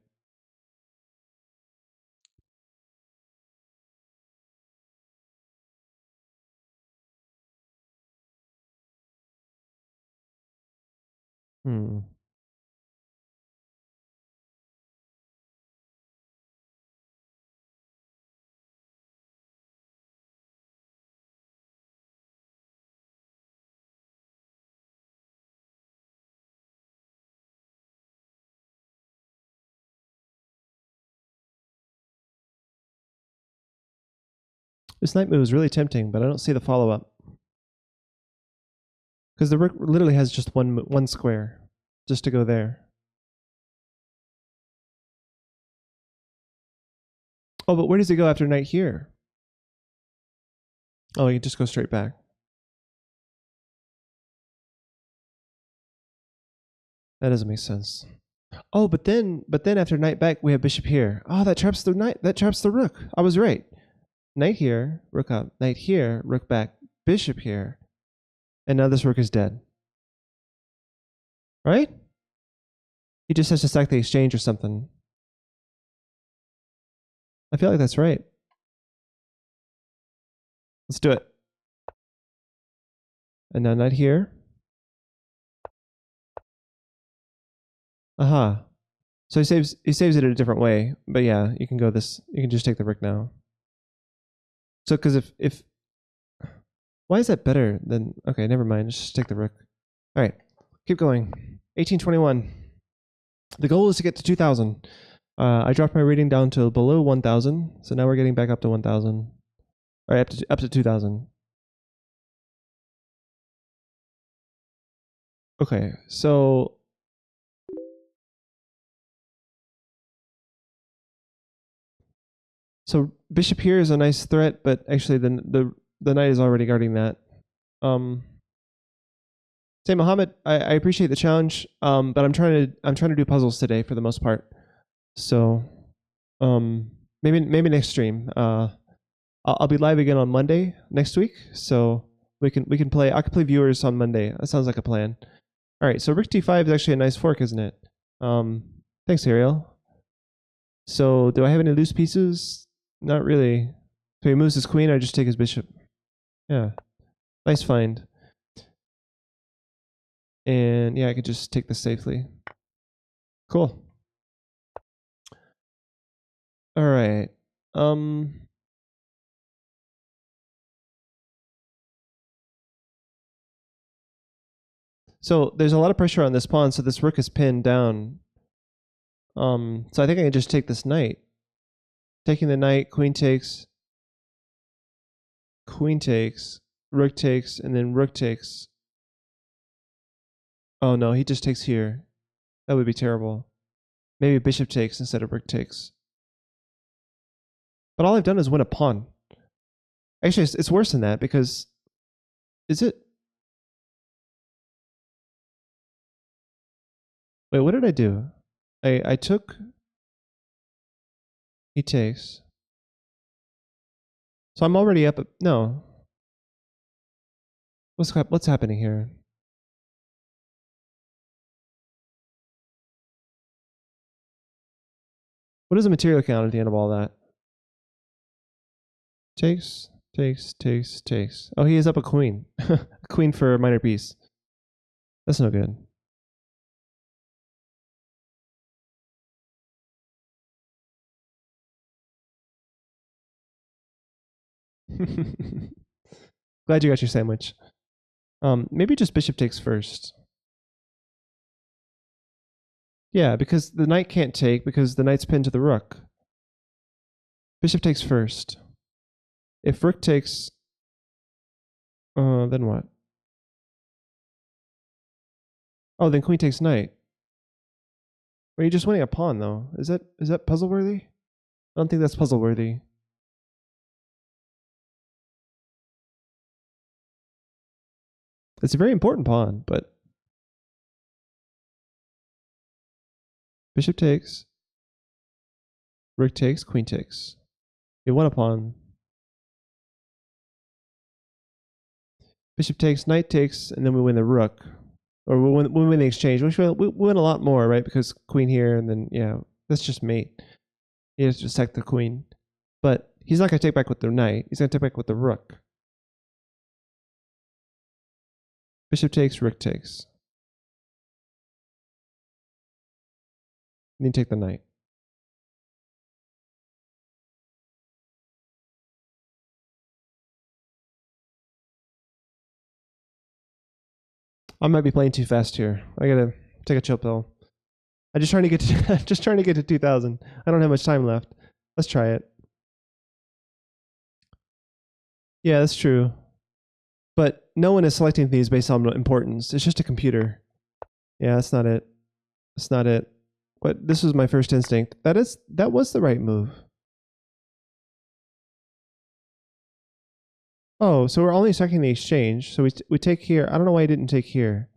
Speaker 2: This knight move is really tempting, but I don't see the follow-up. Because the rook literally has just one square, just to go there. Oh, but where does he go after knight here? Oh, he can just go straight back. That doesn't make sense. Oh, but then after knight back, we have bishop here. Oh, that traps the knight. That traps the rook. I was right. Knight here, rook up. Knight here, rook back. Bishop here. And now this rook is dead. Right? He just has to sack the exchange or something. I feel like that's right. Let's do it. And now knight here. Aha. So he saves it in a different way. But yeah, you can go this. You can just take the rook now. So because if why is that better than okay, never mind. Just take the rook. All right. Keep going. 1821. The goal is to get to 2000. I dropped my rating down to below 1000. So now we're getting back up to 1000. All right, up to 2000. Okay, so bishop here is a nice threat, but actually the knight is already guarding that. Say Mohammed, I appreciate the challenge, but I'm trying to do puzzles today for the most part. So maybe next stream. I'll be live again on Monday next week, so we can play. I can play viewers on Monday. That sounds like a plan. All right, so rook d5 is actually a nice fork, isn't it? Thanks, Ariel. So do I have any loose pieces? Not really. So he moves his queen, I just take his bishop. Yeah, nice find. And yeah, I could just take this safely. Cool. All right. So there's a lot of pressure on this pawn, so this rook is pinned down. So I think I can just take this knight. Taking the knight, queen takes, rook takes, and then rook takes. Oh no, he just takes here. That would be terrible. Maybe bishop takes instead of rook takes. But all I've done is win a pawn. Actually, it's worse than that because... Is it? Wait, what did I do? I took... He takes. So I'm already up... No. What's happening here? What is the material count at the end of all that? Takes. Oh, he is up a queen. A queen for a minor piece. That's no good. Glad you got your sandwich. Maybe just bishop takes first. Yeah, because the knight can't take because the knight's pinned to the rook. Bishop takes first. If rook takes, then what? Oh, then queen takes knight. Well, you're just winning a pawn though. Is that puzzle worthy? I don't think that's puzzle worthy. It's a very important pawn, but bishop takes, rook takes, queen takes. You won a pawn. Bishop takes, knight takes, and then we win the rook. Or we win the exchange. We win a lot more, right? Because queen here, and then, yeah, that's just mate. He has to sack the queen. But he's not going to take back with the knight. He's going to take back with the rook. Bishop takes, rook takes. And then take the knight. I might be playing too fast here. I gotta take a chill pill. I'm just trying to get to just trying to get to 2000. I don't have much time left. Let's try it. Yeah, that's true. But no one is selecting these based on importance. It's just a computer. Yeah, that's not it. That's not it. But this was my first instinct. That was the right move. Oh, so we're only checking the exchange. So we take here. I don't know why I didn't take here.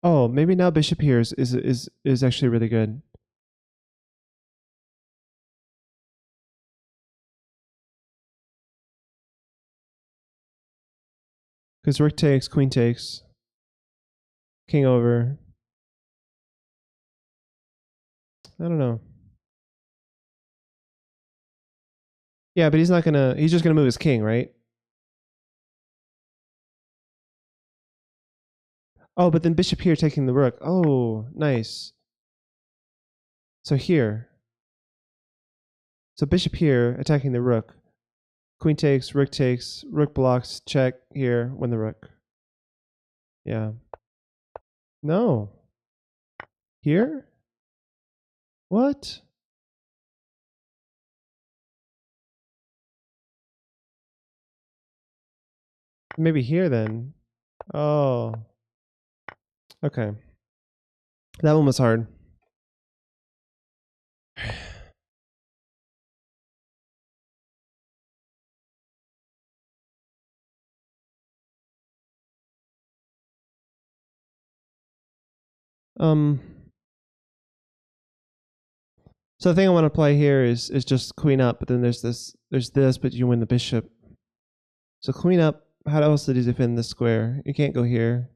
Speaker 2: Oh, maybe now bishop here is actually really good. Because rook takes, queen takes, king over. I don't know. Yeah, but he's just gonna move his king, right? Oh, but then bishop here taking the rook. Oh, nice. So here. So bishop here attacking the rook. Queen takes, rook blocks, check here, win the rook. Yeah. No. Here? What? Maybe here then. Oh. Okay. That one was hard. So the thing I want to play here is just queen up, but then there's this, but you win the bishop. So queen up. How else did he defend this square? You can't go here.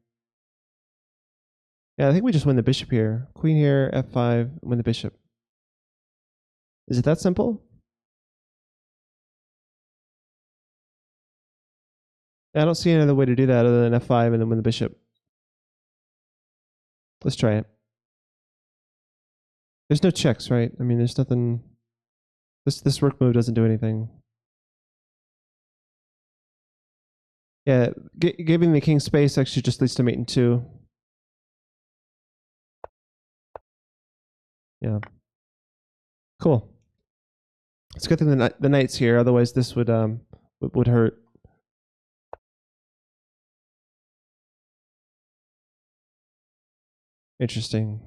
Speaker 2: Yeah, I think we just win the bishop here. Queen here, f5, win the bishop. Is it that simple? I don't see another way to do that other than f5 and then win the bishop. Let's try it. There's no checks, right? I mean, there's nothing. This rook move doesn't do anything. Yeah, giving the king space actually just leads to mate in 2. Yeah. Cool. It's good thing the knight's here. Otherwise, this would hurt. Interesting.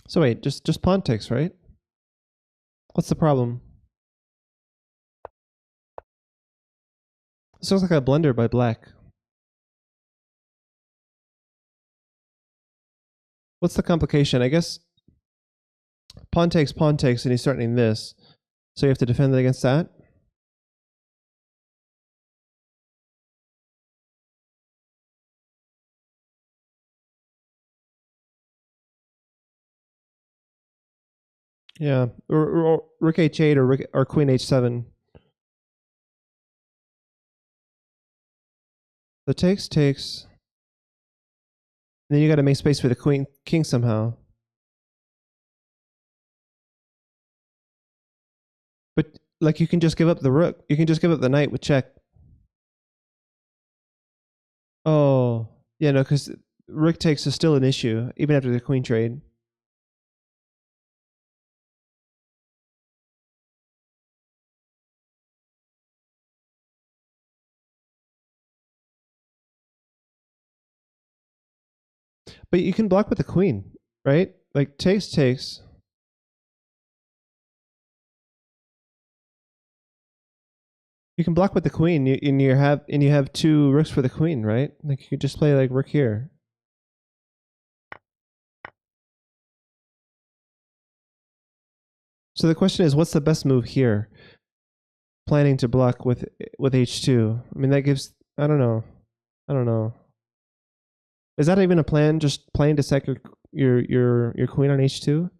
Speaker 2: So wait, just pawn takes, right? What's the problem? This looks like a blunder by black. What's the complication? I guess pawn takes, and he's threatening this. So you have to defend against that? Yeah, or rook h8 or queen h7. So takes, takes. And then you got to make space for the queen, king somehow. But like you can just give up the rook. You can just give up the knight with check. Oh, yeah, no, because rook takes is still an issue even after the queen trade. But you can block with the queen, right? Like takes, takes. You can block with the queen, and you have two rooks for the queen, right? Like you could just play like rook here. So the question is, what's the best move here? Planning to block with h2. I mean, that gives. I don't know. I don't know. Is that even a plan? Just playing to sack your queen on h2?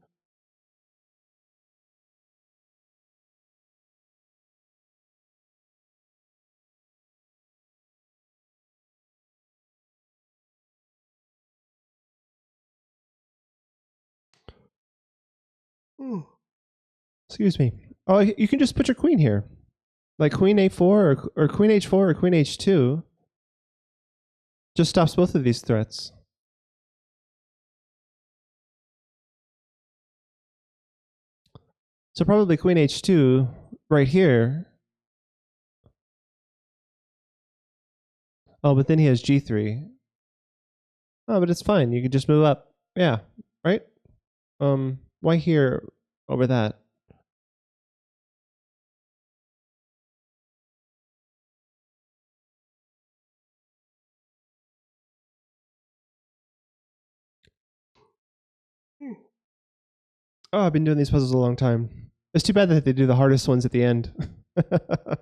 Speaker 2: Excuse me. Oh, you can just put your queen here, like queen a4 or queen h4 or queen h2. Just stops both of these threats. So probably queen h2 right here. Oh, but then he has g3. Oh, but it's fine. You can just move up. Yeah, right? Why here over that? Oh, I've been doing these puzzles a long time. It's too bad that they do the hardest ones at the end. I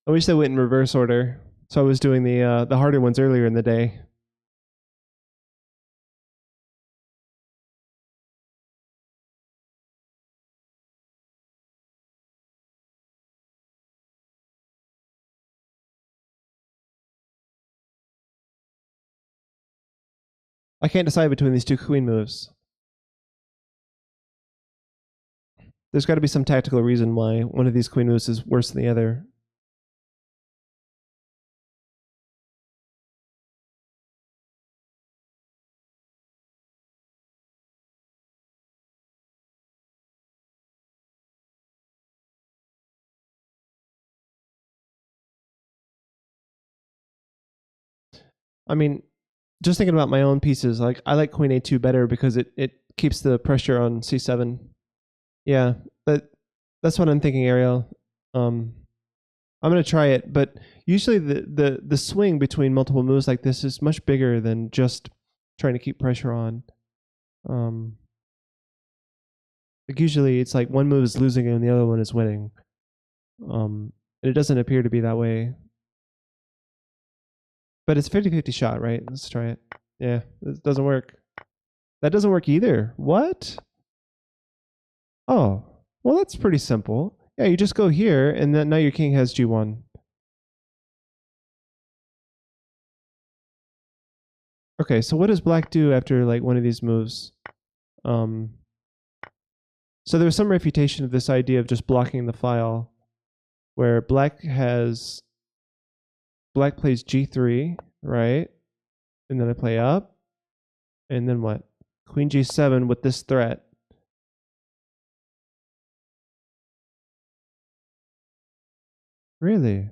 Speaker 2: wish they went in reverse order. So I was doing the harder ones earlier in the day. I can't decide between these two queen moves. There's got to be some tactical reason why one of these queen moves is worse than the other. I mean, just thinking about my own pieces, like I like queen a2 better because it keeps the pressure on c7. Yeah, that's what I'm thinking, Ariel. I'm gonna try it, but usually the swing between multiple moves like this is much bigger than just trying to keep pressure on. Like usually it's like one move is losing and the other one is winning. And it doesn't appear to be that way. But it's a 50-50 shot, right? Let's try it. Yeah, it doesn't work. That doesn't work either. What? Oh, well, that's pretty simple. Yeah, you just go here, and then now your king has g1. Okay, so what does black do after like one of these moves? So there's some refutation of this idea of just blocking the file, where black plays g3, right? And then I play up, and then what? Queen g7 with this threat. Really?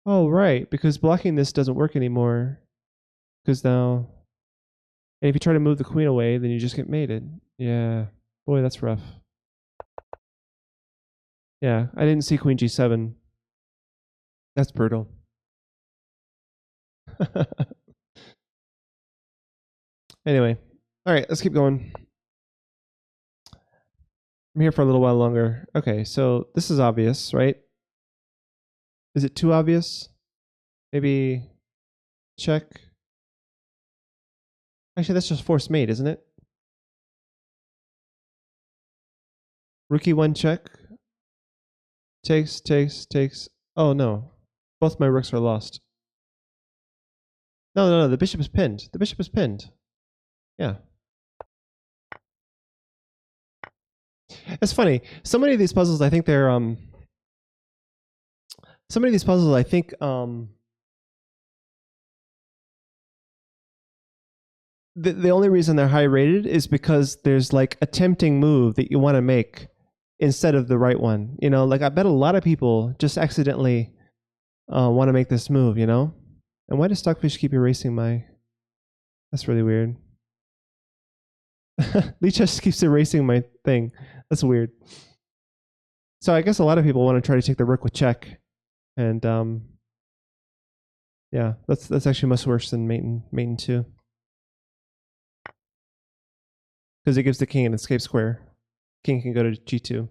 Speaker 2: Oh, right, because blocking this doesn't work anymore. Because now, and if you try to move the queen away, then you just get mated. Yeah, boy, that's rough. Yeah, I didn't see queen g7. That's brutal. Anyway, all right, let's keep going. I'm here for a little while longer. Okay, so this is obvious, right? Is it too obvious? Maybe check. Actually, that's just forced mate, isn't it? Rookie one check. Takes. Oh, no. Both my rooks are lost. No. The bishop is pinned. The bishop is pinned. Yeah. It's funny. So many of these puzzles, I think they're so many of these puzzles, I think the only reason they're high rated is because there's like a tempting move that you want to make instead of the right one. You know, like I bet a lot of people just accidentally want to make this move, you know? And why does Stockfish keep erasing my... That's really weird. Leech just keeps erasing my thing. That's weird. So I guess a lot of people want to try to take the rook with check. And yeah, that's actually much worse than mate 2. Because it gives the king an escape square. King can go to g2.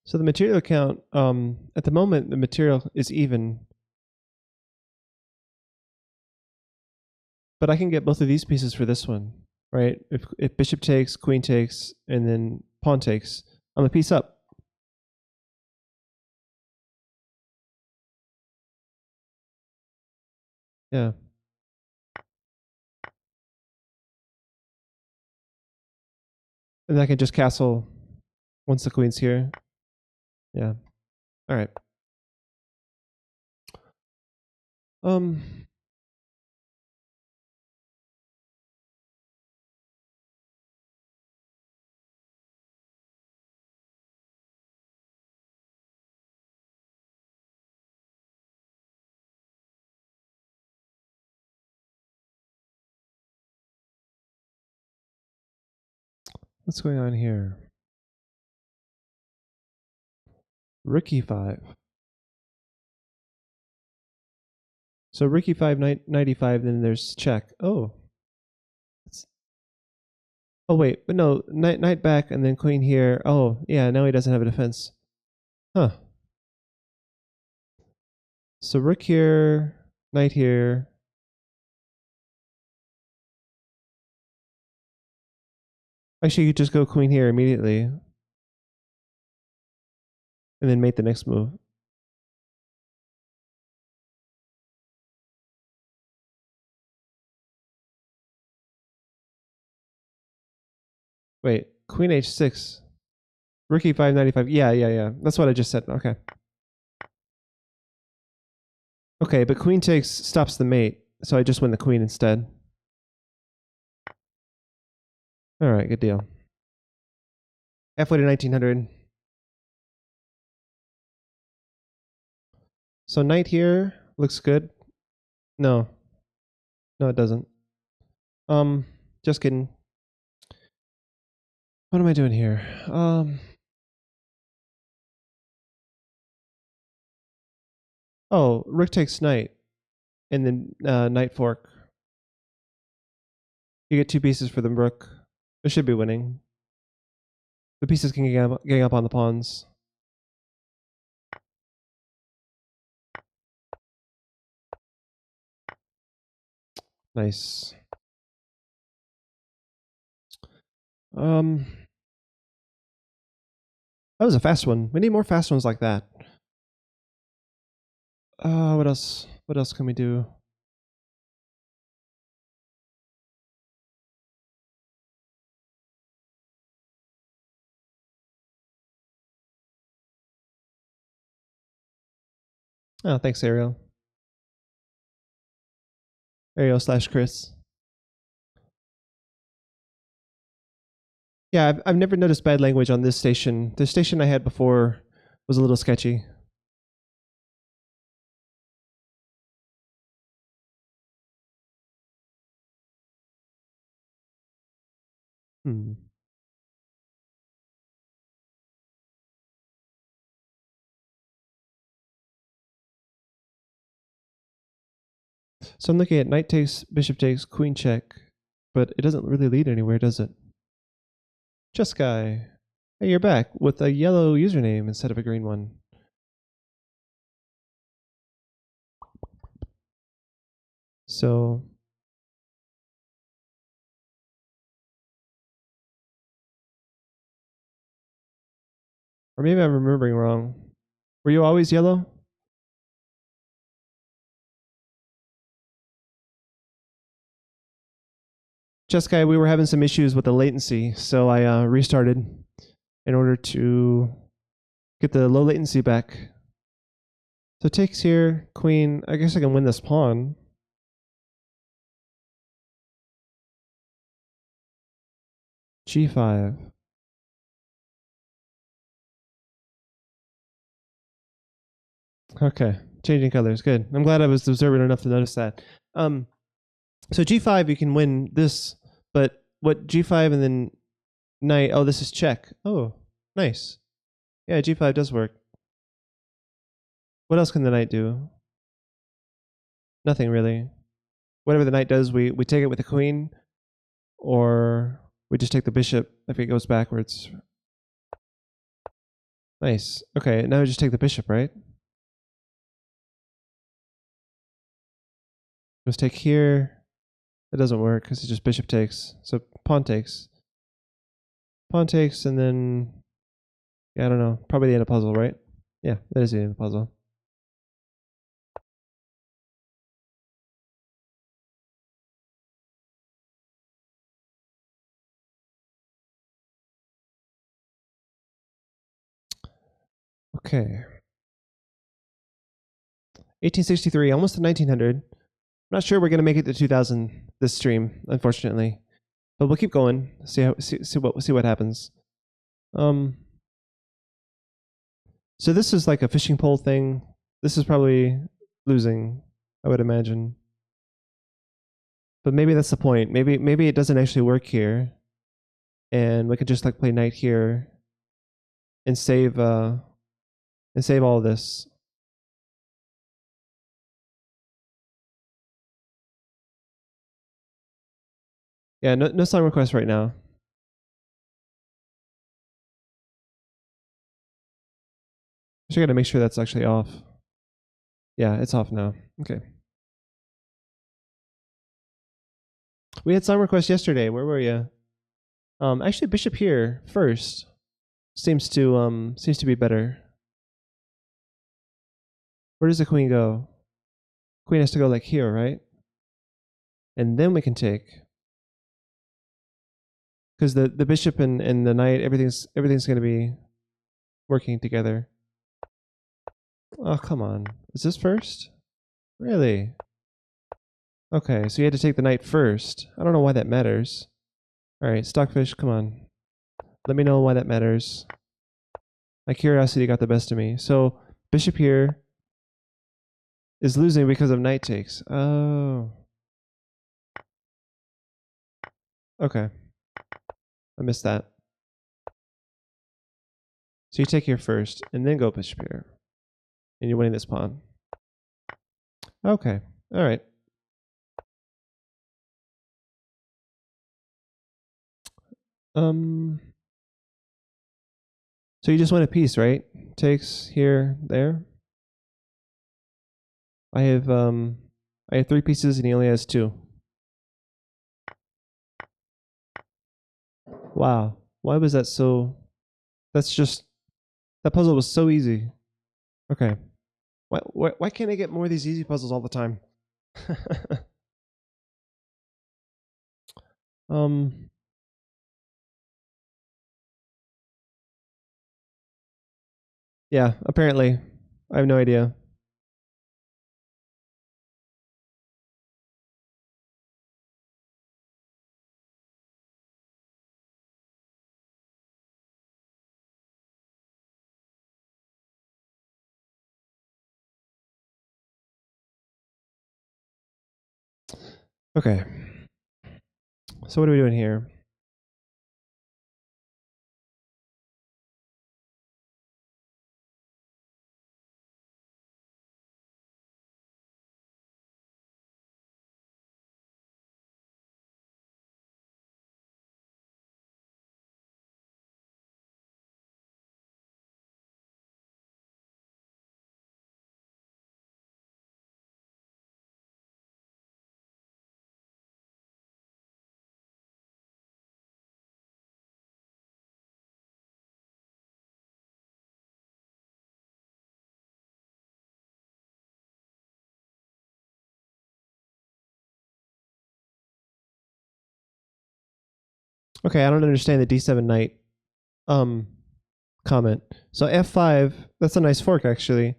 Speaker 2: So the material count, at the moment, the material is even. But I can get both of these pieces for this one, right? If bishop takes, queen takes, and then pawn takes, I'm a piece up. Yeah. And I can just castle once the queen's here. Yeah. All right. What's going on here? Rook e5. So rook e5, knight e5, then there's check. Oh. Oh wait, but no, knight back and then queen here. Oh, yeah, now he doesn't have a defense. Huh. So rook here, knight here. Actually, you could just go queen here immediately. And then mate the next move. Wait, queen h6. Rook e5, knight e5. Yeah. That's what I just said. Okay. Okay, but queen takes stops the mate, so I just win the queen instead. All right, good deal. Halfway to 1900. So knight here looks good. No, it doesn't. Just kidding. What am I doing here? Oh, rook takes knight, and then knight fork. You get 2 pieces for the rook. It should be winning. The pieces can gang up on the pawns. Nice. That was a fast one. We need more fast ones like that. What else? What else can we do? Oh, thanks, Ariel. Ariel/Chris. Yeah, I've never noticed bad language on this station. The station I had before was a little sketchy. So I'm looking at knight takes, bishop takes, queen check. but it doesn't really lead anywhere, does it? Just Guy. Hey, you're back with a yellow username instead of a green one. So or maybe I'm remembering wrong. Were you always yellow? Just Guy, we were having some issues with the latency, so I restarted in order to get the low latency back. So takes here, queen. I guess I can win this pawn. G5. Okay, changing colors. Good. I'm glad I was observant enough to notice that. So G5, you can win this, but what G5 and then knight? Oh, this is check. Oh, nice. Yeah, G5 does work. What else can the knight do? Nothing really. Whatever the knight does, we take it with the queen, or we just take the bishop if it goes backwards. Nice. Okay, now we just take the bishop, right? Let's take here. That doesn't work because it's just bishop takes. So pawn takes. Pawn takes, and then yeah, I don't know. Probably the end of the puzzle, right? Yeah, that is the end of the puzzle. Okay. 1863, almost to 1900. I'm not sure we're gonna make it to 2000 this stream, unfortunately, but we'll keep going. See what happens. So this is like a fishing pole thing. This is probably losing, I would imagine. But maybe that's the point. Maybe it doesn't actually work here, and we could just like play knight here and save all of this. Yeah, no song request right now. Just gotta make sure that's actually off. Yeah, it's off now. Okay. We had song requests yesterday. Where were you? Actually, bishop here first seems to be better. Where does the queen go? Queen has to go like here, right? And then we can take. Because the bishop and the knight, everything's gonna be working together. Oh, come on. Is this first? Really? Okay, so you had to take the knight first. I don't know why that matters. Alright, Stockfish, come on. Let me know why that matters. My curiosity got the best of me. So, bishop here is losing because of knight takes. Oh. Okay. I missed that. So you take here first, and then go bishop here. And you're winning this pawn. Okay. Alright. So you just win a piece, right? Takes here, there. I have 3 pieces and he only has 2. Wow. Why was that so? That's just that puzzle was so easy. Okay. Why can't I get more of these easy puzzles all the time? um yeah, apparently. I have no idea. Okay. So what are we doing here? Okay, I don't understand the D7 knight comment. So F5, that's a nice fork actually.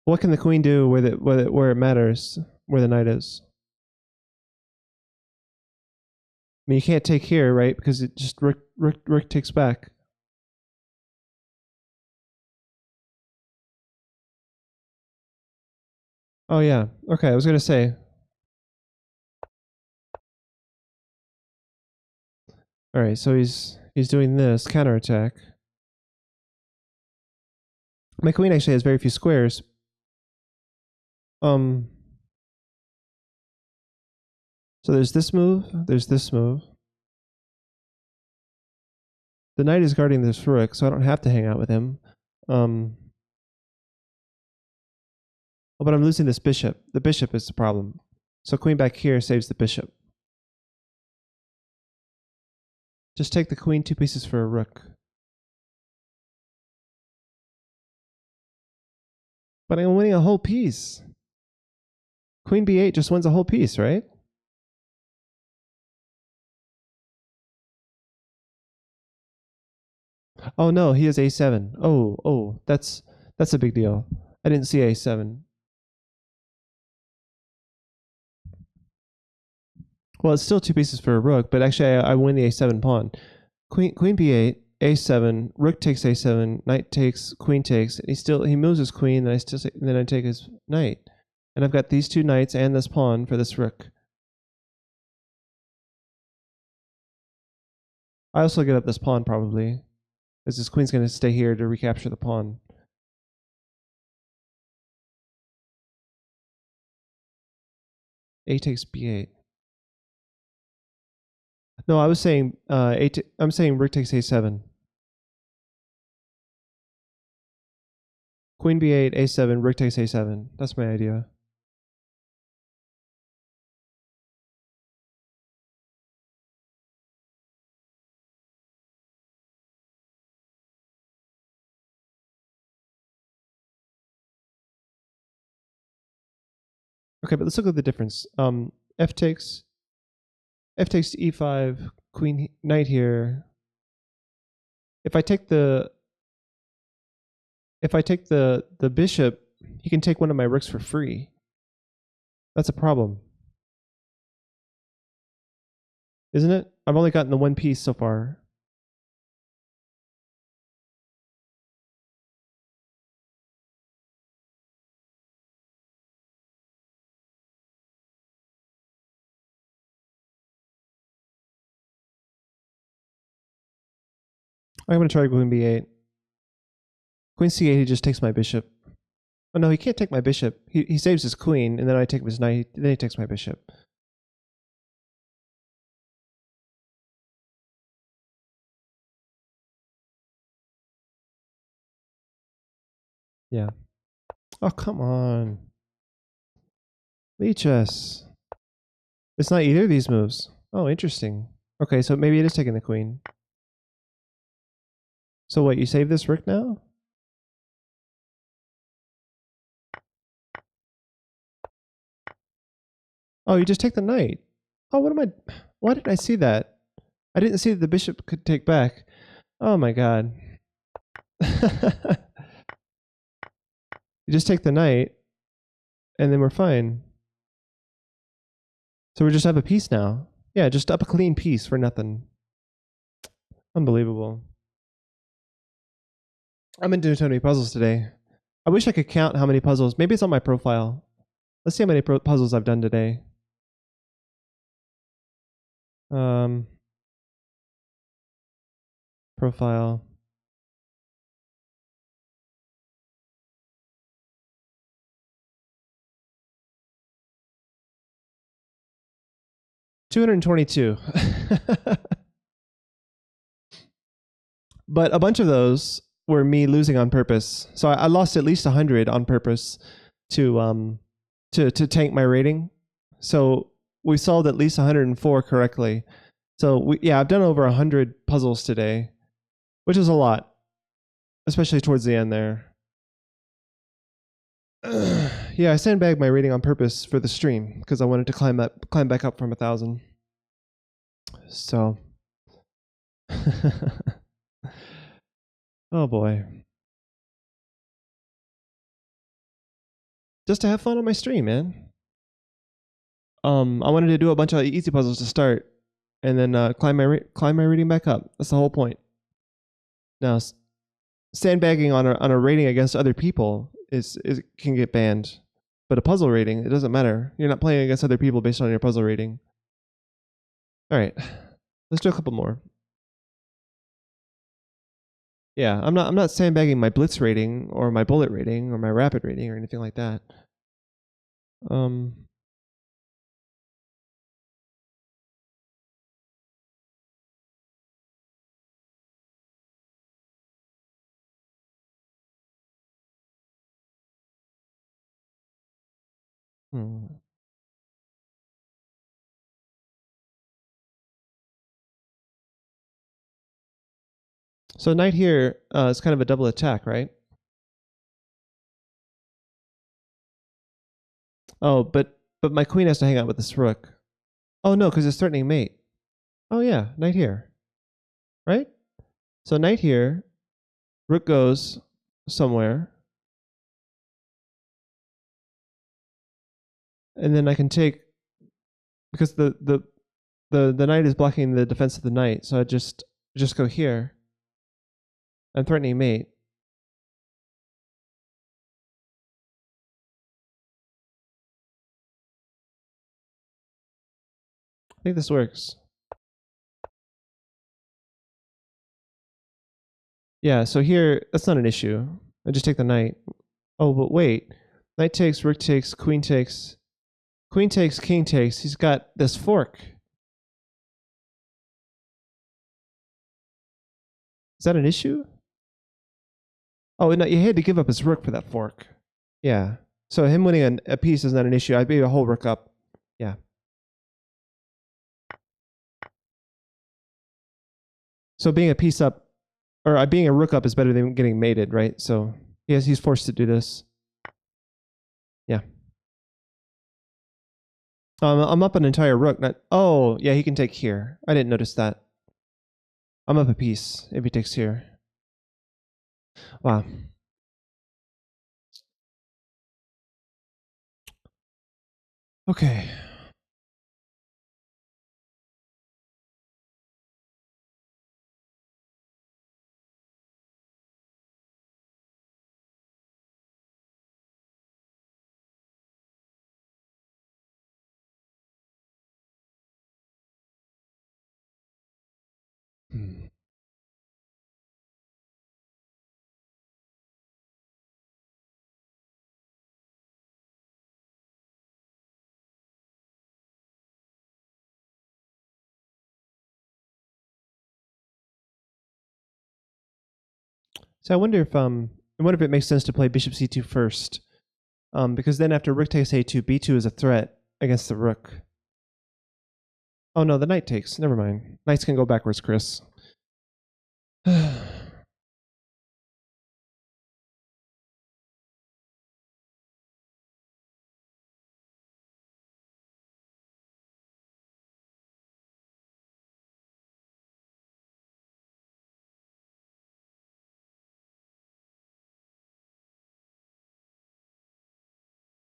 Speaker 2: What can the queen do where it matters, where the knight is? I mean, you can't take here, right? Because it just rook takes back. Oh yeah. Okay, I was gonna say. All right, so he's doing this counterattack. My queen actually has very few squares. So there's this move. There's this move. The knight is guarding this rook, so I don't have to hang out with him. Oh, but I'm losing this bishop. The bishop is the problem. So queen back here saves the bishop. Just take the queen 2 pieces for a rook. But I'm winning a whole piece. Queen b8 just wins a whole piece, right? Oh no, he has a7. Oh, that's a big deal. I didn't see a7. Well, it's still 2 pieces for a rook, but actually I win the a7 pawn. Queen b8, a7, rook takes a7, knight takes, queen takes. He moves his queen, and then I take his knight, and I've got these 2 knights and this pawn for this rook. I also give up this pawn probably, as this queen's going to stay here to recapture the pawn. A takes b8. No, I was saying I'm saying rook takes a7. Queen b8, a7, rook takes a7. That's my idea. Okay, but let's look at the difference. F takes e5, queen knight here. If I take the bishop, he can take one of my rooks for free. That's a problem, isn't it? I've only gotten the 1 piece so far. I'm going to try queen b8. Queen c8, he just takes my bishop. Oh no, he can't take my bishop. He saves his queen, and then I take his knight, then he takes my bishop. Yeah. Oh, come on. Lichess. It's not either of these moves. Oh, interesting. Okay, so maybe it is taking the queen. So what, you save this rook now? Oh, you just take the knight. Oh, why didn't I see that? I didn't see that the bishop could take back. Oh my god. You just take the knight, and then we're fine. So we just have a piece now. Yeah, just up a clean piece for nothing. Unbelievable. I've been doing so many puzzles today. I wish I could count how many puzzles. Maybe it's on my profile. Let's see how many puzzles I've done today. Profile. $222. But a bunch of those were me losing on purpose. So I lost at least 100 on purpose to tank my rating. So we solved at least 104 correctly. So I've done over 100 puzzles today, which is a lot, especially towards the end there. Yeah, I sandbagged my rating on purpose for the stream because I wanted to climb back up from 1,000. So Oh boy. Just to have fun on my stream, man. I wanted to do a bunch of easy puzzles to start, and then climb my reading back up. That's the whole point. Now, sandbagging on a rating against other people is can get banned, but a puzzle rating, it doesn't matter. You're not playing against other people based on your puzzle rating. All right, let's do a couple more. Yeah, I'm not sandbagging my blitz rating or my bullet rating or my rapid rating or anything like that. So knight here is kind of a double attack, right? Oh, but my queen has to hang out with this rook. Oh no, because it's threatening mate. Oh yeah, knight here, right? So knight here, rook goes somewhere, and then I can take, because the knight is blocking the defense of the knight, so I just go here. I'm threatening mate. I think this works. Yeah, so here, that's not an issue. I just take the knight. Oh, but wait. Knight takes, rook takes, queen takes, king takes. He's got this fork. Is that an issue? Oh, no, he had to give up his rook for that fork. Yeah. So him winning a piece is not an issue. I'd be a whole rook up. Yeah. So being a piece up, or being a rook up is better than getting mated, right? So he's forced to do this. Yeah. I'm up an entire rook. Oh, yeah, he can take here. I didn't notice that. I'm up a piece if he takes here. Wow. Okay. So I wonder if it makes sense to play bishop c2 first, because then after rook takes a2, b2 is a threat against the rook. Oh no, the knight takes. Never mind. Knights can go backwards, Chris.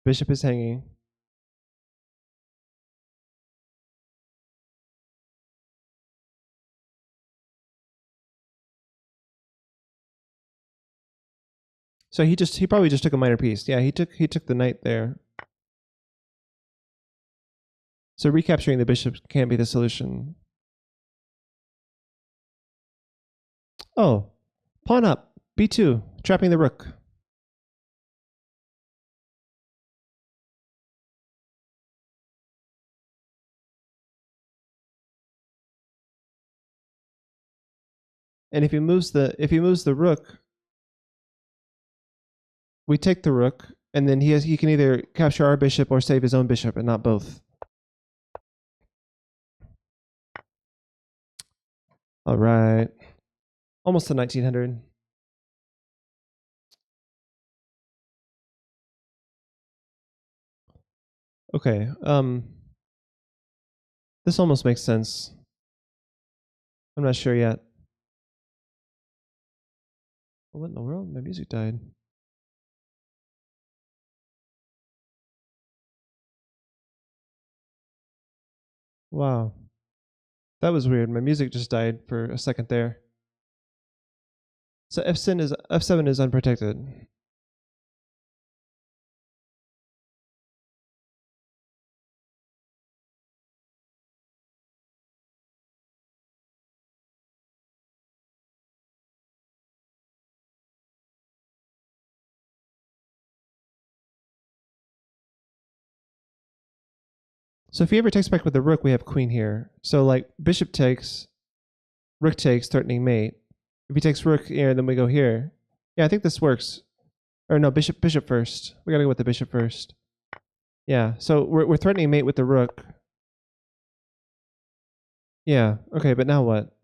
Speaker 2: Bishop is hanging. So he probably just took a minor piece. Yeah, he took the knight there. So recapturing the bishop can't be the solution. Oh, pawn up, b2, trapping the rook. And if he moves the rook, we take the rook, and then he can either capture our bishop or save his own bishop, and not both. All right, almost to 1900. Okay, this almost makes sense. I'm not sure yet. What in the world? My music died. Wow. That was weird. My music just died for a second there. So F7 is unprotected. So if he ever takes back with the rook, we have queen here. So like bishop takes, rook takes, threatening mate. If he takes rook here, then we go here. Yeah, I think this works. Or no, bishop first. We gotta go with the bishop first. Yeah, so we're threatening mate with the rook. Yeah, okay, but now what?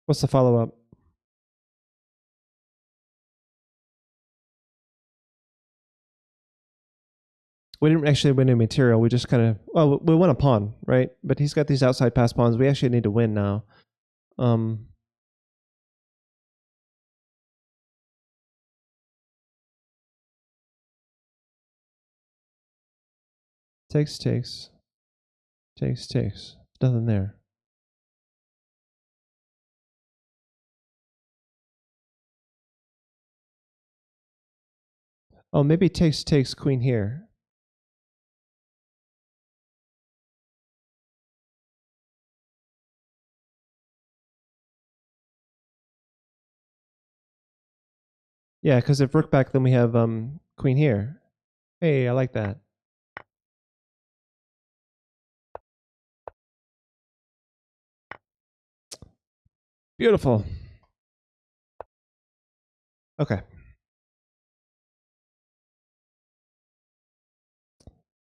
Speaker 2: What's the follow-up? We didn't actually win any material. We just kind of, well, we won a pawn, right? But he's got these outside pass pawns. We actually need to win now. Takes. Nothing there. Oh, maybe takes queen here. Yeah, because if rook back, then we have queen here. Hey, I like that. Beautiful. Okay.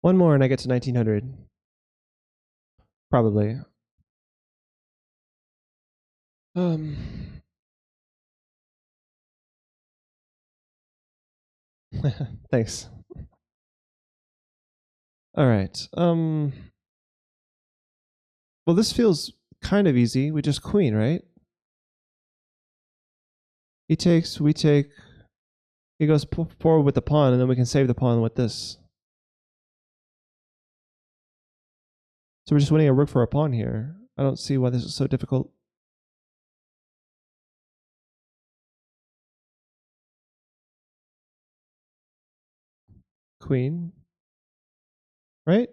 Speaker 2: One more and I get to 1900. Probably. Thanks. All right. Well, this feels kind of easy. We just queen, right? He takes, we take. He goes forward with the pawn, and then we can save the pawn with this. So we're just winning a rook for a pawn here. I don't see why this is so difficult. Queen. Right?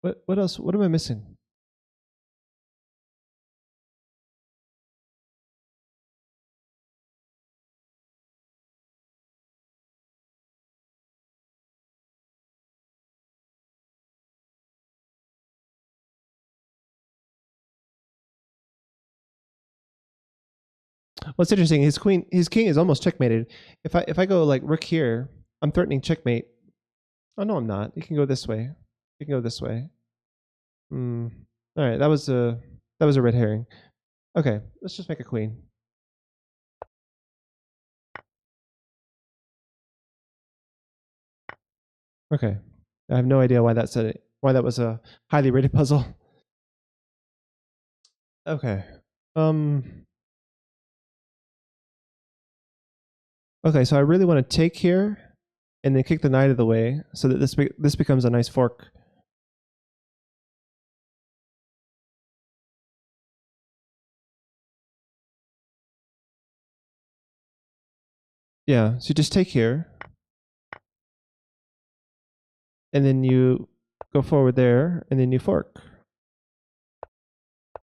Speaker 2: What else? What am I missing? What's interesting, his king is almost checkmated. If I go like rook here, I'm threatening checkmate. Oh no, I'm not. You can go this way. You can go this way. All right, that was a red herring. Okay, let's just make a queen. Okay, I have no idea why that said it. Why that was a highly rated puzzle. Okay. Okay, so I really want to take here and then kick the knight of the way so that this becomes a nice fork. Yeah, so you just take here and then you go forward there and then you fork.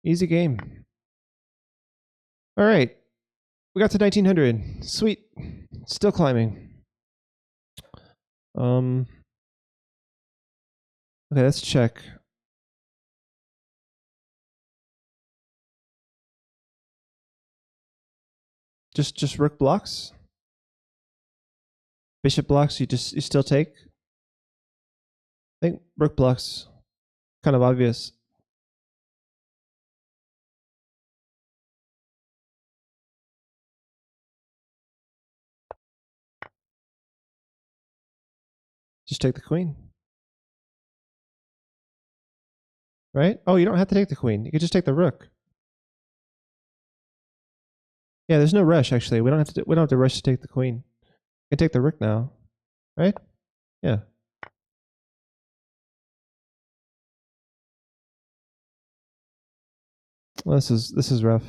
Speaker 2: Easy game. All right. We got to 1900. Sweet. Still climbing. Okay, let's check. Just rook blocks. Bishop blocks. You still take. I think rook blocks. Kind of obvious. Just take the queen. Right? Oh, you don't have to take the queen. You could just take the rook. Yeah, there's no rush actually. We don't have to rush to take the queen. We can take the rook now, right? Yeah. Well, this is rough.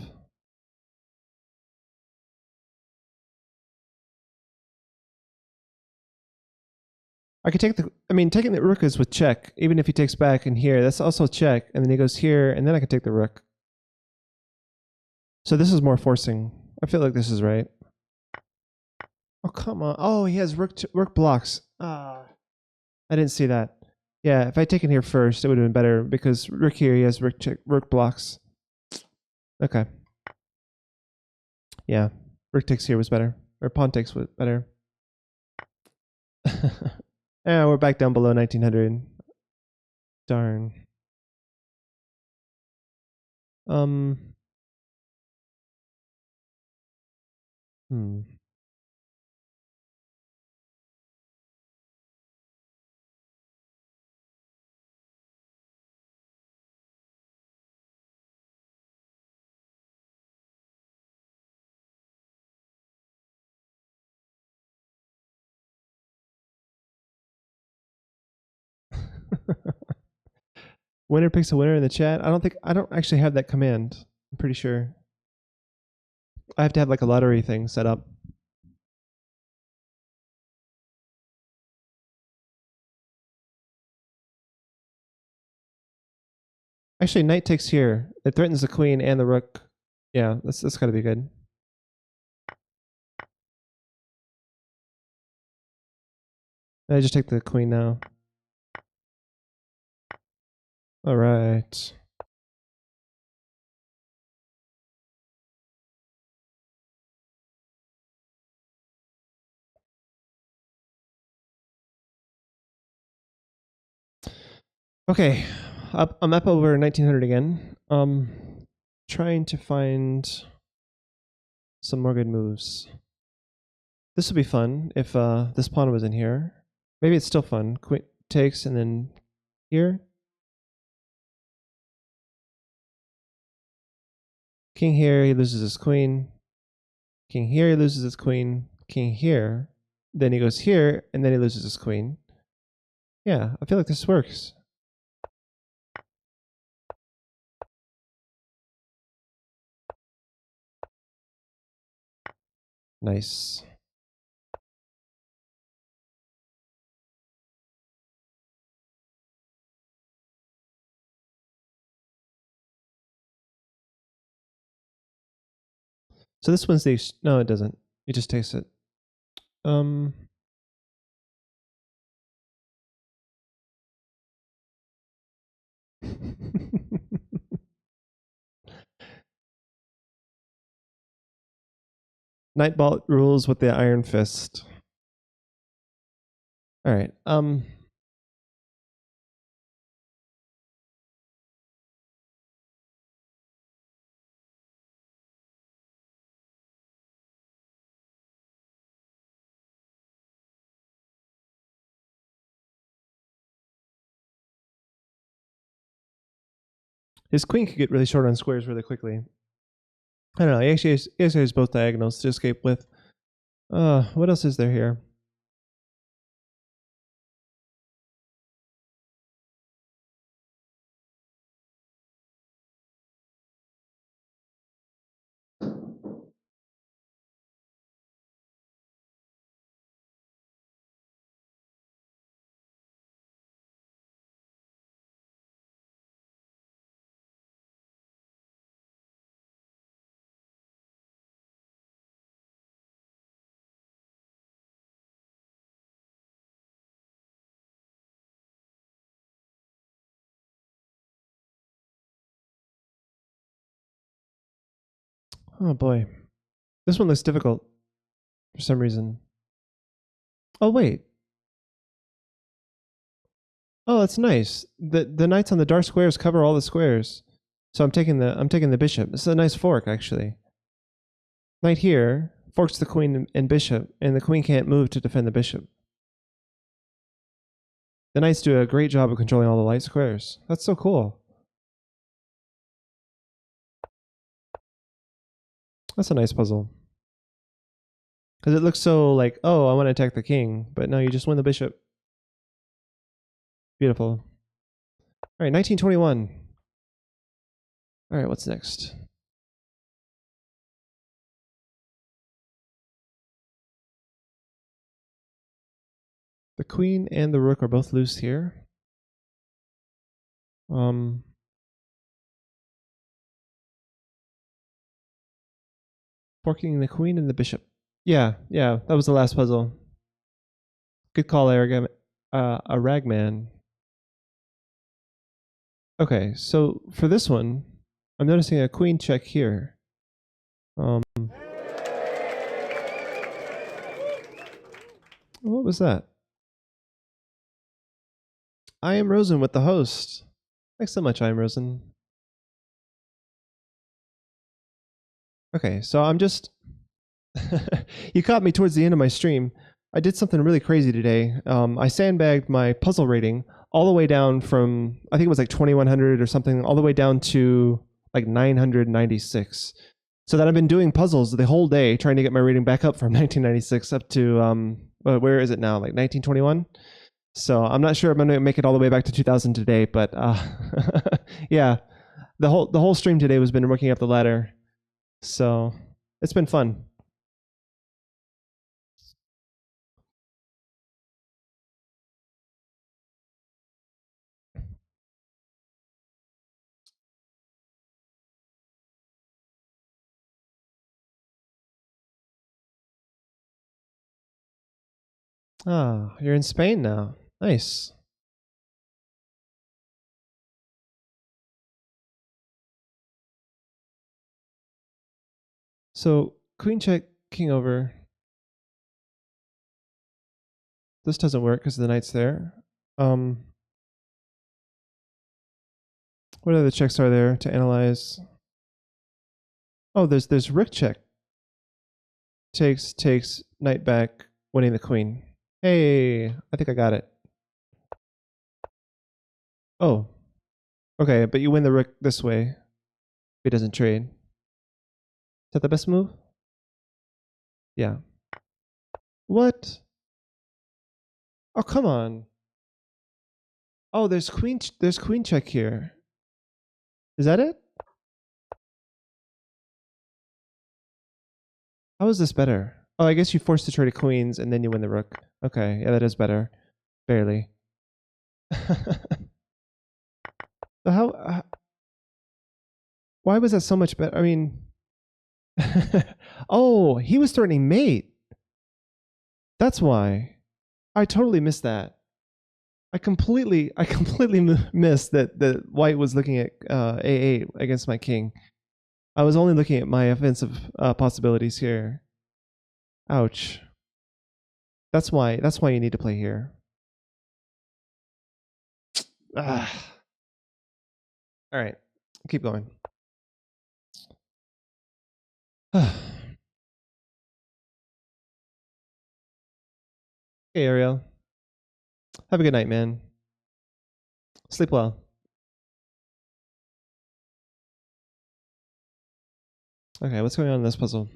Speaker 2: I could take the. I mean, taking the rook is with check. Even if he takes back in here, that's also check. And then he goes here, and then I can take the rook. So this is more forcing. I feel like this is right. Oh come on! Oh, he has rook blocks. Ah, I didn't see that. Yeah, if I'd taken here first, it would have been better because rook here, he has rook blocks. Okay. Yeah, rook takes here was better, or pawn takes was better. Yeah, we're back down below 1900. Darn. Hmm. Winner picks a winner in the chat. I don't actually have that command. I'm pretty sure. I have to have like a lottery thing set up. Actually, knight takes here. It threatens the queen and the rook. Yeah, that's gotta be good. I just take the queen now. All right. Okay, I'm up over 1900 again. Trying to find some more good moves. This would be fun if this pawn was in here. Maybe it's still fun. Queen takes and then here. King here, he loses his queen. King here, he loses his queen. King here. Then he goes here, and then he loses his queen. Yeah, I feel like this works. Nice. So this one's the... No, it doesn't. It just takes it. Nightbot rules with the iron fist. All right. His queen could get really short on squares really quickly. I don't know. He actually has both diagonals to escape with. What else is there here? Oh boy. This one looks difficult for some reason. Oh wait. Oh, that's nice. The knights on the dark squares cover all the squares. So I'm taking the bishop. This is a nice fork actually. Knight here forks the queen and bishop, and the queen can't move to defend the bishop. The knights do a great job of controlling all the light squares. That's so cool. That's a nice puzzle. Because it looks so like, oh, I want to attack the king, but no, you just win the bishop. Beautiful. All right, 1921. All right, what's next? The queen and the rook are both loose here. Forking the queen and the bishop. Yeah, that was the last puzzle. Good call, a ragman. Okay, so for this one, I'm noticing a queen check here. What was that? I am Rosen with the host. Thanks so much, I am Rosen. Okay, so I'm just... you caught me towards the end of my stream. I did something really crazy today. I sandbagged my puzzle rating all the way down from, I think it was like 2100 or something, all the way down to like 996. So that I've been doing puzzles the whole day trying to get my rating back up from 1996 up to, where is it now? Like 1921? So I'm not sure if I'm going to make it all the way back to 2000 today, but yeah, the whole stream today was been working up the ladder. So it's been fun. Ah, you're in Spain now. Nice. So queen check, king over. This doesn't work because the knight's there. What other checks are there to analyze? Oh, there's rook check. Takes, knight back, winning the queen. Hey, I think I got it. Oh, okay, but you win the rook this way. If he doesn't trade. Is that the best move? Yeah. What? Oh, come on. Oh, there's queen check here. Is that it? How is this better? Oh, I guess you force the trade of queens and then you win the rook. Okay, yeah, that is better. Barely. So how why was that so much better? I mean, oh, he was threatening mate. That's why. I totally missed that. I completely missed that white was looking at A8 against my king. I was only looking at my offensive possibilities here. Ouch. That's why you need to play here. Ah. All right, keep going. Okay, Ariel. Have a good night, man. Sleep well. Okay, what's going on in this puzzle?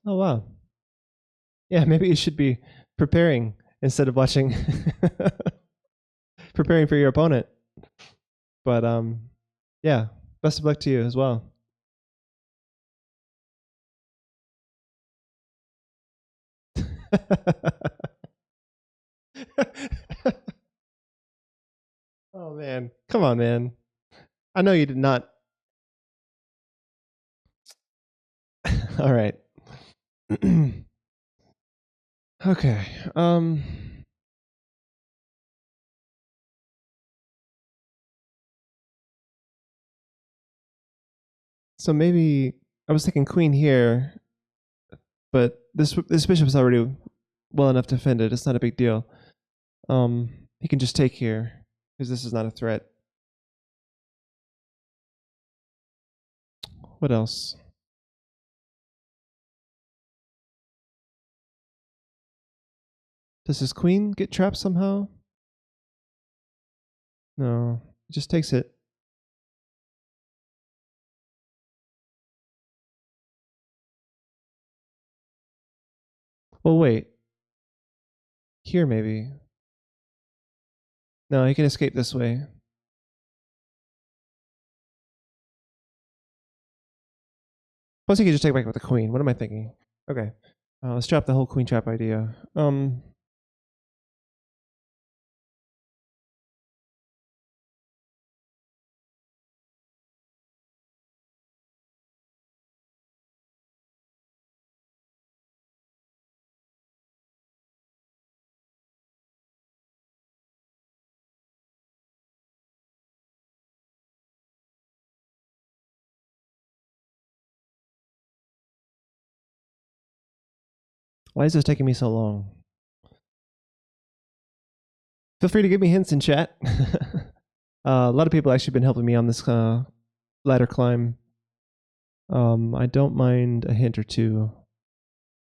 Speaker 2: Oh, wow. Yeah, maybe you should be preparing instead of watching. Preparing for your opponent. But yeah, best of luck to you as well. Oh man, come on, man. I know you did not. All right. Okay. So maybe I was thinking queen here, but this bishop's already well enough defended. It's not a big deal. He can just take here because this is not a threat. What else? Does his queen get trapped somehow? No, he just takes it. Well, wait. Here, maybe. No, he can escape this way. Plus, he can just take back with the queen. What am I thinking? Okay. Let's drop the whole queen trap idea. Why is this taking me so long? Feel free to give me hints in chat. A lot of people actually been helping me on this ladder climb. I don't mind a hint or two,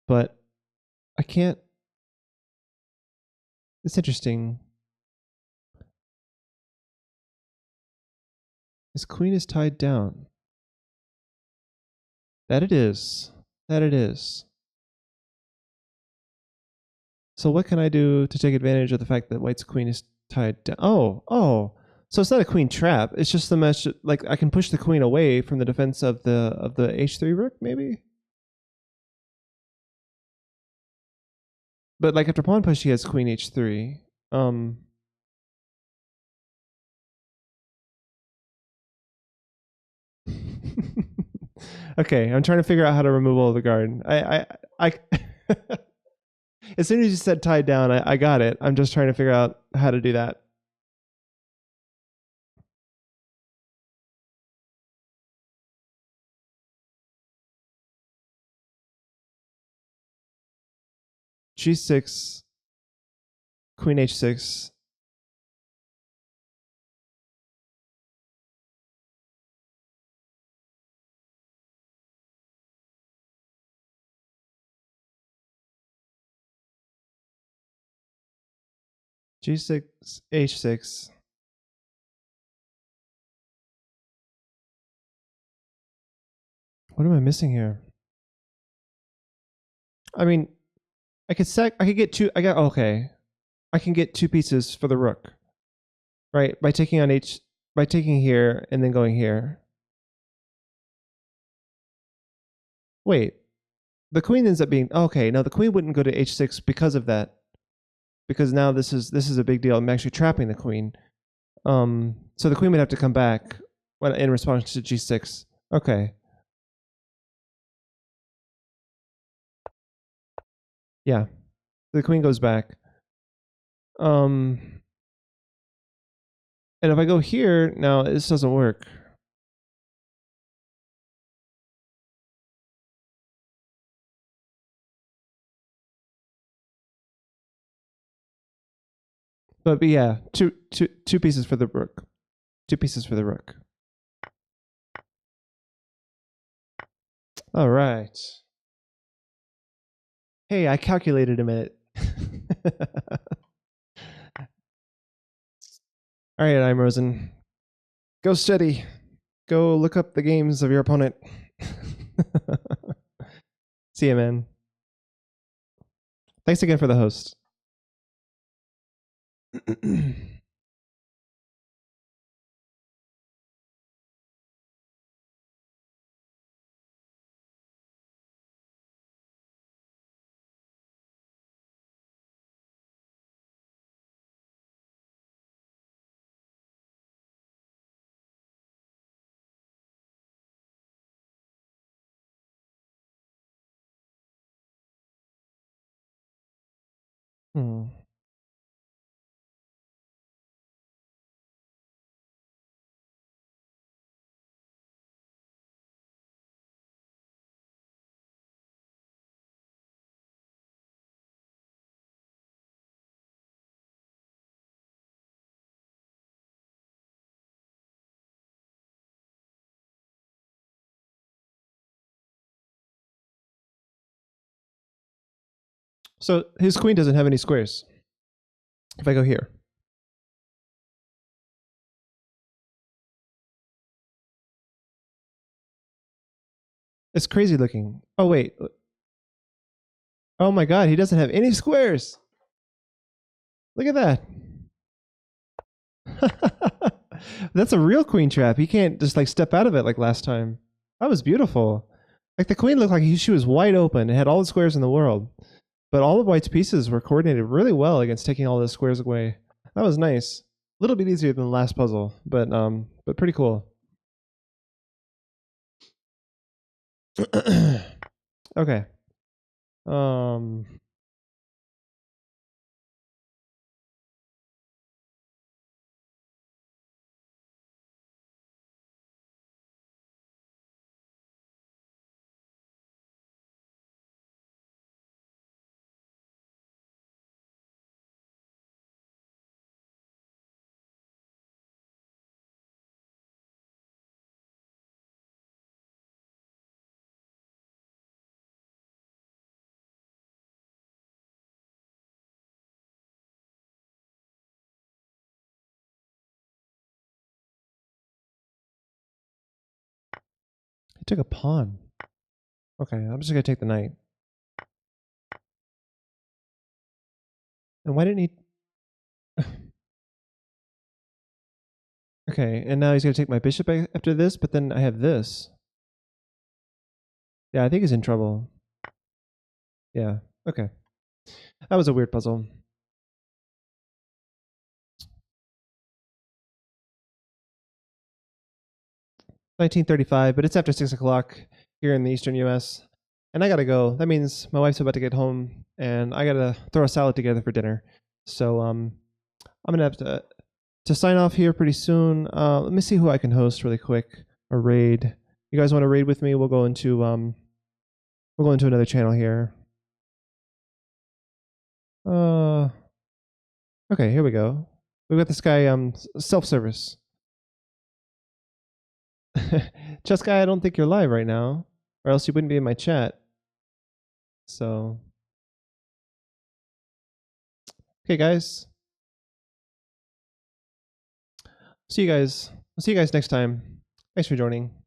Speaker 2: but I can't. It's interesting. His queen is tied down. That it is. That it is. So what can I do to take advantage of the fact that white's queen is tied down? Oh. So it's not a queen trap. It's just the mesh. Like I can push the queen away from the defense of the h3 rook, maybe. But like after pawn push, he has queen h3. Okay, I'm trying to figure out how to remove all the guard. I as soon as you said tied down, I got it. I'm just trying to figure out how to do that. G6, queen h6. G6, h6. What am I missing here? I mean, I could get two. Okay. I can get two pieces for the rook, right? By taking on by taking here and then going here. Wait, the queen ends up being okay. No, the queen wouldn't go to h6 because of that. Because now this is a big deal. I'm actually trapping the queen. So the queen would have to come back in response to g6. Okay. Yeah. The queen goes back. And if I go here, now this doesn't work. But yeah, two pieces for the rook. Two pieces for the rook. All right. Hey, I calculated a minute. All right, I'm Rosen. Go steady. Go look up the games of your opponent. See you, man. Thanks again for the host. Hmm. So his queen doesn't have any squares. If I go here. It's crazy looking. Oh, wait. Oh my god, he doesn't have any squares. Look at that. That's a real queen trap. He can't just like step out of it like last time. That was beautiful. Like the queen looked like she was wide open. It had all the squares in the world. But all of white's pieces were coordinated really well against taking all the squares away. That was nice. A little bit easier than the last puzzle, but pretty cool. Okay. He took a pawn. Okay, I'm just gonna take the knight. And why didn't he? Okay, and now he's gonna take my bishop after this, but then I have this. Yeah, I think he's in trouble. Yeah, okay. That was a weird puzzle. $19.35, but it's after 6 o'clock here in the eastern US. And I gotta go. That means my wife's about to get home and I gotta throw a salad together for dinner. So I'm gonna have to sign off here pretty soon. Let me see who I can host really quick. A raid. You guys want to raid with me? We'll go into another channel here. Okay, here we go. We've got this guy self-service. Chess guy, I don't think you're live right now, or else you wouldn't be in my chat. So, okay, guys. See you guys. I'll see you guys next time. Thanks for joining.